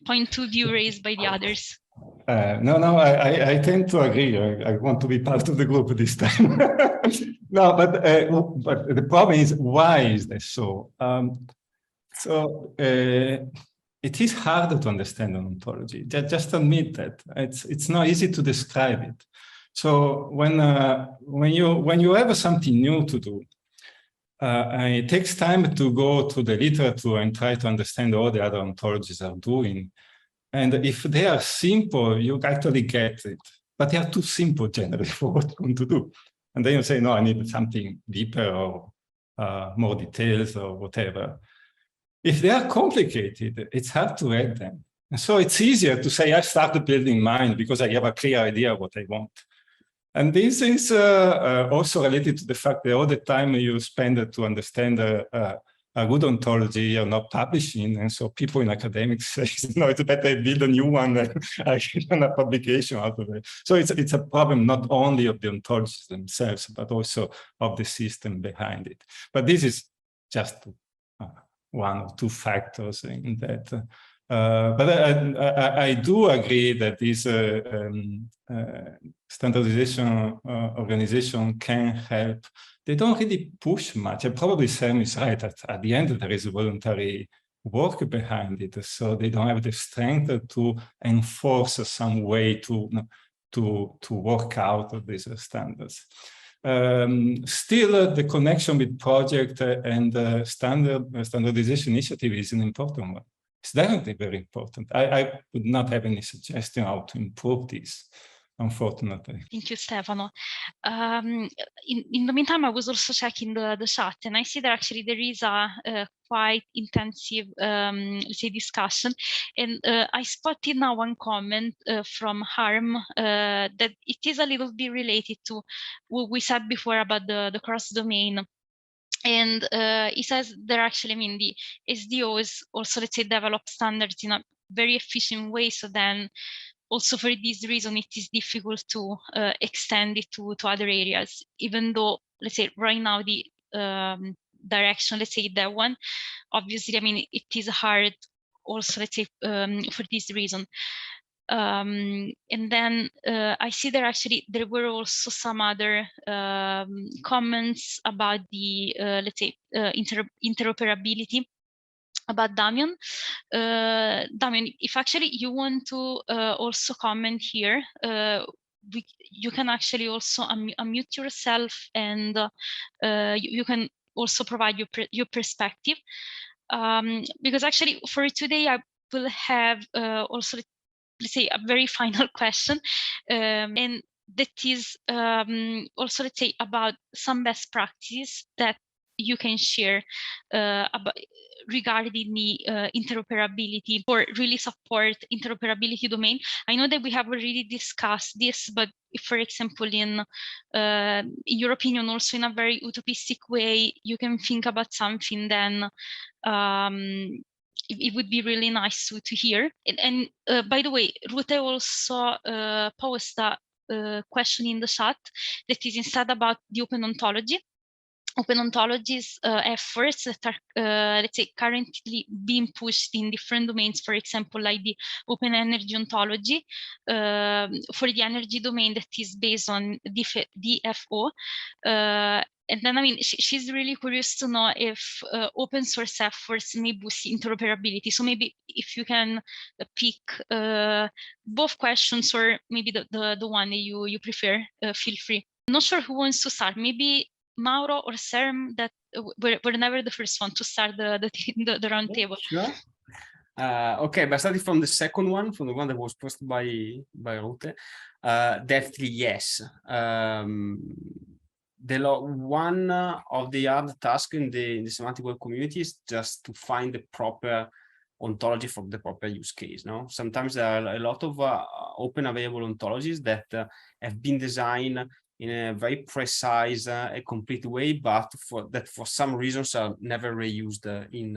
point of view raised by the others? No, I tend to agree. I want to be part of the group this time. No, but the problem is, why is this so? It is harder to understand an ontology. Just admit that it's not easy to describe it. So when you have something new to do, it takes time to go to the literature and try to understand what the other ontologies are doing. And if they are simple, you actually get it. But they are too simple generally for what you want to do. And then you say, no, I need something deeper or more details or whatever. If they are complicated, it's hard to read them. And so it's easier to say, I started building mine because I have a clear idea of what I want. And this is also related to the fact that all the time you spend to understand a good ontology, you're not publishing. And so people in academics say, no, it's better I build a new one than I get a publication out of it. So it's a problem not only of the ontologies themselves, but also of the system behind it. But this is just one or two factors in that. But I do agree that this standardization organization can help. They don't really push much. And probably Sam is right. At the end, there is a voluntary work behind it, so they don't have the strength to enforce some way to work out these standards. Still, the connection with project and standardization initiative is an important one. It's definitely very important. I would not have any suggestion how to improve this, unfortunately. Thank you, Stefano. In the meantime, I was also checking the chat, and I see that actually there is a quite intensive, let's say, discussion. And I spotted now one comment from Harm that it is a little bit related to what we said before about the cross-domain. And he says there actually, I mean, the SDOs also, let's say, develop standards in a very efficient way. So then also for this reason, it is difficult to extend it to other areas, even though, let's say, right now the direction, let's say that one, obviously, I mean, it is hard also, let's say, for this reason. And then I see there actually there were also some other comments about the let's say interoperability about Damian. Damian, if actually you want to also comment here, you can actually also unmute yourself, and you can also provide your perspective, because actually for today I will have also, let's say, a very final question, and that is also, let's say, about some best practices that you can share about regarding the interoperability, or really support interoperability domain. I know that we have already discussed this, but if, for example, in your opinion, also in a very utopistic way, you can think about something, then it would be really nice to hear. And by the way, Rute also posed a question in the chat that is instead about the open ontology. Open ontologies efforts that are, let's say, currently being pushed in different domains, for example, like the open energy ontology for the energy domain that is based on DFO. And then, I mean, she's really curious to know if open source efforts may boost interoperability. So maybe if you can pick both questions, or maybe the one that you prefer, feel free. I'm not sure who wants to start. Maybe Mauro or Serm, that were never the first one to start the round table. Sure. Okay, but starting from the second one, from the one that was posted by Rute, definitely yes. One of the other tasks in the semantic web community is just to find the proper ontology for the proper use case. No, sometimes there are a lot of open available ontologies that have been designed in a very precise, a complete way, but for some reasons are never reused in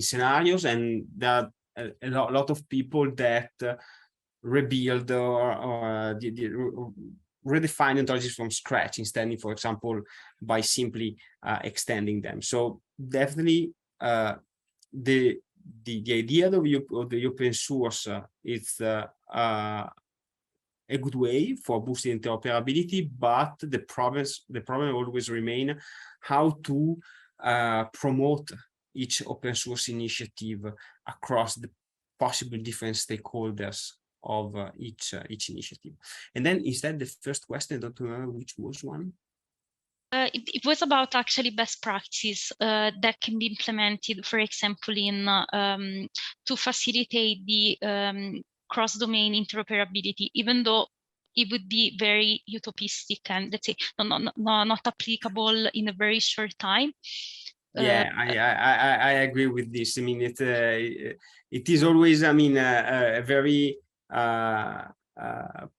scenarios, and there are a lot of people that rebuild or redefine ontologies from scratch instead, for example, by simply extending them. So definitely the idea of the open source is a good way for boosting interoperability, but the problem always remain how to promote each open source initiative across the possible different stakeholders of each initiative. And then instead, the first question, I don't remember which was one. It was about actually best practices that can be implemented, for example, in to facilitate the cross-domain interoperability, even though it would be very utopistic and, let's say, not applicable in a very short time. Yeah, I agree with this. I mean, it is always, I mean, a very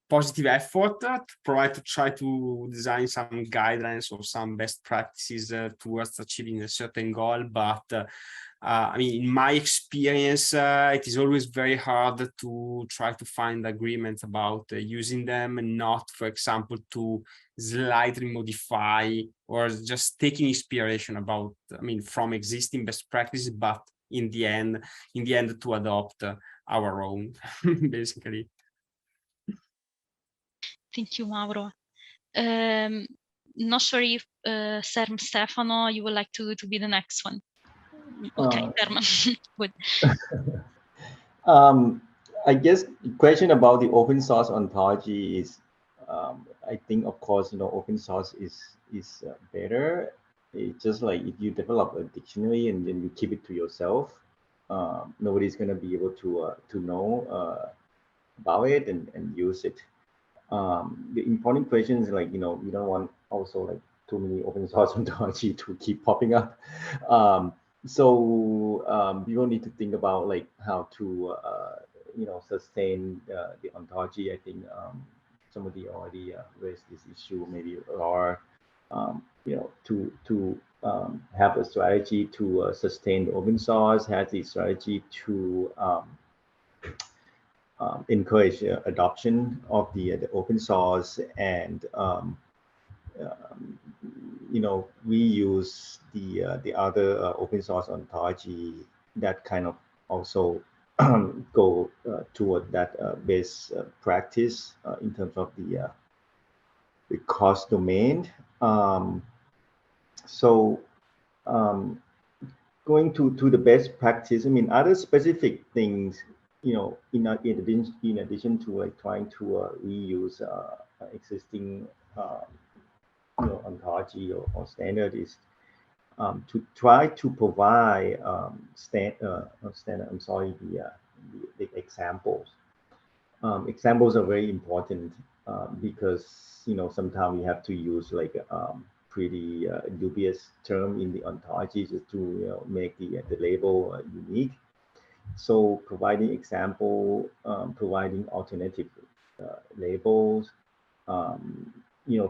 positive effort to try to design some guidelines or some best practices towards achieving a certain goal, but I mean, in my experience, it is always very hard to try to find agreement about using them, and not, for example, to slightly modify or just taking inspiration about, I mean, from existing best practices, but in the end to adopt our own, basically. Thank you, Mauro. Not sure if Stefano, you would like to be the next one. Okay, good. I guess the question about the open source ontology is, I think, of course, open source is better. It's just like if you develop a dictionary and then you keep it to yourself, nobody's going to be able to know about it and use it. The important question is like, you don't want also like too many open source ontology to keep popping up. So people need to think about like how to sustain the ontology. I think somebody already raised this issue, maybe, or to have a strategy to sustain the open source, has the strategy to encourage adoption of the open source, and we use the other open source ontology that kind of also go toward that best practice in terms of the cross domain. So going to the best practice, I mean, other specific things, in addition to like trying to reuse existing ontology or standard, is to try to provide the examples. Examples are very important because sometimes we have to use like pretty dubious term in the ontology just to make the label unique. So providing example, providing alternative labels.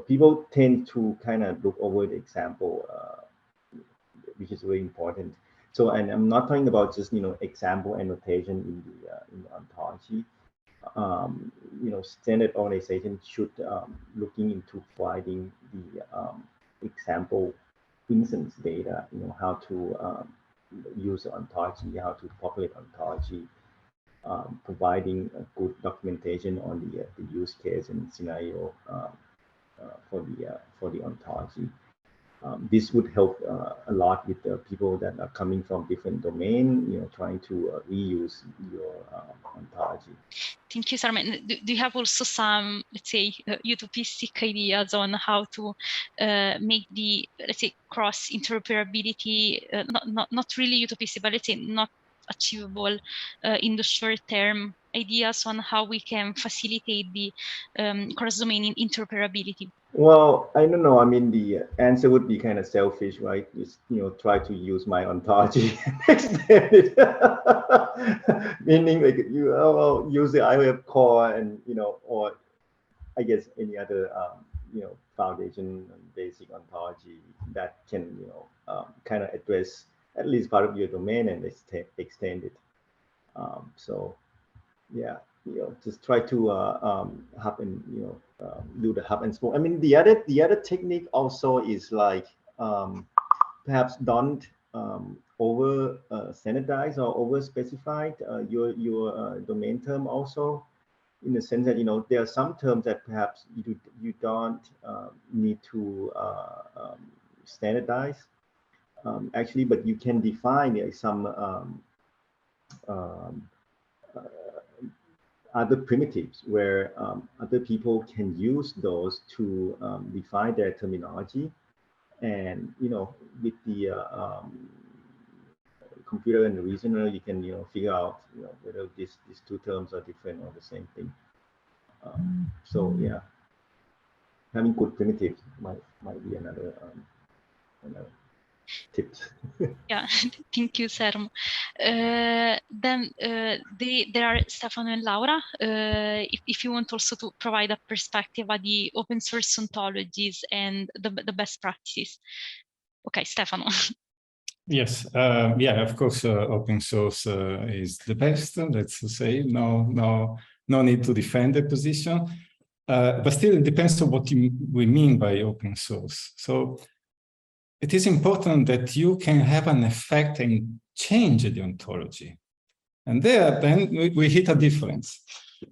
People tend to kind of look over the example, which is very important. So, and I'm not talking about just example annotation in the ontology. Standard organization should looking into providing the example instance data. How to use ontology, how to populate ontology, providing a good documentation on the use case and scenario for the ontology. This would help a lot with the people that are coming from different domain, trying to reuse your ontology. Thank you, Simon. Do you have also some, let's say, utopistic ideas on how to make the, let's say, cross interoperability, not really utopistic, but let's say not achievable in the short term, ideas on how we can facilitate the cross-domain interoperability? Well, I don't know. I mean, the answer would be kind of selfish, right? Just, try to use my ontology and extend it. Meaning like use the IOF core and, or I guess any other, foundation and basic ontology that can, kind of address at least part of your domain and extend it. So, yeah. Just try to hub and do the hub and spoke. I mean, the other technique also is like perhaps don't over standardize or over specify your domain term also, in the sense that there are some terms that perhaps you don't need to standardize actually, but you can define some other primitives where other people can use those to define their terminology, and with the computer and the reasoner, you can figure out whether these two terms are different or the same thing. So yeah, having good primitives might be another tips. Yeah, thank you, Sermo. Then there are Stefano and Laura. If you want also to provide a perspective on the open source ontologies and the best practices. Okay, Stefano. Yes, yeah, of course, open source is the best. Let's say no need to defend the position, but still it depends on what we mean by open source. So it is important that you can have an effect and change the ontology. And there, then we hit a difference.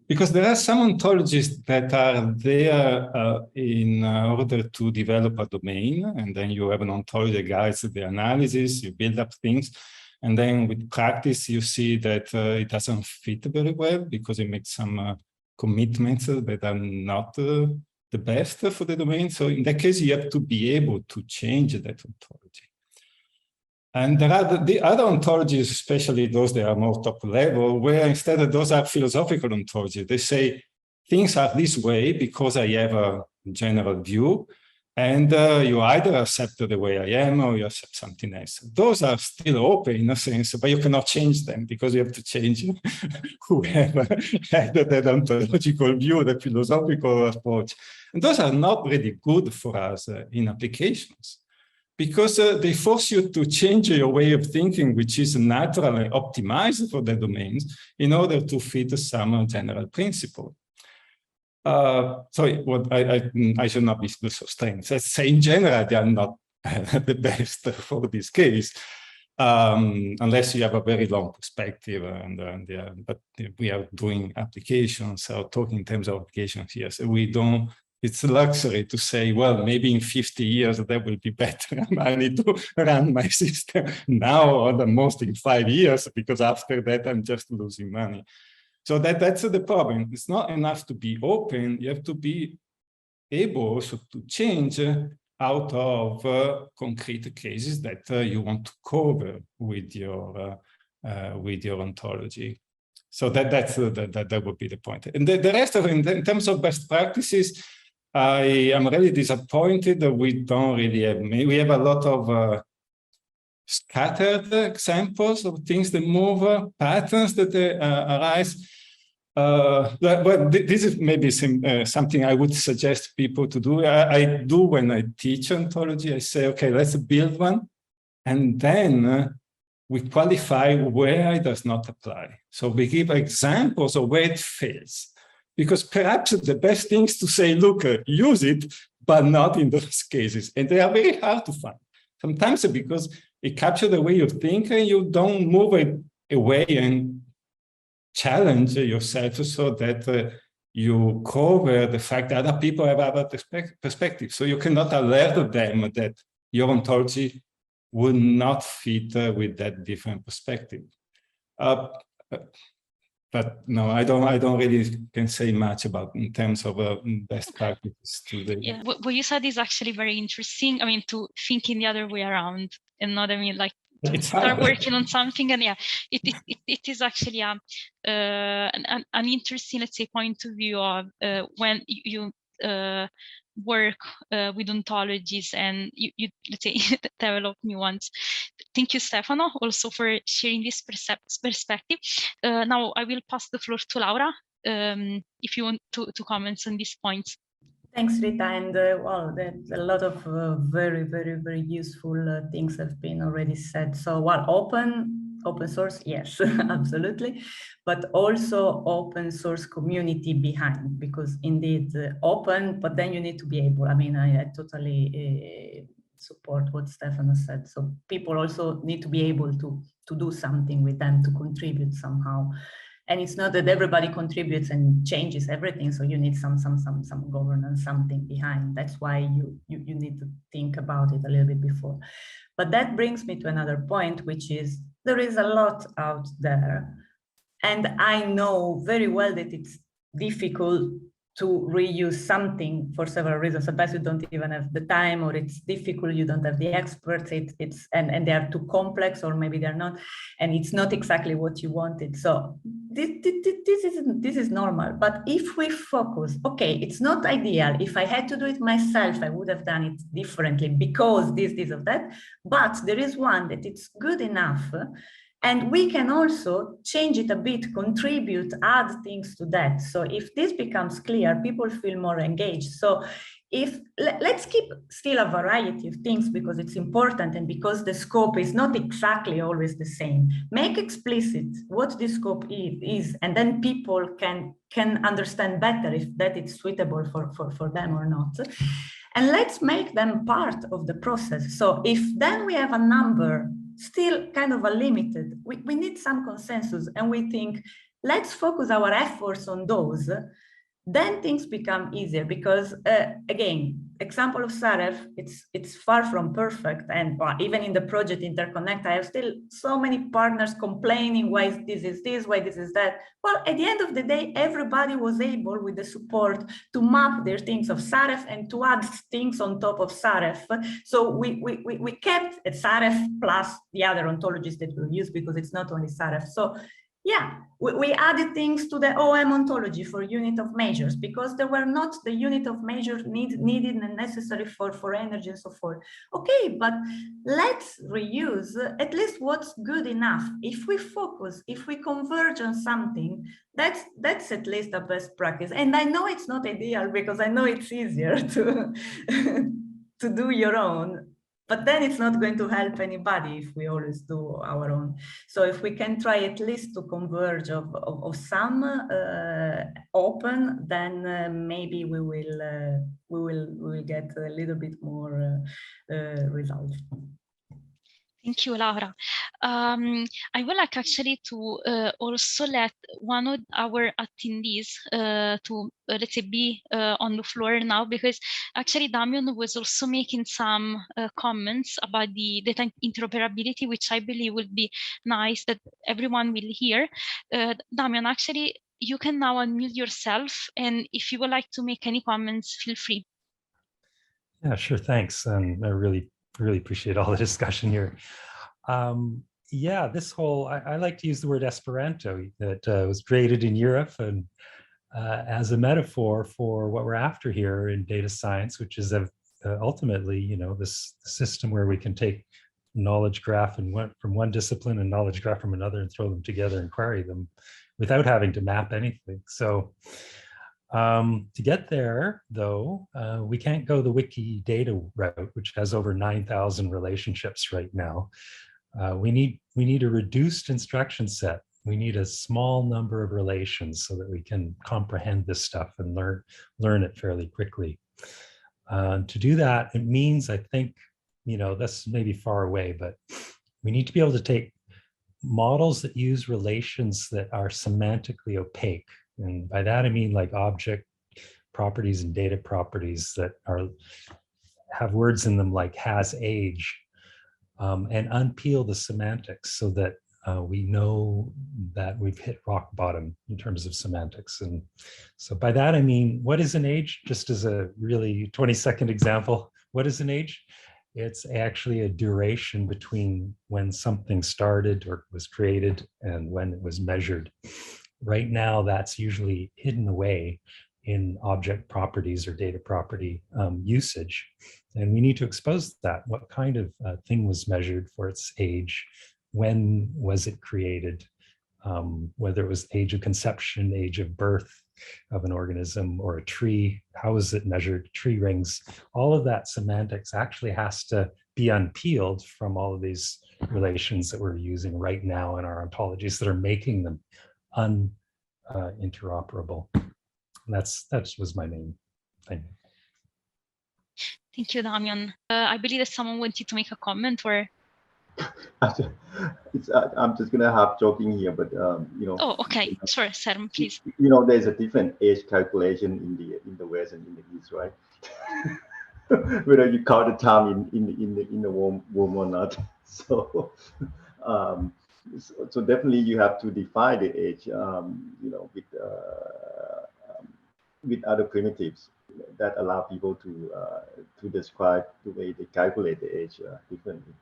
Because there are some ontologies that are there in order to develop a domain, and then you have an ontology that guides the analysis, you build up things. And then with practice, you see that it doesn't fit very well because it makes some commitments that are not the best for the domain. So in that case, you have to be able to change that ontology. And there are the other ontologies, especially those that are more top level, where instead of those are philosophical ontologies. They say things are this way because I have a general view, and you either accept the way I am or you accept something else. Those are still open in a sense, but you cannot change them because you have to change whoever had that ontological view, the philosophical approach. And those are not really good for us in applications, because they force you to change your way of thinking, which is naturally optimized for the domains in order to fit some general principle. Sorry, what I should not be so strange. Let's say in general, they are not the best for this case, unless you have a very long perspective. But we are doing applications or talking in terms of applications here. So we don't, it's a luxury to say, well, maybe in 50 years that will be better. I need to run my system now or the most in 5 years, because after that, I'm just losing money. So that's the problem. It's not enough to be open. You have to be able also to change out of concrete cases that you want to cover with your ontology. So that would be the point. And the rest of it, in terms of best practices, I am really disappointed that we don't really have. We have a lot of scattered examples of things that move, patterns that arise. Well, this is maybe something I would suggest people to do. I do when I teach ontology. I say, okay, let's build one, and then we qualify where it does not apply. So we give examples of where it fails, because perhaps the best thing is to say, look, use it, but not in those cases, and they are very hard to find. Sometimes because it captures the way you think, and you don't move away and challenge yourself so that you cover the fact that other people have other perspectives. So you cannot alert them that your ontology would not fit with that different perspective. But no, I don't really can say much about in terms of best practices today. Yeah, what you said is actually very interesting. I mean, to think in the other way around, and not, I mean, like, to start working on something, and yeah, it is actually an interesting, let's say, point of view of when you work with ontologies and you let's say develop new ones. Thank you, Stefano, also for sharing this perspective. Now I will pass the floor to Laura, if you want to comment on these points. Thanks, Rita, and well, a lot of very, very, very useful things have been already said. So, well, open source, yes, absolutely, but also open source community behind, because indeed open, but then you need to be able. I mean, I totally support what Stefano said. So people also need to be able to do something with them, to contribute somehow. And it's not that everybody contributes and changes everything. So you need some governance, something behind. That's why you need to think about it a little bit before. But that brings me to another point, which is there is a lot out there. And I know very well that it's difficult to reuse something for several reasons. Sometimes you don't even have the time, or it's difficult, you don't have the experts, and they are too complex, or maybe they're not, and it's not exactly what you wanted. So this is normal. But if we focus, okay, it's not ideal. If I had to do it myself, I would have done it differently because this or that. But there is one that it's good enough. And we can also change it a bit, contribute, add things to that. So if this becomes clear, people feel more engaged. So let's keep still a variety of things, because it's important, and because the scope is not exactly always the same. Make explicit what the scope is, and then people can understand better if that is suitable for them or not. And let's make them part of the process. So if then we have a number still kind of a limited, we need some consensus, and we think, let's focus our efforts on those, then things become easier, because again, example of Saref, it's far from perfect. And even in the project Interconnect, I have still so many partners complaining why this is this, why this is that. Well, at the end of the day, everybody was able with the support to map their things of Saref and to add things on top of Saref. So we kept a Saref plus the other ontologies that we'll use, because it's not only Saref. So yeah, we added things to the OM ontology for unit of measures, because there were not the unit of measure needed and necessary for energy and so forth. Okay, but let's reuse at least what's good enough. If we focus, if we converge on something, that's at least a best practice. And I know it's not ideal, because I know it's easier to, to do your own. But then it's not going to help anybody if we always do our own. So if we can try at least to converge of some open, then maybe we will get a little bit more results. Thank you, Laura. I would like actually to also let one of our attendees to let's say be on the floor now, because actually Damian was also making some comments about the data interoperability, which I believe would be nice that everyone will hear. Damian, actually, you can now unmute yourself, and if you would like to make any comments, feel free. Yeah, sure, thanks. And I really appreciate all the discussion here. Yeah, this whole, I like to use the word Esperanto that was created in Europe and as a metaphor for what we're after here in data science, which is ultimately, you know, this system where we can take knowledge graph from one discipline and knowledge graph from another and throw them together and query them without having to map anything. So to get there, though, we can't go the Wikidata route, which has over 9,000 relationships right now. We need a reduced instruction set. We need a small number of relations so that we can comprehend this stuff and learn it fairly quickly. To do that, it means, I think, you know, that's maybe far away, but we need to be able to take models that use relations that are semantically opaque. And by that, I mean like object properties and data properties that have words in them like has age, and unpeel the semantics so that we know that we've hit rock bottom in terms of semantics. And so by that, I mean, what is an age? Just as a really 20-second example, what is an age? It's actually a duration between when something started or was created and when it was measured. Right now, that's usually hidden away in object properties or data property usage. And we need to expose that. What kind of thing was measured for its age? When was it created? Whether it was age of conception, age of birth of an organism or a tree, how was it measured? Tree rings, all of that semantics actually has to be unpeeled from all of these relations that we're using right now in our ontologies that are making them interoperable. That was my main thing. Thank you, Damian. I believe that someone wanted to make a comment, or I'm just gonna have joking here, but you know. Oh, okay. Sure, Sam, please. You know, there's a different age calculation in the West and in the East, right? Whether you count the time in the womb or not. So, so definitely you have to define the age, you know, with other primitives that allow people to describe the way they calculate the age differently.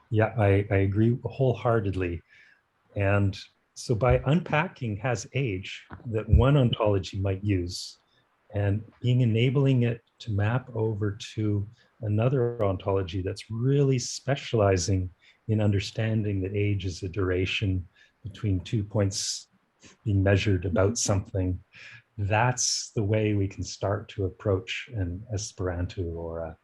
Yeah, I agree wholeheartedly. And so by unpacking has age that one ontology might use and enabling it to map over to another ontology that's really specializing in understanding that age is a duration between 2 points being measured about something, that's the way we can start to approach an Esperanto or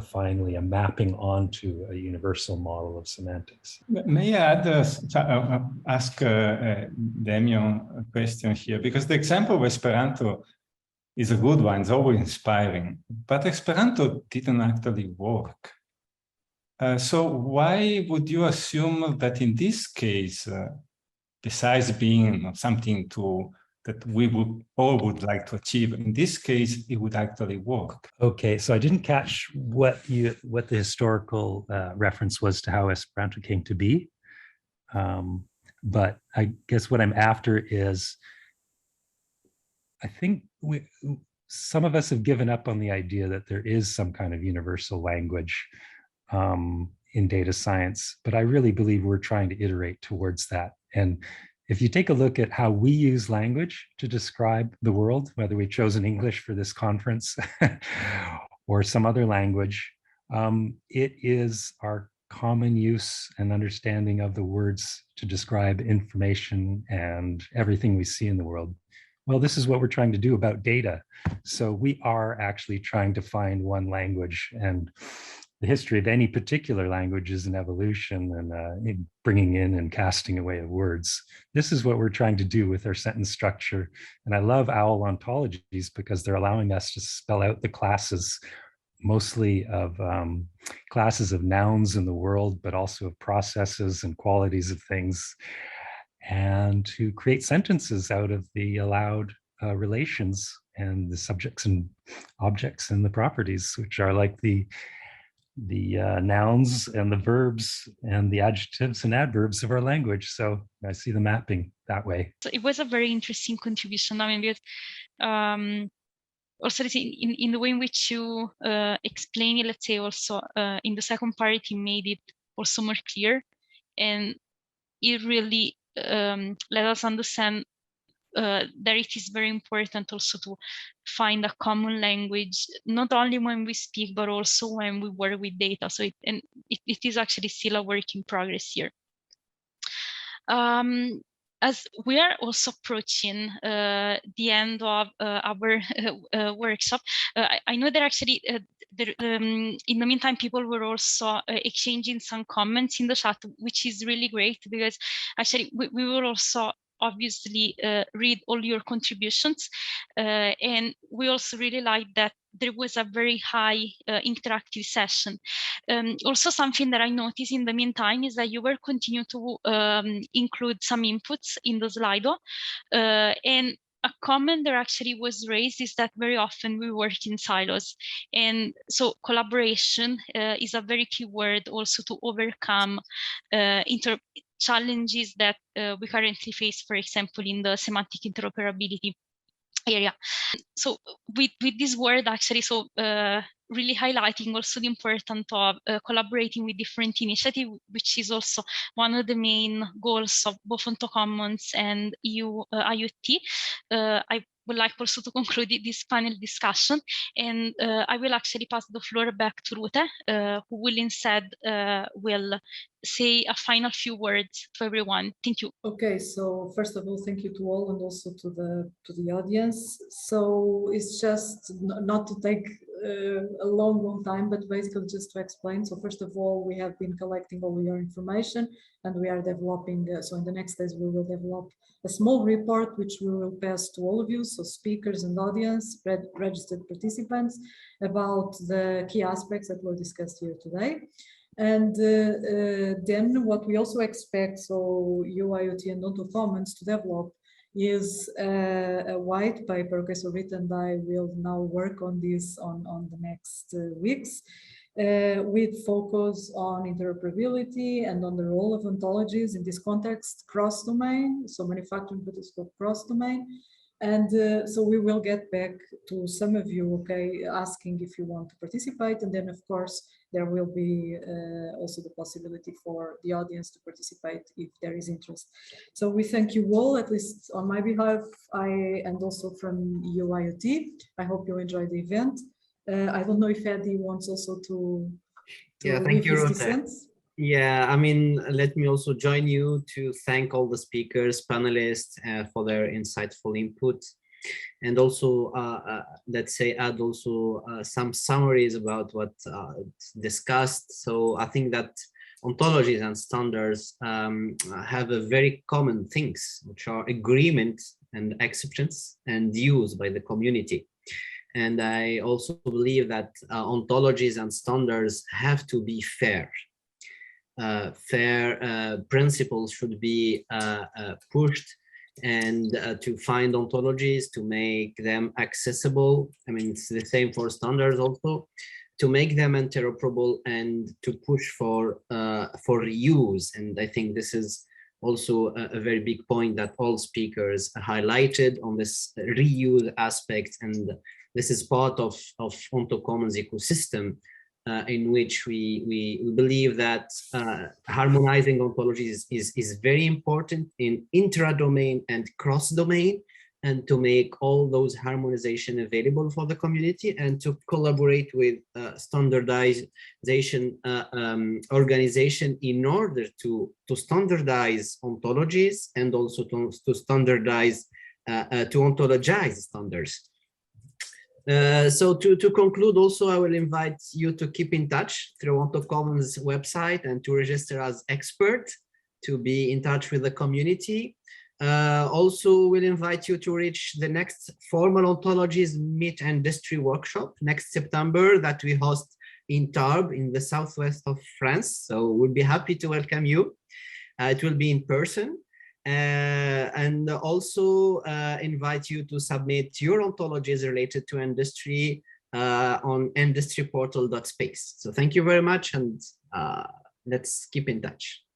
finally a mapping onto a universal model of semantics. May I ask Damian a question here? Because the example of Esperanto is a good one, it's always inspiring, but Esperanto didn't actually work. So why would you assume that in this case, besides being something to that we would like to achieve. In this case, it would actually work. Okay, so I didn't catch what the historical reference was to how Esperanto came to be, but I guess what I'm after is, I think some of us have given up on the idea that there is some kind of universal language in data science, but I really believe we're trying to iterate towards that. And if you take a look at how we use language to describe the world, whether we've chosen English for this conference or some other language, it is our common use and understanding of the words to describe information and everything we see in the world. Well, this is what we're trying to do about data. So we are actually trying to find one language, and the history of any particular language is an evolution and bringing in and casting away of words. This is what we're trying to do with our sentence structure. And I love OWL ontologies because they're allowing us to spell out the classes, mostly of classes of nouns in the world, but also of processes and qualities of things, and to create sentences out of the allowed relations and the subjects and objects and the properties, which are like the nouns and the verbs and the adjectives and adverbs of our language. So I see the mapping that way. So it was a very interesting contribution. I mean, because also in the way in which you explain it, let's say also in the second part, it made it also more clear, and it really let us understand that it is very important also to find a common language, not only when we speak, but also when we work with data. So it is actually still a work in progress here. As we are also approaching the end of our workshop, I know that actually in the meantime, people were also exchanging some comments in the chat, which is really great, because actually we will also obviously read all your contributions, and we also really like that there was a very high interactive session. Also, something that I noticed in the meantime is that you were continuing to include some inputs in the Slido, and a comment that actually was raised is that very often we work in silos, and so collaboration is a very key word also to overcome challenges that we currently face, for example, in the semantic interoperability area. So with this word actually, so really highlighting also the importance of collaborating with different initiatives, which is also one of the main goals of both OntoCommons and EU-IoT. I would like also to conclude this panel discussion, and I will actually pass the floor back to Rute, who will instead will say a final few words to everyone. Thank you. Okay, so first of all, thank you to all and also to the audience. So it's just not to take a long time, but basically just to explain. So first of all, we have been collecting all your information, and we are developing, so in the next days we will develop a small report which we will pass to all of you, so speakers and audience, registered participants, about the key aspects that were discussed here today. And then what we also expect, so EU-IoT and OntoCommons to develop, is a white paper. Okay, so Rita and I will now work on this on the next weeks, with focus on interoperability and on the role of ontologies in this context, cross-domain, so manufacturing, but it's called cross-domain. And so we will get back to some of you, okay, asking if you want to participate. And then, of course, there will be also the possibility for the audience to participate if there is interest. So we thank you all, at least on my behalf, and also from EU-IoT. I hope you enjoyed the event. I don't know if Eddie wants also to thank you, Rute. Yeah, I mean, let me also join you to thank all the speakers, panelists for their insightful input, and also let's say add also some summaries about what discussed. So I think that ontologies and standards have a very common things, which are agreement and acceptance and use by the community. And I also believe that ontologies and standards have to be fair. Fair principles should be pushed and to find ontologies, to make them accessible. I mean, it's the same for standards also, to make them interoperable and to push for reuse. And I think this is also a very big point that all speakers highlighted on this reuse aspect. And this is part of OntoCommons ecosystem, in which we believe that harmonizing ontologies is very important in intra-domain and cross-domain, and to make all those harmonization available for the community, and to collaborate with standardization organization in order to standardize ontologies, and also to standardize, to ontologize standards. So to conclude, also, I will invite you to keep in touch through OntoCommons website and to register as expert, to be in touch with the community. Also, we'll invite you to reach the next formal Ontologies Meet Industry workshop next September that we host in Tarbes in the southwest of France. So we'll be happy to welcome you. It will be in person. And also invite you to submit your ontologies related to industry on industryportal.space. So thank you very much, and let's keep in touch.